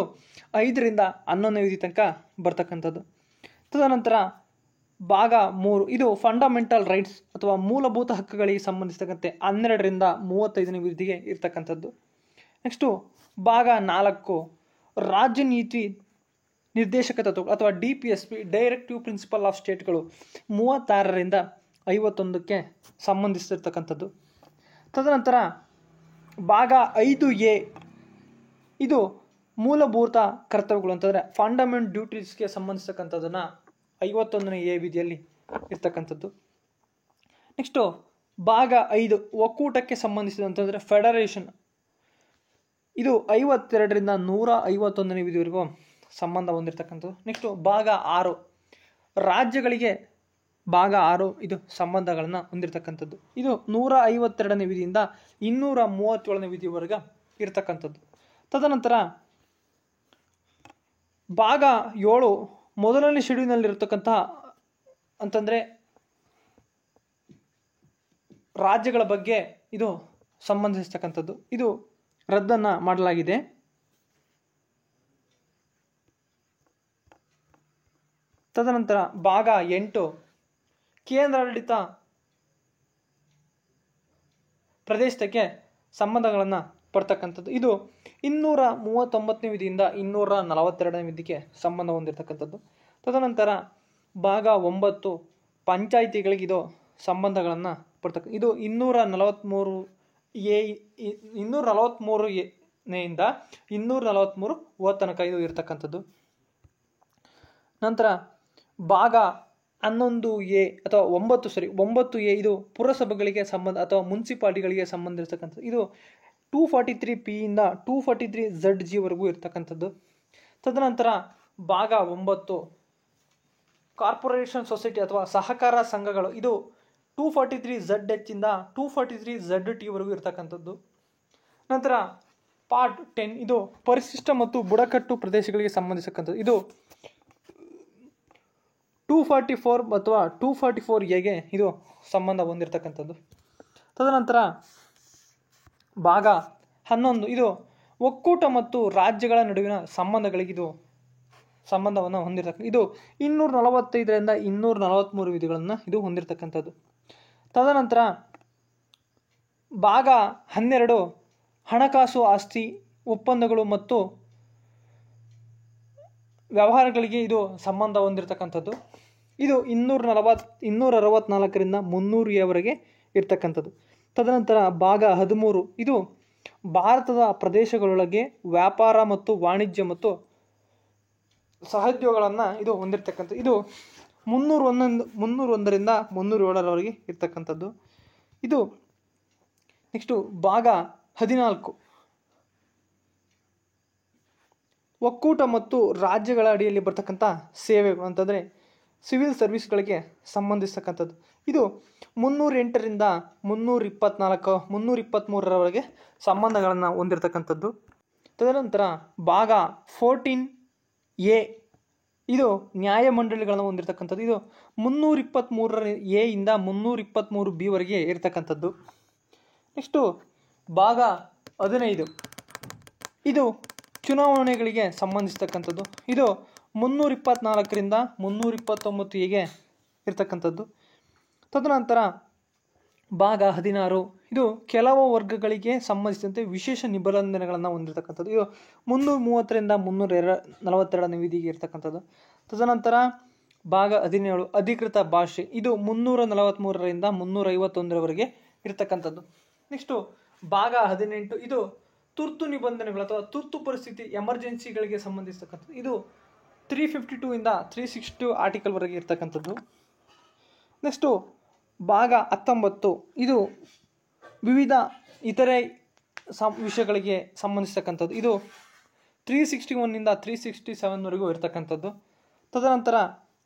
5ರಿಂದ 11ನೇ ವಿಧಿ ತನಕ ಬರ್ತಕ್ಕಂಥದ್ದು. ತದನಂತರ ಭಾಗ 3 ಇದು ಫಂಡಮೆಂಟಲ್ ರೈಟ್ಸ್ ಅಥವಾ ಮೂಲಭೂತ ಹಕ್ಕುಗಳಿಗೆ ಸಂಬಂಧಿಸ್ತಕ್ಕಂತೆ 12ರಿಂದ 35ನೇ ವಿಧಿಗೆ ಇರ್ತಕ್ಕಂಥದ್ದು. ನೆಕ್ಸ್ಟು ಭಾಗ 4 ರಾಜ್ಯ ನೀತಿ ನಿರ್ದೇಶಕ ತತ್ವಗಳು ಅಥವಾ DPSP ಡೈರೆಕ್ಟಿವ್ ಪ್ರಿನ್ಸಿಪಲ್ ಆಫ್ ಸ್ಟೇಟ್ಗಳು 36ರಿಂದ 51ಕ್ಕೆ ಸಂಬಂಧಿಸಿರ್ತಕ್ಕಂಥದ್ದು. ತದನಂತರ ಭಾಗ 5A ಇದು ಮೂಲಭೂತ ಕರ್ತವ್ಯಗಳು ಅಂತಂದರೆ ಫಂಡಮೆಂಟ್ ಡ್ಯೂಟೀಸ್ಗೆ ಸಂಬಂಧಿಸ್ತಕ್ಕಂಥದ್ದನ್ನು 51ನೇ ವಿಧಿಯಲ್ಲಿ ಇರ್ತಕ್ಕಂಥದ್ದು. ನೆಕ್ಸ್ಟು ಭಾಗ 5 ಒಕ್ಕೂಟಕ್ಕೆ ಸಂಬಂಧಿಸಿದಂತಂದರೆ ಫೆಡರೇಷನ್, ಇದು 52ರಿಂದ 151ನೇ ವಿಧಿವರೆಗೂ ಸಂಬಂಧ ಹೊಂದಿರತಕ್ಕಂಥದ್ದು. ನೆಕ್ಸ್ಟು ಭಾಗ 6 ರಾಜ್ಯಗಳಿಗೆ ಭಾಗ 6 ಇದು ಸಂಬಂಧಗಳನ್ನು ಹೊಂದಿರತಕ್ಕಂಥದ್ದು. ಇದು 152ನೇ ವಿಧಿಯಿಂದ 237ನೇ ವಿಧಿವರೆಗೆ ಇರ್ತಕ್ಕಂಥದ್ದು. ತದನಂತರ ಭಾಗ 7 ಮೊದಲನೇ ಶೆಡ್ಯೂಲ್ನಲ್ಲಿರ್ತಕ್ಕಂತಹ ಅಂತಂದರೆ ರಾಜ್ಯಗಳ ಬಗ್ಗೆ ಇದು ಸಂಬಂಧಿಸ್ತಕ್ಕಂಥದ್ದು. ಇದು ರದ್ದನ್ನು ಮಾಡಲಾಗಿದೆ. ತದನಂತರ ಭಾಗ 8 ಕೇಂದ್ರಾಡಳಿತ ಪ್ರದೇಶಕ್ಕೆ ಸಂಬಂಧಗಳನ್ನು ಪಡ್ತಕ್ಕಂಥದ್ದು. ಇದು 239ನೇ ವಿಧಿಯಿಂದ 242ನೇ ವಿಧಿಗೆ ಸಂಬಂಧ ಹೊಂದಿರತಕ್ಕಂಥದ್ದು. ತದನಂತರ ಭಾಗ 9 ಪಂಚಾಯಿತಿಗಳಿಗೆ ಇದು ಸಂಬಂಧಗಳನ್ನು ಪಡ್ತಕ್ಕ. ಇದು 243ನೇಯಿಂದ 243 ತನಕ ಇದು ಇರತಕ್ಕಂಥದ್ದು. ನಂತರ ಭಾಗ 11A ಅಥವಾ 9A ಇದು ಪುರಸಭೆಗಳಿಗೆ ಸಂಬಂಧ ಅಥವಾ ಮುನ್ಸಿಪಾಲಿಟಿಗಳಿಗೆ ಸಂಬಂಧಿಸಿರ್ತಕ್ಕಂಥದ್ದು. ಇದು 243P ಇಂದ 243ZG ವರೆಗೂ ಇರ್ತಕ್ಕಂಥದ್ದು. ತದನಂತರ ಭಾಗ 9 ಕಾರ್ಪೊರೇಷನ್ ಸೊಸೈಟಿ ಅಥವಾ ಸಹಕಾರ ಸಂಘಗಳು, ಇದು 243ZH ಇಂದ 243ZT ವರೆಗೂ ಇರ್ತಕ್ಕಂಥದ್ದು. ನಂತರ ಪಾರ್ಟ್ 10 ಇದು ಪರಿಶಿಷ್ಟ ಮತ್ತು ಬುಡಕಟ್ಟು ಪ್ರದೇಶಗಳಿಗೆ ಸಂಬಂಧಿಸತಕ್ಕಂಥದ್ದು. ಇದು 244 ಅಥವಾ 244Aಗೆ ಇದು ಸಂಬಂಧ ಹೊಂದಿರತಕ್ಕಂಥದ್ದು. ತದನಂತರ ಭಾಗ 11 ಇದು ಒಕ್ಕೂಟ ಮತ್ತು ರಾಜ್ಯಗಳ ನಡುವಿನ ಸಂಬಂಧಗಳಿಗೆ ಇದು ಸಂಬಂಧವನ್ನು ಹೊಂದಿರತಕ್ಕಂಥ. ಇದು 245ರಿಂದ 243 ವಿಧಿಗಳನ್ನು ಇದು ಹೊಂದಿರತಕ್ಕಂಥದ್ದು. ತದನಂತರ ಭಾಗ 12 ಹಣಕಾಸು ಆಸ್ತಿ ಒಪ್ಪಂದಗಳು ಮತ್ತು ವ್ಯವಹಾರಗಳಿಗೆ ಇದು ಸಂಬಂಧ ಹೊಂದಿರತಕ್ಕಂಥದ್ದು. ಇದು 264ರಿಂದ 300ವರೆಗೆ ಇರ್ತಕ್ಕಂಥದ್ದು. ತದನಂತರ ಭಾಗ 13 ಇದು ಭಾರತದ ಪ್ರದೇಶಗಳೊಳಗೆ ವ್ಯಾಪಾರ ಮತ್ತು ವಾಣಿಜ್ಯ ಮತ್ತು ಸಹೋದ್ಯೋಗಗಳನ್ನು ಇದು ಹೊಂದಿರತಕ್ಕಂಥ. ಇದು 301ರಿಂದ 307ರವರೆಗೆ ಇರ್ತಕ್ಕಂಥದ್ದು. ಇದು ನೆಕ್ಸ್ಟು ಭಾಗ 14 ಒಕ್ಕೂಟ ಮತ್ತು ರಾಜ್ಯಗಳ ಅಡಿಯಲ್ಲಿ ಬರ್ತಕ್ಕಂಥ ಸೇವೆಗಳು ಅಂತಂದರೆ ಸಿವಿಲ್ ಸರ್ವಿಸ್ಗಳಿಗೆ ಸಂಬಂಧಿಸ್ತಕ್ಕಂಥದ್ದು. ಇದು 308ರಿಂದ 323ರವರೆಗೆ ಸಂಬಂಧಗಳನ್ನು ಹೊಂದಿರತಕ್ಕಂಥದ್ದು. ತದನಂತರ ಭಾಗ 14A ಇದು ನ್ಯಾಯಮಂಡಳಿಗಳನ್ನು ಹೊಂದಿರತಕ್ಕಂಥದ್ದು. ಇದು 323A ಇಂದ 323B ಇರತಕ್ಕಂಥದ್ದು. ನೆಕ್ಸ್ಟು ಭಾಗ 15 ಇದು ಚುನಾವಣೆಗಳಿಗೆ ಸಂಬಂಧಿಸಿರ್ತಕ್ಕಂಥದ್ದು. ಇದು 324ರಿಂದ 329 ಇರತಕ್ಕಂಥದ್ದು. ತದನಂತರ ಭಾಗ 16 ಇದು ಕೆಲವು ವರ್ಗಗಳಿಗೆ ಸಂಬಂಧಿಸಿದಂತೆ ವಿಶೇಷ ನಿಬಂಧನೆಗಳನ್ನು ಹೊಂದಿರತಕ್ಕಂಥದ್ದು. ಇದು 330ರಿಂದ 342 ವಿಧಿಗೆ ಇರತಕ್ಕಂಥದ್ದು. ತದನಂತರ ಭಾಗ 17 ಅಧಿಕೃತ ಭಾಷೆ ಇದು 343ರಿಂದ 351ರವರೆಗೆ ಇರತಕ್ಕಂಥದ್ದು. ನೆಕ್ಸ್ಟು ಭಾಗ 18 ಇದು ತುರ್ತು ನಿಬಂಧನೆಗಳು ಅಥವಾ ತುರ್ತು ಪರಿಸ್ಥಿತಿ ಎಮರ್ಜೆನ್ಸಿಗಳಿಗೆ ಸಂಬಂಧಿಸಿರ್ತಕ್ಕಂಥದ್ದು. ಇದು 352 ಇಂದ 362 ಆರ್ಟಿಕಲ್ವರೆಗೆ ಇರ್ತಕ್ಕಂಥದ್ದು. ನೆಕ್ಸ್ಟು ಭಾಗ 19 ಇದು ವಿವಿಧ ಇತರೆ ವಿಷಯಗಳಿಗೆ ಸಂಬಂಧಿಸ್ತಕ್ಕಂಥದ್ದು. ಇದು 361 367ವರೆಗೂ ಇರತಕ್ಕಂಥದ್ದು. ತದನಂತರ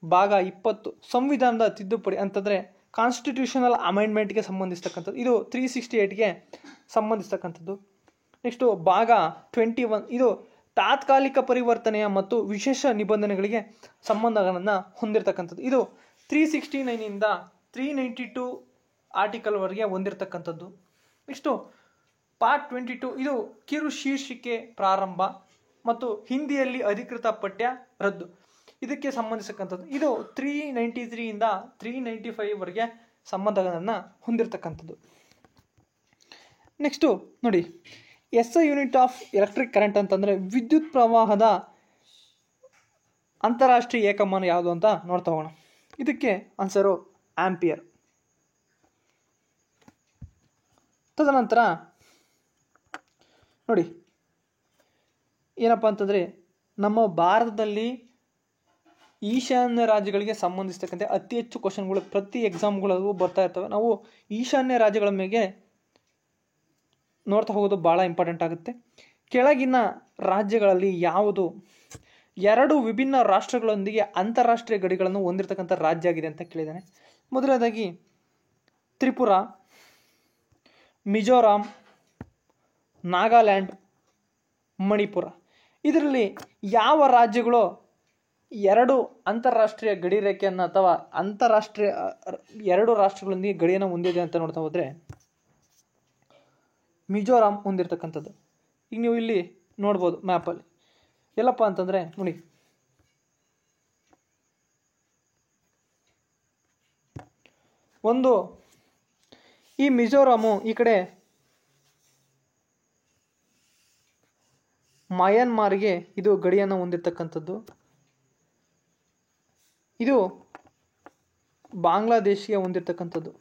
ಭಾಗ 20 ಸಂವಿಧಾನದ ತಿದ್ದುಪಡಿ ಅಂತಂದರೆ ಕಾನ್ಸ್ಟಿಟ್ಯೂಷನಲ್ ಅಮೆಂಡ್ಮೆಂಟ್ಗೆ ಸಂಬಂಧಿಸ್ತಕ್ಕಂಥದ್ದು. ಇದು 368ಗೆ ಸಂಬಂಧಿಸ್ತಕ್ಕಂಥದ್ದು. ನೆಕ್ಸ್ಟು ಭಾಗ 21 ಇದು ತಾತ್ಕಾಲಿಕ ಪರಿವರ್ತನೆಯ ಮತ್ತು ವಿಶೇಷ ನಿಬಂಧನೆಗಳಿಗೆ ಸಂಬಂಧಗಳನ್ನು ಹೊಂದಿರತಕ್ಕಂಥದ್ದು. ಇದು 369 392 ಆರ್ಟಿಕಲ್ವರೆಗೆ ಹೊಂದಿರತಕ್ಕಂಥದ್ದು. ನೆಕ್ಸ್ಟು ಪಾರ್ಟ್ 22 ಇದು ಕಿರು ಶೀರ್ಷಿಕೆ ಪ್ರಾರಂಭ ಮತ್ತು ಹಿಂದಿಯಲ್ಲಿ ಅಧಿಕೃತ ಪಠ್ಯ ರದ್ದು ಇದಕ್ಕೆ ಸಂಬಂಧಿಸತಕ್ಕಂಥದ್ದು. ಇದು 393 ಇಂದ 395ವರೆಗೆ ಸಂಬಂಧಗಳನ್ನು ಹೊಂದಿರತಕ್ಕಂಥದ್ದು. ನೆಕ್ಸ್ಟು ನೋಡಿ, SI unit of electric current ಅಂತಂದರೆ ವಿದ್ಯುತ್ ಪ್ರವಾಹದ ಅಂತಾರಾಷ್ಟ್ರೀಯ ಏಕಮಾನ ಯಾವುದು ಅಂತ ನೋಡ್ತಾ ಹೋಗೋಣ. ಇದಕ್ಕೆ ಆನ್ಸರು ಆಂಪಿಯರ್. ತದನಂತರ ನೋಡಿ ಏನಪ್ಪ ಅಂತಂದರೆ ನಮ್ಮ ಭಾರತದಲ್ಲಿ ಈಶಾನ್ಯ ರಾಜ್ಯಗಳಿಗೆ ಸಂಬಂಧಿಸಿರ್ತಕ್ಕಂಥ ಅತಿ ಹೆಚ್ಚು ಕ್ವಶನ್ಗಳು ಪ್ರತಿ ಎಕ್ಸಾಮ್ಗಳು ಬರ್ತಾ ಇರ್ತವೆ. ನಾವು ಈಶಾನ್ಯ ರಾಜ್ಯಗಳ ಮೇಲೆ ನೋಡ್ತಾ ಹೋಗೋದು ಭಾಳ ಇಂಪಾರ್ಟೆಂಟ್ ಆಗುತ್ತೆ. ಕೆಳಗಿನ ರಾಜ್ಯಗಳಲ್ಲಿ ಯಾವುದು 2 ವಿಭಿನ್ನ ರಾಷ್ಟ್ರಗಳೊಂದಿಗೆ ಅಂತಾರಾಷ್ಟ್ರೀಯ ಗಡಿಗಳನ್ನು ಹೊಂದಿರತಕ್ಕಂಥ ರಾಜ್ಯ ಆಗಿದೆ ಅಂತ ಕೇಳಿದ್ದಾನೆ. ಮೊದಲನೇದಾಗಿ ತ್ರಿಪುರಾ, ಮಿಜೋರಾಂ, ನಾಗಾಲ್ಯಾಂಡ್, ಮಣಿಪುರ. ಇದರಲ್ಲಿ ಯಾವ ರಾಜ್ಯಗಳು 2 ಅಂತಾರಾಷ್ಟ್ರೀಯ ಗಡಿ ರೇಖೆಯನ್ನು ಅಥವಾ ಅಂತಾರಾಷ್ಟ್ರೀಯ 2 ರಾಷ್ಟ್ರಗಳೊಂದಿಗೆ ಗಡಿಯನ್ನು ಹೊಂದಿದೆ ಅಂತ ನೋಡ್ತಾ ಹೋದರೆ ಮಿಜೋರಾಂ ಹೊಂದಿರತಕ್ಕಂಥದ್ದು. ಈಗ ನೀವು ಇಲ್ಲಿ ನೋಡ್ಬೋದು ಮ್ಯಾಪಲ್ಲಿ ಎಲ್ಲಪ್ಪ ಅಂತಂದರೆ ನೋಡಿ, ಒಂದು ಈ ಮಿಜೋರಾಮು ಈ ಕಡೆ ಮಯನ್ಮಾರ್ಗೆ ಇದು ಗಡಿಯನ್ನು ಹೊಂದಿರತಕ್ಕಂಥದ್ದು. ಇದು ಬಾಂಗ್ಲಾದೇಶ್ಗೆ ಹೊಂದಿರತಕ್ಕಂಥದ್ದು.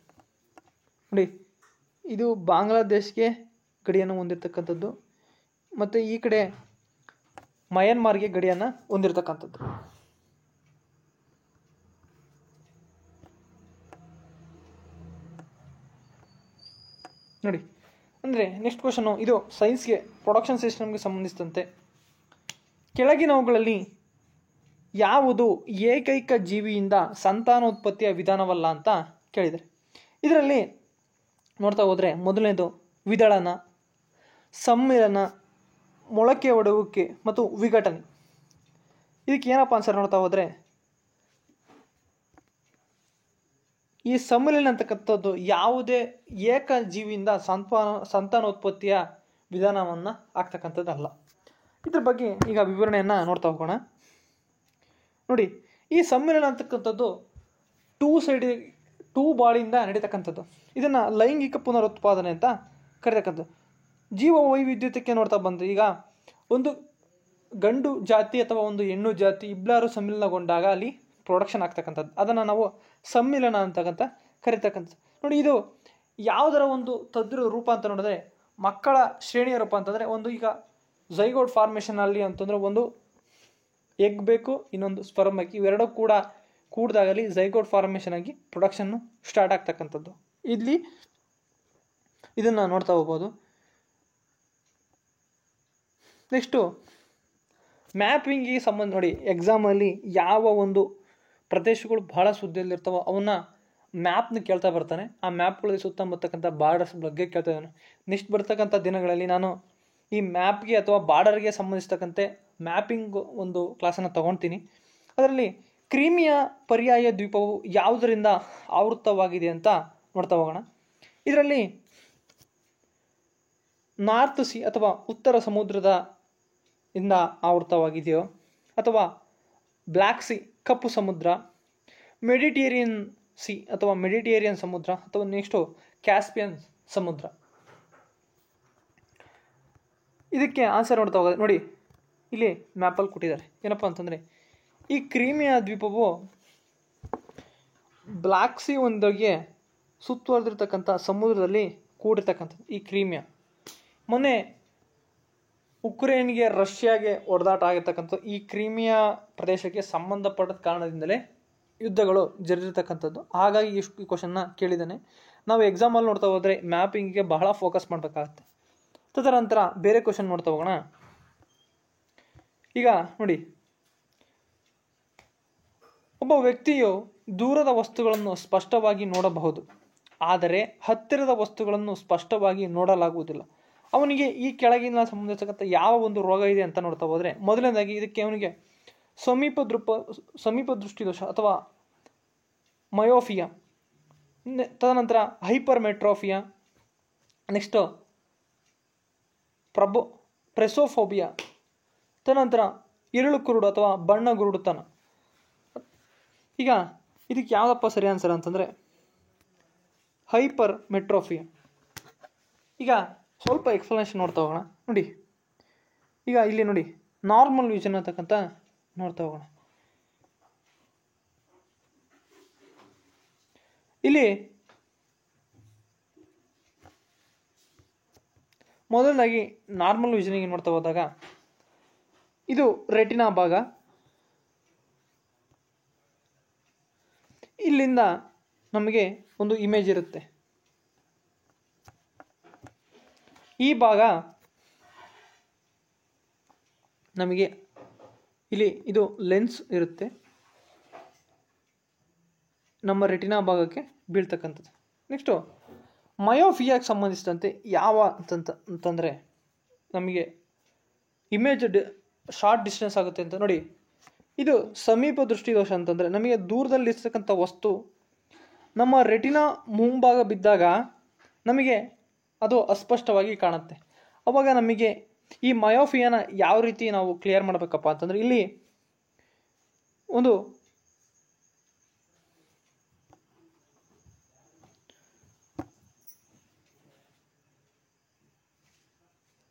ನೋಡಿ, ಇದು ಬಾಂಗ್ಲಾದೇಶ್ಗೆ ಗಡಿಯನ್ನು ಹೊಂದಿರತಕ್ಕಂಥದ್ದು ಮತ್ತು ಈ ಕಡೆ ಮಯನ್ಮಾರ್ಗೆ ಗಡಿಯನ್ನು ಹೊಂದಿರತಕ್ಕಂಥದ್ದು. ನೋಡಿ ಅಂದರೆ ನೆಕ್ಸ್ಟ್ ಕ್ವಶನು ಇದು ಸೈನ್ಸ್ಗೆ ಪ್ರೊಡಕ್ಷನ್ ಸಿಸ್ಟಮ್ಗೆ ಸಂಬಂಧಿಸಿದಂತೆ ಕೆಳಗಿನವುಗಳಲ್ಲಿ ಯಾವುದು ಏಕೈಕ ಜೀವಿಯಿಂದ ಸಂತಾನೋತ್ಪತ್ತಿಯ ವಿಧಾನವಲ್ಲ ಅಂತ ಕೇಳಿದ್ದಾರೆ. ಇದರಲ್ಲಿ ನೋಡ್ತಾ ಹೋದರೆ ಮೊದಲನೇದು ವಿದಳನ, ಸಮ್ಮಿಲನ, ಮೊಳಕೆ ಒಡೆಯುವಿಕೆ ಮತ್ತು ವಿಘಟನೆ. ಇದಕ್ಕೆ ಏನಪ್ಪ ಆನ್ಸರ್ ನೋಡ್ತಾ ಹೋದರೆ ಈ ಸಮ್ಮಿಲನ ಅಂತಕ್ಕಂಥದ್ದು ಯಾವುದೇ ಏಕ ಜೀವಿಯಿಂದ ಸಂತಾನೋತ್ಪತ್ತಿಯ ವಿಧಾನವನ್ನು ಆಗ್ತಕ್ಕಂಥದ್ದಲ್ಲ. ಇದ್ರ ಬಗ್ಗೆ ಈಗ ವಿವರಣೆಯನ್ನು ನೋಡ್ತಾ ಹೋಗೋಣ. ನೋಡಿ, ಈ ಸಮ್ಮಿಲನ ಅಂತಕ್ಕಂಥದ್ದು 2 ಬಾಳಿಂದ ನಡೀತಕ್ಕಂಥದ್ದು. ಇದನ್ನು ಲೈಂಗಿಕ ಪುನರುತ್ಪಾದನೆ ಅಂತ ಕರೀತಕ್ಕಂಥದ್ದು. ಜೀವ ವೈವಿಧ್ಯತೆಗೆ ನೋಡ್ತಾ ಬಂದರೆ ಈಗ ಒಂದು ಗಂಡು ಜಾತಿ ಅಥವಾ ಒಂದು ಹೆಣ್ಣು ಜಾತಿ ಇಬ್ಬರು ಸಮ್ಮಿಲನಗೊಂಡಾಗ ಅಲ್ಲಿ ಪ್ರೊಡಕ್ಷನ್ ಆಗ್ತಕ್ಕಂಥದ್ದು, ಅದನ್ನು ನಾವು ಸಮ್ಮಿಲನ ಅಂತಕ್ಕಂಥ ಕರಿತಕ್ಕಂಥದ್ದು. ನೋಡಿ, ಇದು ಯಾವುದರ ಒಂದು ತದ್ರೂ ರೂಪ ಅಂತ ನೋಡಿದ್ರೆ ಮಕ್ಕಳ ಶ್ರೇಣಿಯ ರೂಪ ಅಂತಂದರೆ ಒಂದು ಈಗ ಝೈಗೋಟ್ ಫಾರ್ಮೇಷನಲ್ಲಿ ಅಂತಂದರೆ ಒಂದು ಎಗ್ ಬೇಕು, ಇನ್ನೊಂದು ಸ್ಪರ್ಮ್ ಬೇಕು, ಇವೆರಡೂ ಕೂಡ ಕೂಡಿದಾಗಲಿ ಝೈಗೋಟ್ ಫಾರ್ಮೇಷನ್ ಆಗಿ ಪ್ರೊಡಕ್ಷನ್ನು ಸ್ಟಾರ್ಟ್ ಆಗ್ತಕ್ಕಂಥದ್ದು. ಇಲ್ಲಿ ಇದನ್ನು ನೋಡ್ತಾ ಹೋಗ್ಬೋದು. ನೆಕ್ಸ್ಟು ಮ್ಯಾಪಿಂಗಿಗೆ ಸಂಬಂಧ ನೋಡಿ, ಎಕ್ಸಾಮಲ್ಲಿ ಯಾವ ಒಂದು ಪ್ರದೇಶಗಳು ಬಹಳ ಸುದ್ದಿಯಲ್ಲಿರ್ತಾವೋ ಅವನ್ನ ಮ್ಯಾಪ್ನ ಕೇಳ್ತಾ ಬರ್ತಾನೆ. ಆ ಮ್ಯಾಪ್ಗಳಲ್ಲಿ ಸುತ್ತಮುತ್ತಕ್ಕಂಥ ಬಾರ್ಡರ್ಸ್ ಬಗ್ಗೆ ಕೇಳ್ತಾ ಇದ್ದಾನೆ. ನೆಕ್ಸ್ಟ್ ಬರ್ತಕ್ಕಂಥ ದಿನಗಳಲ್ಲಿ ನಾನು ಈ ಮ್ಯಾಪ್ಗೆ ಅಥವಾ ಬಾರ್ಡರ್ಗೆ ಸಂಬಂಧಿಸ್ತಕ್ಕಂತೆ ಮ್ಯಾಪಿಂಗ್ ಒಂದು ಕ್ಲಾಸನ್ನು ತಗೊಳ್ತೀನಿ. ಅದರಲ್ಲಿ ಕ್ರೀಮಿಯ ಪರ್ಯಾಯ ದ್ವೀಪವು ಯಾವುದರಿಂದ ಆವೃತ್ತವಾಗಿದೆ ಅಂತ ನೋಡ್ತಾ ಹೋಗೋಣ. ಇದರಲ್ಲಿ ನಾರ್ತ್ ಸಿ ಅಥವಾ ಉತ್ತರ ಸಮುದ್ರದ ಇಂದ ಆವೃತ್ತವಾಗಿದೆಯೋ, ಅಥವಾ ಬ್ಲ್ಯಾಕ್ ಸಿ ಕಪ್ಪು ಸಮುದ್ರ, ಮೆಡಿಟೇರಿಯನ್ ಸಿ ಅಥವಾ ಮೆಡಿಟೇರಿಯನ್ ಸಮುದ್ರ, ಅಥವಾ ನೆಕ್ಸ್ಟು ಕ್ಯಾಸ್ಪಿಯನ್ ಸಮುದ್ರ. ಇದಕ್ಕೆ ಆನ್ಸರ್ ನೋಡ್ತಾ ಹೋಗೋದು. ನೋಡಿ ಇಲ್ಲಿ ಮ್ಯಾಪಲ್ಲಿ ಕೊಟ್ಟಿದ್ದಾರೆ. ಏನಪ್ಪ ಅಂತಂದರೆ ಈ ಕ್ರೀಮಿಯಾ ದ್ವೀಪವು ಬ್ಲ್ಯಾಕ್ ಸಿ ಒಂದಿಗೆ ಸುತ್ತುವರೆದಿರ್ತಕ್ಕಂಥ ಸಮುದ್ರದಲ್ಲಿ ಕೂಡಿರ್ತಕ್ಕಂಥದ್ದು ಈ ಕ್ರೀಮಿಯಾ. ಮೊನ್ನೆ ಉಕ್ರೇನ್ಗೆ ರಷ್ಯಾಗೆ ಹೊಡೆದಾಟ ಆಗಿರ್ತಕ್ಕಂಥ ಈ ಕ್ರೀಮಿಯಾ ಪ್ರದೇಶಕ್ಕೆ ಸಂಬಂಧಪಟ್ಟ ಕಾರಣದಿಂದಲೇ ಯುದ್ಧಗಳು ಜರುಗಿರ್ತಕ್ಕಂಥದ್ದು. ಹಾಗಾಗಿ ಈ ಕ್ವಶನ್ನ ಕೇಳಿದ್ದಾನೆ. ನಾವು ಎಕ್ಸಾಮಲ್ಲಿ ನೋಡ್ತಾ ಹೋದರೆ ಮ್ಯಾಪಿಂಗ್ಗೆ ಬಹಳ ಫೋಕಸ್ ಮಾಡಬೇಕಾಗತ್ತೆ. ತದನಂತರ ಬೇರೆ ಕ್ವಶನ್ ನೋಡ್ತಾ ಹೋಗೋಣ. ಈಗ ನೋಡಿ, ಒಬ್ಬ ವ್ಯಕ್ತಿಯು ದೂರದ ವಸ್ತುಗಳನ್ನು ಸ್ಪಷ್ಟವಾಗಿ ನೋಡಬಹುದು, ಆದರೆ ಹತ್ತಿರದ ವಸ್ತುಗಳನ್ನು ಸ್ಪಷ್ಟವಾಗಿ ನೋಡಲಾಗುವುದಿಲ್ಲ. ಅವನಿಗೆ ಈ ಕೆಳಗಿನ ಸಂಬಂಧಿಸತಕ್ಕಂಥ ಯಾವ ಒಂದು ರೋಗ ಇದೆ ಅಂತ ನೋಡ್ತಾ ಹೋದರೆ, ಮೊದಲನೇದಾಗಿ ಇದಕ್ಕೆ ಅವನಿಗೆ ಸಮೀಪ ದೃಷ್ಟಿ ದೋಷ ಅಥವಾ ಮಯೋಫಿಯಾ, ತದನಂತರ ಹೈಪರ್ ಮೆಟ್ರೋಫಿಯಾ, ನೆಕ್ಸ್ಟು ಪ್ರೆಸೋಫೋಬಿಯಾ, ತದನಂತರ ಇರುಳು ಕುರುಡು ಅಥವಾ ಬಣ್ಣ ಗುರುಡುತನ. ಈಗ ಇದಕ್ಕೆ ಯಾವುದಪ್ಪ ಸರಿ ಆನ್ಸರ್ ಅಂತಂದರೆ ಹೈಪರ್ ಮೆಟ್ರೋಫಿಯಾ. ಈಗ ಸ್ವಲ್ಪ ಎಕ್ಸ್ಪ್ಲನೇಷನ್ ನೋಡ್ತಾ ಹೋಗೋಣ. ನೋಡಿ, ಈಗ ಇಲ್ಲಿ ನೋಡಿ ನಾರ್ಮಲ್ ವಿಷನ್ ಅಂತಕ್ಕಂಥ ನೋಡ್ತಾ ಹೋಗೋಣ. ಇಲ್ಲಿ ಮೊದಲದಾಗಿ ನಾರ್ಮಲ್ ವಿಷನಿಗೆ ನೋಡ್ತಾ ಹೋದಾಗ ಇದು ರೆಟಿನಾ ಭಾಗ. ಇಲ್ಲಿಂದ ನಮಗೆ ಒಂದು ಇಮೇಜ್ ಇರುತ್ತೆ. ಈ ಭಾಗ ನಮಗೆ ಇಲ್ಲಿ ಇದು ಲೆನ್ಸ್ ಇರುತ್ತೆ, ನಮ್ಮ ರೆಟಿನಾ ಭಾಗಕ್ಕೆ ಬೀಳ್ತಕ್ಕಂಥದ್ದು. ನೆಕ್ಸ್ಟು ಮಯೋಫಿಯಾಗೆ ಸಂಬಂಧಿಸಿದಂತೆ ಯಾವ ಅಂತಂದರೆ ನಮಗೆ ಇಮೇಜ್ ಶಾರ್ಟ್ ಡಿಸ್ಟೆನ್ಸ್ ಆಗುತ್ತೆ ಅಂತ. ನೋಡಿ, ಇದು ಸಮೀಪ ದೃಷ್ಟಿ ದೋಷ ಅಂತಂದರೆ ನಮಗೆ ದೂರದಲ್ಲಿರ್ತಕ್ಕಂಥ ವಸ್ತು ನಮ್ಮ ರೆಟಿನಾ ಮುಂಭಾಗ ಬಿದ್ದಾಗ ನಮಗೆ ಅದು ಅಸ್ಪಷ್ಟವಾಗಿ ಕಾಣುತ್ತೆ. ಅವಾಗ ನಮಗೆ ಈ ಮಯೋಫಿಯಾನ ಯಾವ ರೀತಿ ನಾವು ಕ್ಲಿಯರ್ ಮಾಡಬೇಕಪ್ಪ ಅಂತಂದರೆ, ಇಲ್ಲಿ ಒಂದು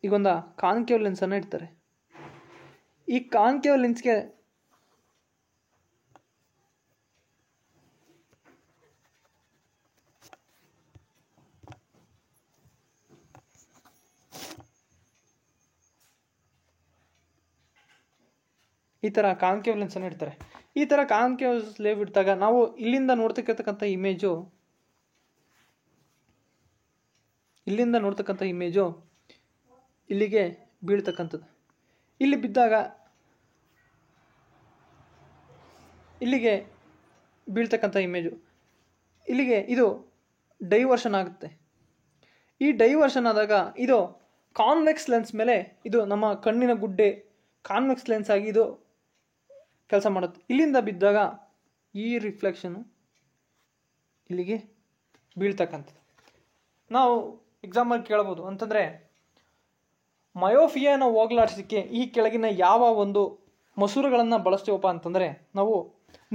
ಈಗೊಂದು ಕಾನ್ಕೇವ್ ಲೆನ್ಸನ್ನು ಇಡ್ತಾರೆ. ಈ ಕಾನ್ಕೇವ್ ಲೆನ್ಸ್ಗೆ ಈ ಥರ ಕಾನ್ಕೇವ್ ಲೆನ್ಸನ್ನು ಇಡ್ತಾರೆ. ಈ ಥರ ಕಾನ್ಕೇವ್ ಲೆನ್ಸ್ ಇಟ್ಟಾಗ ನಾವು ಇಲ್ಲಿಂದ ನೋಡ್ತಕ್ಕಂಥ ಇಮೇಜು ಇಲ್ಲಿಗೆ ಬೀಳ್ತಕ್ಕಂಥದ್ದು. ಇಲ್ಲಿ ಬಿದ್ದಾಗ ಇಲ್ಲಿಗೆ ಬೀಳ್ತಕ್ಕಂಥ ಇಮೇಜು ಇಲ್ಲಿಗೆ ಇದು ಡೈವರ್ಷನ್ ಆಗುತ್ತೆ. ಈ ಡೈವರ್ಷನ್ ಆದಾಗ ಇದು ಕಾನ್ವೆಕ್ಸ್ ಲೆನ್ಸ್ ಮೇಲೆ ಇದು ನಮ್ಮ ಕಣ್ಣಿನ ಗುಡ್ಡೆ ಕಾನ್ವೆಕ್ಸ್ ಲೆನ್ಸ್ ಆಗಿ ಇದು ಕೆಲಸ ಮಾಡುತ್ತೆ. ಇಲ್ಲಿಂದ ಬಿದ್ದಾಗ ಈ ರಿಫ್ಲೆಕ್ಷನು ಇಲ್ಲಿಗೆ ಬೀಳ್ತಕ್ಕಂಥದ್ದು. ನಾವು ಎಕ್ಸಾಂಪಲ್ ಕೇಳ್ಬೋದು ಅಂತಂದರೆ, ಮಯೋಫಿಯಾನ ಹೋಗಲಾಡಿಸಲಿಕ್ಕೆ ಈ ಕೆಳಗಿನ ಯಾವ ಒಂದು ಮಸೂರಗಳನ್ನು ಬಳಸ್ತೀವಪ್ಪ ಅಂತಂದರೆ ನಾವು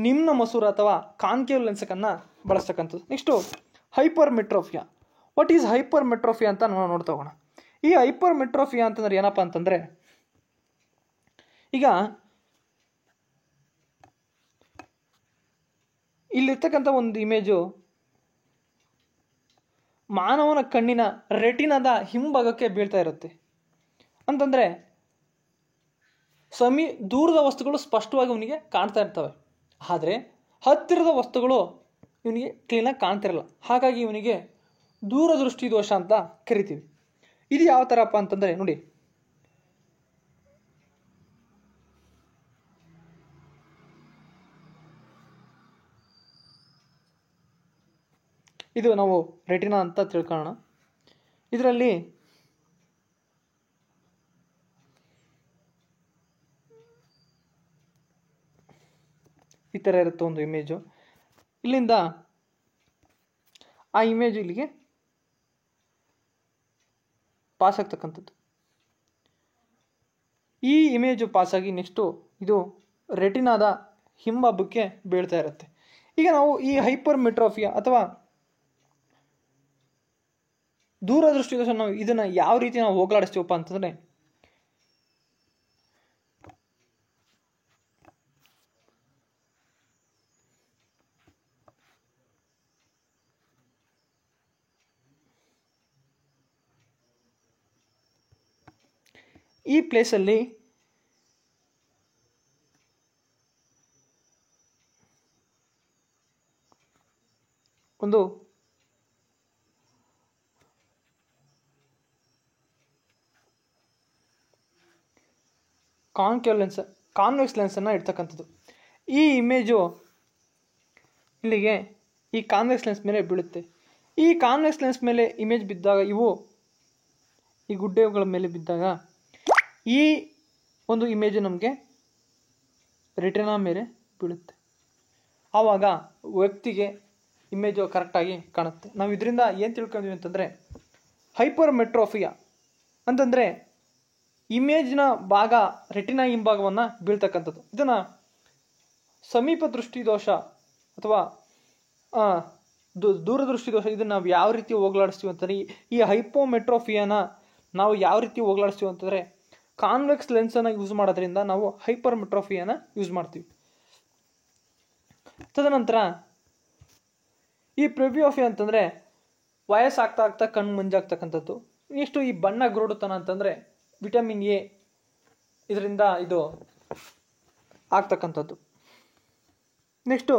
ನಿಮ್ನ ಮಸೂರ ಅಥವಾ ಕಾನ್ಕೇವ್ ಲೆನ್ಸನ್ನು ಬಳಸ್ತಕ್ಕಂಥದ್ದು. Next hypermetropia. What is hypermetropia ಅಂತ ನಾವು ನೋಡ್ತಾ ಹೋಗೋಣ. ಈ ಹೈಪರ್ ಮೆಟ್ರೋಫಿಯಾ ಅಂತಂದ್ರೆ ಏನಪ್ಪ ಅಂತಂದರೆ, ಈಗ ಇಲ್ಲಿರ್ತಕ್ಕಂಥ ಒಂದು ಇಮೇಜು ಮಾನವನ ಕಣ್ಣಿನ ರೆಟಿನಾದ ಹಿಂಭಾಗಕ್ಕೆ ಬೀಳ್ತಾ ಇರುತ್ತೆ. ಅಂತಂದರೆ ದೂರದ ವಸ್ತುಗಳು ಸ್ಪಷ್ಟವಾಗಿ ಇವನಿಗೆ ಕಾಣ್ತಾ ಇರ್ತವೆ, ಆದರೆ ಹತ್ತಿರದ ವಸ್ತುಗಳು ಇವನಿಗೆ ಕ್ಲೀನಾಗಿ ಕಾಣ್ತಿರಲ್ಲ. ಹಾಗಾಗಿ ಇವನಿಗೆ ದೂರದೃಷ್ಟಿ ದೋಷ ಅಂತ ಕರಿತೀವಿ. ಇದು ಯಾವ ಥರಪ್ಪ ಅಂತಂದರೆ, ನೋಡಿ, ಇದು ನಾವು ರೆಟಿನಾ ಅಂತ ತಿಳ್ಕೊಳ್ಳೋಣ. ಇದರಲ್ಲಿ ಈ ಥರ ಇರುತ್ತೆ ಒಂದು ಇಮೇಜು. ಇಲ್ಲಿಂದ ಆ ಇಮೇಜ್ ಇಲ್ಲಿಗೆ ಪಾಸ್ ಆಗ್ತಕ್ಕಂಥದ್ದು. ಈ ಇಮೇಜು ಪಾಸಾಗಿ ನೆಕ್ಸ್ಟು ಇದು ರೆಟಿನಾದ ಹಿಂಭಾಗಕ್ಕೆ ಬೀಳ್ತಾ ಇರುತ್ತೆ. ಈಗ ನಾವು ಈ ಹೈಪರ್ ಮೆಟ್ರೋಫಿಯಾ ಅಥವಾ ದೂರದೃಷ್ಟಿ ದೋಷ ನಾವು ಇದನ್ನು ಯಾವ ರೀತಿ ನಾವು ಹೋಗಲಾಡಿಸ್ತೀವಪ್ಪ ಅಂತಂದರೆ, ಈ ಪ್ಲೇಸಲ್ಲಿ ಒಂದು ಕಾನ್ವೆಕ್ಸ್ ಲೆನ್ಸನ್ನು ಇಡ್ತಕ್ಕಂಥದ್ದು. ಈ ಇಮೇಜು ಇಲ್ಲಿಗೆ ಈ ಕಾನ್ವೆಕ್ಸ್ ಲೆನ್ಸ್ ಮೇಲೆ ಬೀಳುತ್ತೆ. ಈ ಕಾನ್ವೆಕ್ಸ್ ಲೆನ್ಸ್ ಮೇಲೆ ಇಮೇಜ್ ಬಿದ್ದಾಗ ಇವು ಈ ಗುಡ್ಡೆಗಳ ಮೇಲೆ ಬಿದ್ದಾಗ ಈ ಒಂದು ಇಮೇಜು ನಮಗೆ ರೆಟಿನಾ ಮೇಲೆ ಬೀಳುತ್ತೆ. ಆವಾಗ ವ್ಯಕ್ತಿಗೆ ಇಮೇಜು ಕರೆಕ್ಟಾಗಿ ಕಾಣುತ್ತೆ. ನಾವು ಇದರಿಂದ ಏನು ತಿಳ್ಕೊಂಡ್ವಿ ಅಂತಂದರೆ, ಹೈಪರ್ ಮೆಟ್ರೋಫಿಯಾ ಅಂತಂದರೆ ಇಮೇಜ್ನ ಭಾಗ ರೆಟಿನಾ ಹಿಂಭಾಗವನ್ನು ಬೀಳ್ತಕ್ಕಂಥದ್ದು. ಇದನ್ನು ಸಮೀಪ ದೃಷ್ಟಿ ದೋಷ ಅಥವಾ ದೂರದೃಷ್ಟಿ ದೋಷ, ಇದನ್ನು ನಾವು ಯಾವ ರೀತಿ ಹೋಗಲಾಡಿಸ್ತೀವಿ ಅಂತಂದರೆ, ಈ ಹೈಪೋಮೆಟ್ರೋಫಿಯಾನ ನಾವು ಯಾವ ರೀತಿ ಹೋಗಲಾಡಿಸ್ತೀವಿ ಅಂತಂದರೆ ಕಾನ್ವೆಕ್ಸ್ ಲೆನ್ಸನ್ನು ಯೂಸ್ ಮಾಡೋದ್ರಿಂದ ನಾವು ಹೈಪರ್ ಮೆಟ್ರೋಫಿಯಾನ ಯೂಸ್ ಮಾಡ್ತೀವಿ. ತದನಂತರ ಈ ಪ್ರೆಬಿಯೋಫಿಯಾ ಅಂತಂದರೆ ವಯಸ್ಸಾಗ್ತಾ ಆಗ್ತಾ ಕಣ್ಣು ಮಂಜಾಗ್ತಕ್ಕಂಥದ್ದು. ನೆಕ್ಸ್ಟು ಈ ಬಣ್ಣ ಗುರುಡುತನ ಅಂತಂದರೆ ವಿಟಮಿನ್ ಎ ಇದರಿಂದ ಇದು ಆಗ್ತಕ್ಕಂಥದ್ದು. ನೆಕ್ಸ್ಟು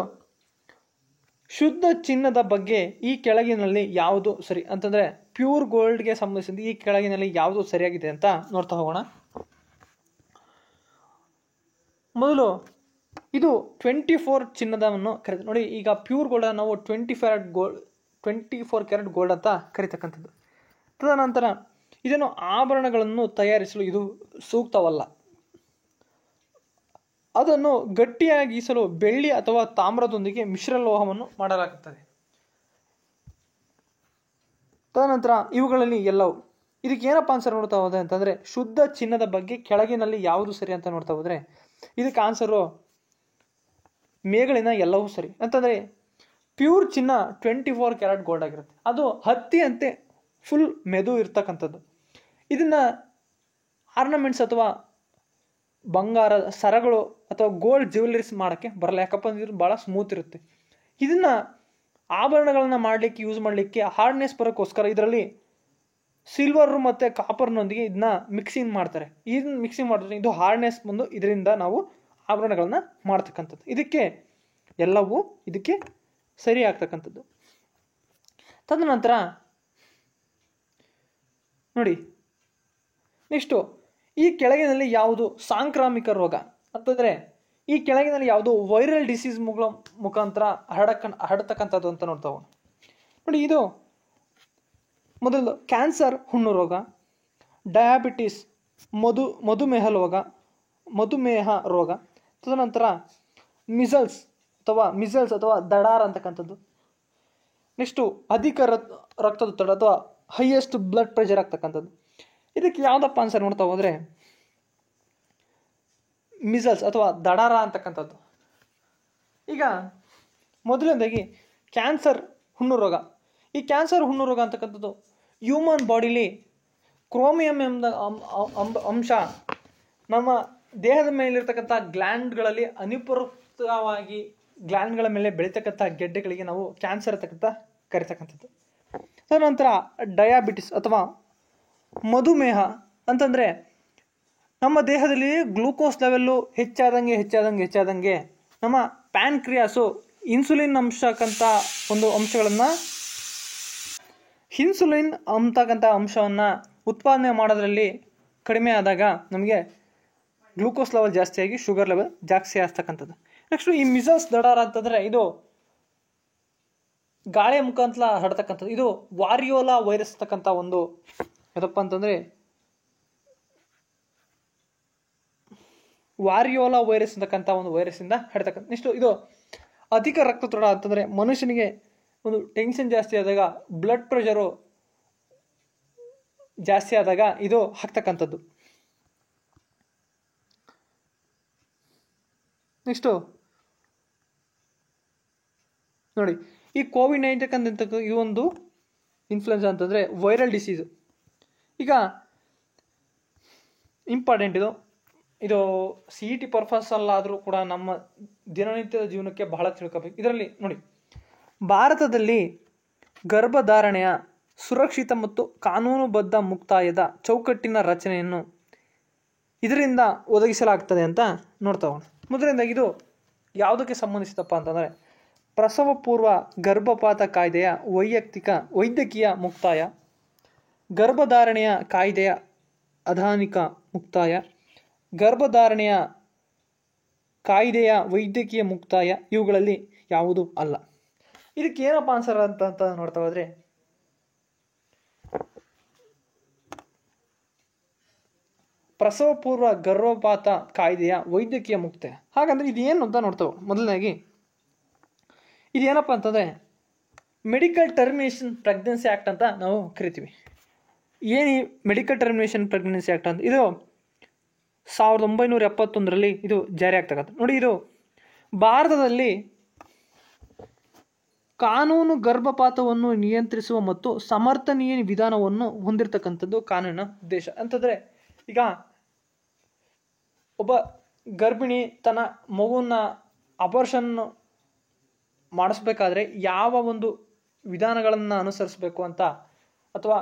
ಶುದ್ಧ ಚಿನ್ನದ ಬಗ್ಗೆ ಈ ಕೆಳಗಿನಲ್ಲಿ ಯಾವುದು ಸರಿ ಅಂತಂದರೆ, ಪ್ಯೂರ್ ಗೋಲ್ಡ್ಗೆ ಸಂಬಂಧಿಸಿದ ಈ ಕೆಳಗಿನಲ್ಲಿ ಯಾವುದು ಸರಿಯಾಗಿದೆ ಅಂತ ನೋಡ್ತಾ ಹೋಗೋಣ. ಮೊದಲು ಇದು 24 ಚಿನ್ನದವನ್ನು ಕರೀತ ನೋಡಿ. ಈಗ ಪ್ಯೂರ್ ಗೋಲ್ಡ್ ನಾವು 24 ಕ್ಯಾರೆಟ್ ಗೋಲ್ಡ್ ಅಂತ ಕರೀತಕ್ಕಂಥದ್ದು. ತದನಂತರ ಇದನ್ನು ಆಭರಣಗಳನ್ನು ತಯಾರಿಸಲು ಇದು ಸೂಕ್ತವಲ್ಲ. ಅದನ್ನು ಗಟ್ಟಿಯಾಗಿಸಲು ಬೆಳ್ಳಿ ಅಥವಾ ತಾಮ್ರದೊಂದಿಗೆ ಮಿಶ್ರಲೋಹವನ್ನು ಮಾಡಲಾಗುತ್ತದೆ. ತದನಂತರ ಇವುಗಳಲ್ಲಿ ಎಲ್ಲವೂ ಇದಕ್ಕೆ ಏನಪ್ಪ ಆನ್ಸರ್ ನೋಡ್ತಾ ಹೋದೆ ಅಂತಂದರೆ, ಶುದ್ಧ ಚಿನ್ನದ ಬಗ್ಗೆ ಕೆಳಗಿನಲ್ಲಿ ಯಾವುದು ಸರಿ ಅಂತ ನೋಡ್ತಾ ಹೋದರೆ ಇದಕ್ಕೆ ಆನ್ಸರು ಮೇಗಳಿನ ಎಲ್ಲವೂ ಸರಿ. ಅಂತಂದರೆ ಪ್ಯೂರ್ ಚಿನ್ನ 24 ಕ್ಯಾರೆಟ್ ಗೋಲ್ಡ್ ಆಗಿರುತ್ತೆ. ಅದು ಹತ್ತಿಯಂತೆ ಫುಲ್ ಮೆದು ಇರ್ತಕ್ಕಂಥದ್ದು. ಇದನ್ನು ಆರ್ನಮೆಂಟ್ಸ್ ಅಥವಾ ಬಂಗಾರ ಸರಗಳು ಅಥವಾ ಗೋಲ್ಡ್ ಜ್ಯುವೆಲರೀಸ್ ಮಾಡೋಕ್ಕೆ ಬರಲ್ಲ. ಯಾಕಪ್ಪ ಅಂದ್ರೆ ಭಾಳ ಸ್ಮೂತ್ ಇರುತ್ತೆ. ಇದನ್ನು ಆಭರಣಗಳನ್ನು ಮಾಡಲಿಕ್ಕೆ ಯೂಸ್ ಮಾಡಲಿಕ್ಕೆ ಹಾರ್ಡ್ನೆಸ್ ಬರೋಕ್ಕೋಸ್ಕರ ಇದರಲ್ಲಿ ಸಿಲ್ವರು ಮತ್ತು ಕಾಪರ್ನೊಂದಿಗೆ ಇದನ್ನ ಮಿಕ್ಸಿಂಗ್ ಮಾಡ್ತಾರೆ. ಇದನ್ನ ಮಿಕ್ಸಿಂಗ್ ಮಾಡಿದ್ರೆ ಇದು ಹಾರ್ಡ್ನೆಸ್ ಬಂದು ಇದರಿಂದ ನಾವು ಆಭರಣಗಳನ್ನು ಮಾಡ್ತಕ್ಕಂಥದ್ದು. ಇದಕ್ಕೆ ಎಲ್ಲವೂ ಇದಕ್ಕೆ ಸರಿ ಆಗ್ತಕ್ಕಂಥದ್ದು. ತದನಂತರ ನೋಡಿ, ನೆಕ್ಸ್ಟು ಈ ಕೆಳಗಿನಲ್ಲಿ ಯಾವುದು ಸಾಂಕ್ರಾಮಿಕ ರೋಗ ಅಂತಂದರೆ, ಈ ಕೆಳಗಿನಲ್ಲಿ ಯಾವುದು ವೈರಲ್ ಡಿಸೀಸ್ ಮುಖಾಂತರ ಹರಡತಕ್ಕಂಥದ್ದು ಅಂತ ನೋಡ್ತಾ ಹೋಗೋಣ. ನೋಡಿ, ಇದು ಮೊದಲು ಕ್ಯಾನ್ಸರ್ ಹುಣ್ಣು ರೋಗ, ಡಯಾಬಿಟಿಸ್ ಮಧುಮೇಹ ರೋಗ, ತದನಂತರ ಮಿಸಲ್ಸ್ ಅಥವಾ ದಡಾರ ಅಂತಕ್ಕಂಥದ್ದು. ನೆಕ್ಸ್ಟು ಅಧಿಕ ರಕ್ತದೊತ್ತಡ ಅಥವಾ ಹೈಯೆಸ್ಟ್ ಬ್ಲಡ್ ಪ್ರೆಷರ್ ಆಗ್ತಕ್ಕಂಥದ್ದು. ಇದಕ್ಕೆ ಯಾವುದಪ್ಪ ಆನ್ಸರ್ ನೋಡ್ತಾ ಹೋದರೆ ಮಿಸಲ್ಸ್ ಅಥವಾ ದಡಾರ ಅಂತಕ್ಕಂಥದ್ದು. ಈಗ ಮೊದಲನೇದಾಗಿ ಕ್ಯಾನ್ಸರ್ ಹುಣ್ಣು ರೋಗ. ಈ ಕ್ಯಾನ್ಸರ್ ಹುಣ್ಣು ರೋಗ ಅಂತಕ್ಕಂಥದ್ದು ಹ್ಯೂಮನ್ ಬಾಡಿಲಿ ಕ್ರೋಮಿಯಂ ಎಂಬ ಅಂಶ ನಮ್ಮ ದೇಹದ ಮೇಲಿರ್ತಕ್ಕಂಥ ಗ್ಲ್ಯಾಂಡ್ಗಳಲ್ಲಿ ಅನುಪಯುಕ್ತವಾಗಿ ಗ್ಲ್ಯಾಂಡ್ಗಳ ಮೇಲೆ ಬೆಳೀತಕ್ಕಂಥ ಗೆಡ್ಡೆಗಳಿಗೆ ನಾವು ಕ್ಯಾನ್ಸರ್ ಅಂತಕ್ಕಂಥ ಕರಿತಕ್ಕಂಥದ್ದು. ತದನಂತರ ಡಯಾಬಿಟಿಸ್ ಅಥವಾ ಮಧುಮೇಹ ಅಂತಂದರೆ ನಮ್ಮ ದೇಹದಲ್ಲಿ ಗ್ಲೂಕೋಸ್ ಲೆವೆಲ್ಲು ಹೆಚ್ಚಾದಂಗೆ ನಮ್ಮ ಪ್ಯಾನ್ಕ್ರಿಯಾಸು ಇನ್ಸುಲಿನ್ ಅಂಶವನ್ನು ಉತ್ಪಾದನೆ ಮಾಡೋದ್ರಲ್ಲಿ ಕಡಿಮೆ ಆದಾಗ ನಮಗೆ ಗ್ಲೂಕೋಸ್ ಲೆವೆಲ್ ಜಾಸ್ತಿಯಾಗಿ ಶುಗರ್ ಲೆವೆಲ್ ಜಾಸ್ತಿ ಆಗ್ತಕ್ಕಂಥದ್ದು. ನೆಕ್ಸ್ಟು ಈ ಮಿಸಲ್ಸ್ ದಡಾರ ಅಂತಂದರೆ ಇದು ಗಾಳಿಯ ಮುಖಾಂತರ ಹರಡ್ತಕ್ಕಂಥದ್ದು. ಇದು ವಾರಿಯೋಲಾ ವೈರಸ್ ತಕ್ಕಂಥ ಒಂದು ಯಾವುದಪ್ಪ ಅಂತಂದರೆ ವಾರಿಯೋಲಾ ವೈರಸ್ ಅಂತಕ್ಕಂಥ ಒಂದು ವೈರಸ್ಸಿಂದ ಹರಡ್ತಕ್ಕಂಥ. ನೆಕ್ಸ್ಟು ಇದು ಅಧಿಕ ರಕ್ತದೊತ್ತಡ ಅಂತಂದರೆ ಮನುಷ್ಯನಿಗೆ ಒಂದು ಟೆನ್ಷನ್ ಜಾಸ್ತಿ ಆದಾಗ, ಬ್ಲಡ್ ಪ್ರೆಷರು ಜಾಸ್ತಿ ಆದಾಗ ಇದು ಆಗ್ತಕ್ಕಂಥದ್ದು. ನೆಕ್ಸ್ಟು ನೋಡಿ, ಈ ಕೋವಿಡ್-19 ಅಂತಕ್ಕ ಈ ಒಂದು ಇನ್ಫ್ಲುಯೆನ್ಸಾ ಅಂತಂದರೆ ವೈರಲ್ ಡಿಸೀಸು. ಈಗ ಇಂಪಾರ್ಟೆಂಟ್ ಇದು CET ಪರ್ಪಸ್ ಅಲ್ಲಾದರೂ ಕೂಡ ನಮ್ಮ ದಿನನಿತ್ಯದ ಜೀವನಕ್ಕೆ ಬಹಳ ತಿಳ್ಕೋಬೇಕು. ಇದರಲ್ಲಿ ನೋಡಿ, ಭಾರತದಲ್ಲಿ ಗರ್ಭಧಾರಣೆಯ ಸುರಕ್ಷಿತ ಮತ್ತು ಕಾನೂನುಬದ್ಧ ಮುಕ್ತಾಯದ ಚೌಕಟ್ಟಿನ ರಚನೆಯನ್ನು ಇದರಿಂದ ಒದಗಿಸಲಾಗ್ತದೆ ಅಂತ ನೋಡ್ತಾ ಹೋಗೋಣ. ಮೊದಲನೇದಾಗಿ ಇದು ಯಾವುದಕ್ಕೆ ಸಂಬಂಧಿಸಿದಪ್ಪ ಅಂತಂದರೆ ಪ್ರಸವ ಪೂರ್ವ ಗರ್ಭಪಾತ ಕಾಯ್ದೆಯ ವೈದ್ಯಕೀಯ ಮುಕ್ತಾಯ, ಗರ್ಭಧಾರಣೆಯ ಕಾಯ್ದೆಯ ಅಧಾನಿಕ ಮುಕ್ತಾಯ, ಗರ್ಭಧಾರಣೆಯ ಕಾಯ್ದೆಯ ವೈದ್ಯಕೀಯ ಮುಕ್ತಾಯ ಇವುಗಳಲ್ಲಿ ಯಾವುದೂ ಅಲ್ಲ. ಇದಕ್ಕೆ ಏನಪ್ಪ ಆನ್ಸರ್ ಅಂತ ನೋಡ್ತಾ ಹೋದರೆ ಪ್ರಸವ ಪೂರ್ವ ಗರ್ಭಪಾತ ಕಾಯ್ದೆಯ ವೈದ್ಯಕೀಯ ಮುಕ್ತಾಯ. ಹಾಗಂದ್ರೆ ಇದೇನು ಅಂತ ನೋಡ್ತಾವೆ. ಮೊದಲನೇದಾಗಿ ಇದೇನಪ್ಪ ಅಂತಂದರೆ ಮೆಡಿಕಲ್ ಟರ್ಮಿನೇಷನ್ ಪ್ರೆಗ್ನೆನ್ಸಿ ಆ್ಯಕ್ಟ್ ಅಂತ ನಾವು ಕರಿತೀವಿ. ಏನು ಈ ಮೆಡಿಕಲ್ ಟರ್ಮಿನೇಷನ್ ಪ್ರೆಗ್ನೆನ್ಸಿ ಆ್ಯಕ್ಟ್ ಅಂತ, ಇದು 1971ರಲ್ಲಿ ಇದು ಜಾರಿ ಆಗ್ತಕ್ಕಂಥ. ನೋಡಿ, ಇದು ಭಾರತದಲ್ಲಿ ಕಾನೂನು ಗರ್ಭಪಾತವನ್ನು ನಿಯಂತ್ರಿಸುವ ಮತ್ತು ಸಮರ್ಥನೀಯ ವಿಧಾನವನ್ನು ಹೊಂದಿರತಕ್ಕಂಥದ್ದು ಕಾನೂನಿನ ಉದ್ದೇಶ. ಅಂತಂದರೆ ಈಗ ಒಬ್ಬ ಗರ್ಭಿಣಿ ತನ್ನ ಮಗುವನ್ನ ಅಬಾರ್ಷನ್ ಮಾಡಿಸ್ಬೇಕಾದ್ರೆ ಯಾವ ಒಂದು ವಿಧಾನಗಳನ್ನು ಅನುಸರಿಸಬೇಕು ಅಂತ, ಅಥವಾ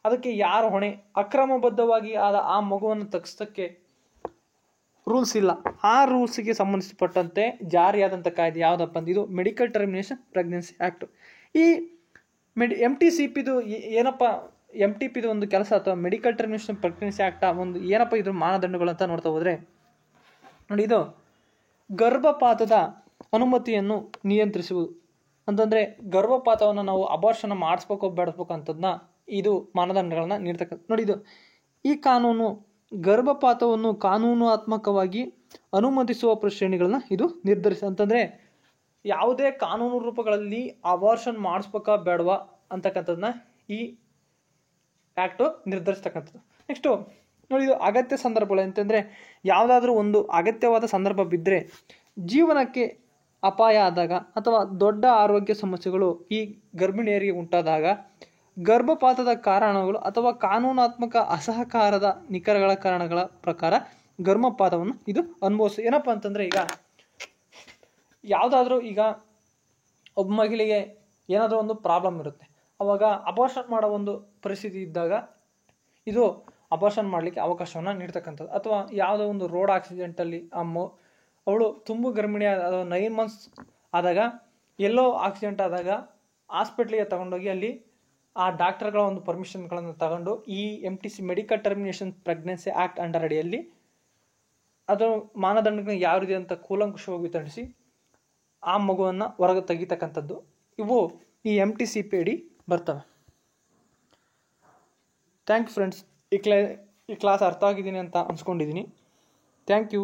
ಅದಕ್ಕೆ ಯಾರು ಹೊಣೆ, ಅಕ್ರಮಬದ್ಧವಾಗಿ ಆ ಮಗುವನ್ನು ತಗ್ಸೋಕ್ಕೆ ರೂಲ್ಸ್ ಇಲ್ಲ. ಆ ರೂಲ್ಸ್ಗೆ ಸಂಬಂಧಿಸಿಪಟ್ಟಂತೆ ಜಾರಿಯಾದಂಥ ಕಾಯ್ದೆ ಯಾವುದಪ್ಪ ಅಂತ ಇದು ಮೆಡಿಕಲ್ ಟರ್ಮಿನೇಷನ್ ಪ್ರೆಗ್ನೆನ್ಸಿ ಆ್ಯಕ್ಟು. ಈ MTCPದು ಏನಪ್ಪ, MTPದು ಒಂದು ಕೆಲಸ ಅಥವಾ ಮೆಡಿಕಲ್ ಟರ್ಮಿನೇಷನ್ ಪ್ರೆಗ್ನೆನ್ಸಿ ಆ್ಯಕ್ಟ್ ಒಂದು ಏನಪ್ಪ ಇದ್ರ ಮಾನದಂಡಗಳು ಅಂತ ನೋಡ್ತಾ ಹೋದರೆ ನೋಡಿ, ಇದು ಗರ್ಭಪಾತದ ಅನುಮತಿಯನ್ನು ನಿಯಂತ್ರಿಸುವುದು ಅಂತಂದರೆ ಗರ್ಭಪಾತವನ್ನು ನಾವು ಅಬಾರ್ಷನ್ ಮಾಡಿಸ್ಬೇಕು ಬೇಡಿಸ್ಬೇಕು ಅಂತದನ್ನ ಇದು ಮಾನದಂಡಗಳನ್ನ ನೀಡ್ತಕ್ಕಂಥ. ನೋಡಿ, ಇದು ಈ ಕಾನೂನು ಗರ್ಭಪಾತವನ್ನು ಕಾನೂನಾತ್ಮಕವಾಗಿ ಅನುಮತಿಸುವ ಶ್ರೇಣಿಗಳನ್ನ ಇದು ಅಂತಂದರೆ ಯಾವುದೇ ಕಾನೂನು ರೂಪಗಳಲ್ಲಿ ಅಬಾರ್ಷನ್ ಮಾಡಿಸ್ಬೇಕಾ ಬೇಡವಾ ಅಂತಕ್ಕಂಥದ್ದನ್ನ ಈ ಆ್ಯಕ್ಟು ನಿರ್ಧರಿಸ್ತಕ್ಕಂಥದ್ದು. ನೆಕ್ಸ್ಟು ನೋಡಿ, ಇದು ಅಗತ್ಯ ಸಂದರ್ಭಗಳು ಅಂತಂದರೆ ಯಾವುದಾದ್ರೂ ಒಂದು ಅಗತ್ಯವಾದ ಸಂದರ್ಭ ಬಿದ್ದರೆ, ಜೀವನಕ್ಕೆ ಅಪಾಯ ಆದಾಗ ಅಥವಾ ದೊಡ್ಡ ಆರೋಗ್ಯ ಸಮಸ್ಯೆಗಳು ಈ ಗರ್ಭಿಣಿಯರಿಗೆ ಉಂಟಾದಾಗ, ಗರ್ಭಪಾತದ ಕಾರಣಗಳು ಅಥವಾ ಕಾನೂನಾತ್ಮಕ ಅಸಹಕಾರದ ನಿಖರಗಳ ಕಾರಣಗಳ ಪ್ರಕಾರ ಗರ್ಭಪಾತವನ್ನು ಇದು ಏನಪ್ಪ ಅಂತಂದರೆ ಈಗ ಯಾವುದಾದ್ರೂ ಈಗ ಒಬ್ಬ ಮಹಿಳೆಗೆ ಏನಾದರೂ ಒಂದು ಪ್ರಾಬ್ಲಮ್ ಇರುತ್ತೆ, ಅವಾಗ ಅಬಾರ್ಷನ್ ಮಾಡೋ ಒಂದು ಪರಿಸ್ಥಿತಿ ಇದ್ದಾಗ ಇದು ಅಬಾರ್ಷನ್ ಮಾಡಲಿಕ್ಕೆ ಅವಕಾಶವನ್ನು ನೀಡ್ತಕ್ಕಂಥದ್ದು. ಅಥವಾ ಯಾವುದೋ ಒಂದು ರೋಡ್ ಆಕ್ಸಿಡೆಂಟಲ್ಲಿ ಅವಳು ತುಂಬು ಗರ್ಭಿಣಿ 9 months ಆದಾಗ, ಎಲ್ಲೋ ಆಕ್ಸಿಡೆಂಟ್ ಆದಾಗ ಹಾಸ್ಪಿಟ್ಲಿಗೆ ತಗೊಂಡೋಗಿ ಅಲ್ಲಿ ಆ ಡಾಕ್ಟರ್ಗಳ ಒಂದು ಪರ್ಮಿಷನ್ಗಳನ್ನು ತಗೊಂಡು ಈ MTC medical termination pregnancy act under ಅಡಿಯಲ್ಲಿ ಅದು ಮಾನದಂಡಗಳನ್ನ ಯಾವ ರೀತಿ ಅಂತ ಕೂಲಂಕುಷವಾಗಿ ವಿತರಿಸಿ ಆ ಮಗುವನ್ನು ಹೊರಗೆ ತೆಗಿತಕ್ಕಂಥದ್ದು ಇವು ಈ MTCP ಅಡಿ ಬರ್ತವೆ. Thank you friends. ಈ ಕ್ಲಾಸ್ ಅರ್ಥ ಆಗಿದ್ದೀನಿ ಅಂತ ಅನ್ಸ್ಕೊಂಡಿದ್ದೀನಿ. Thank you.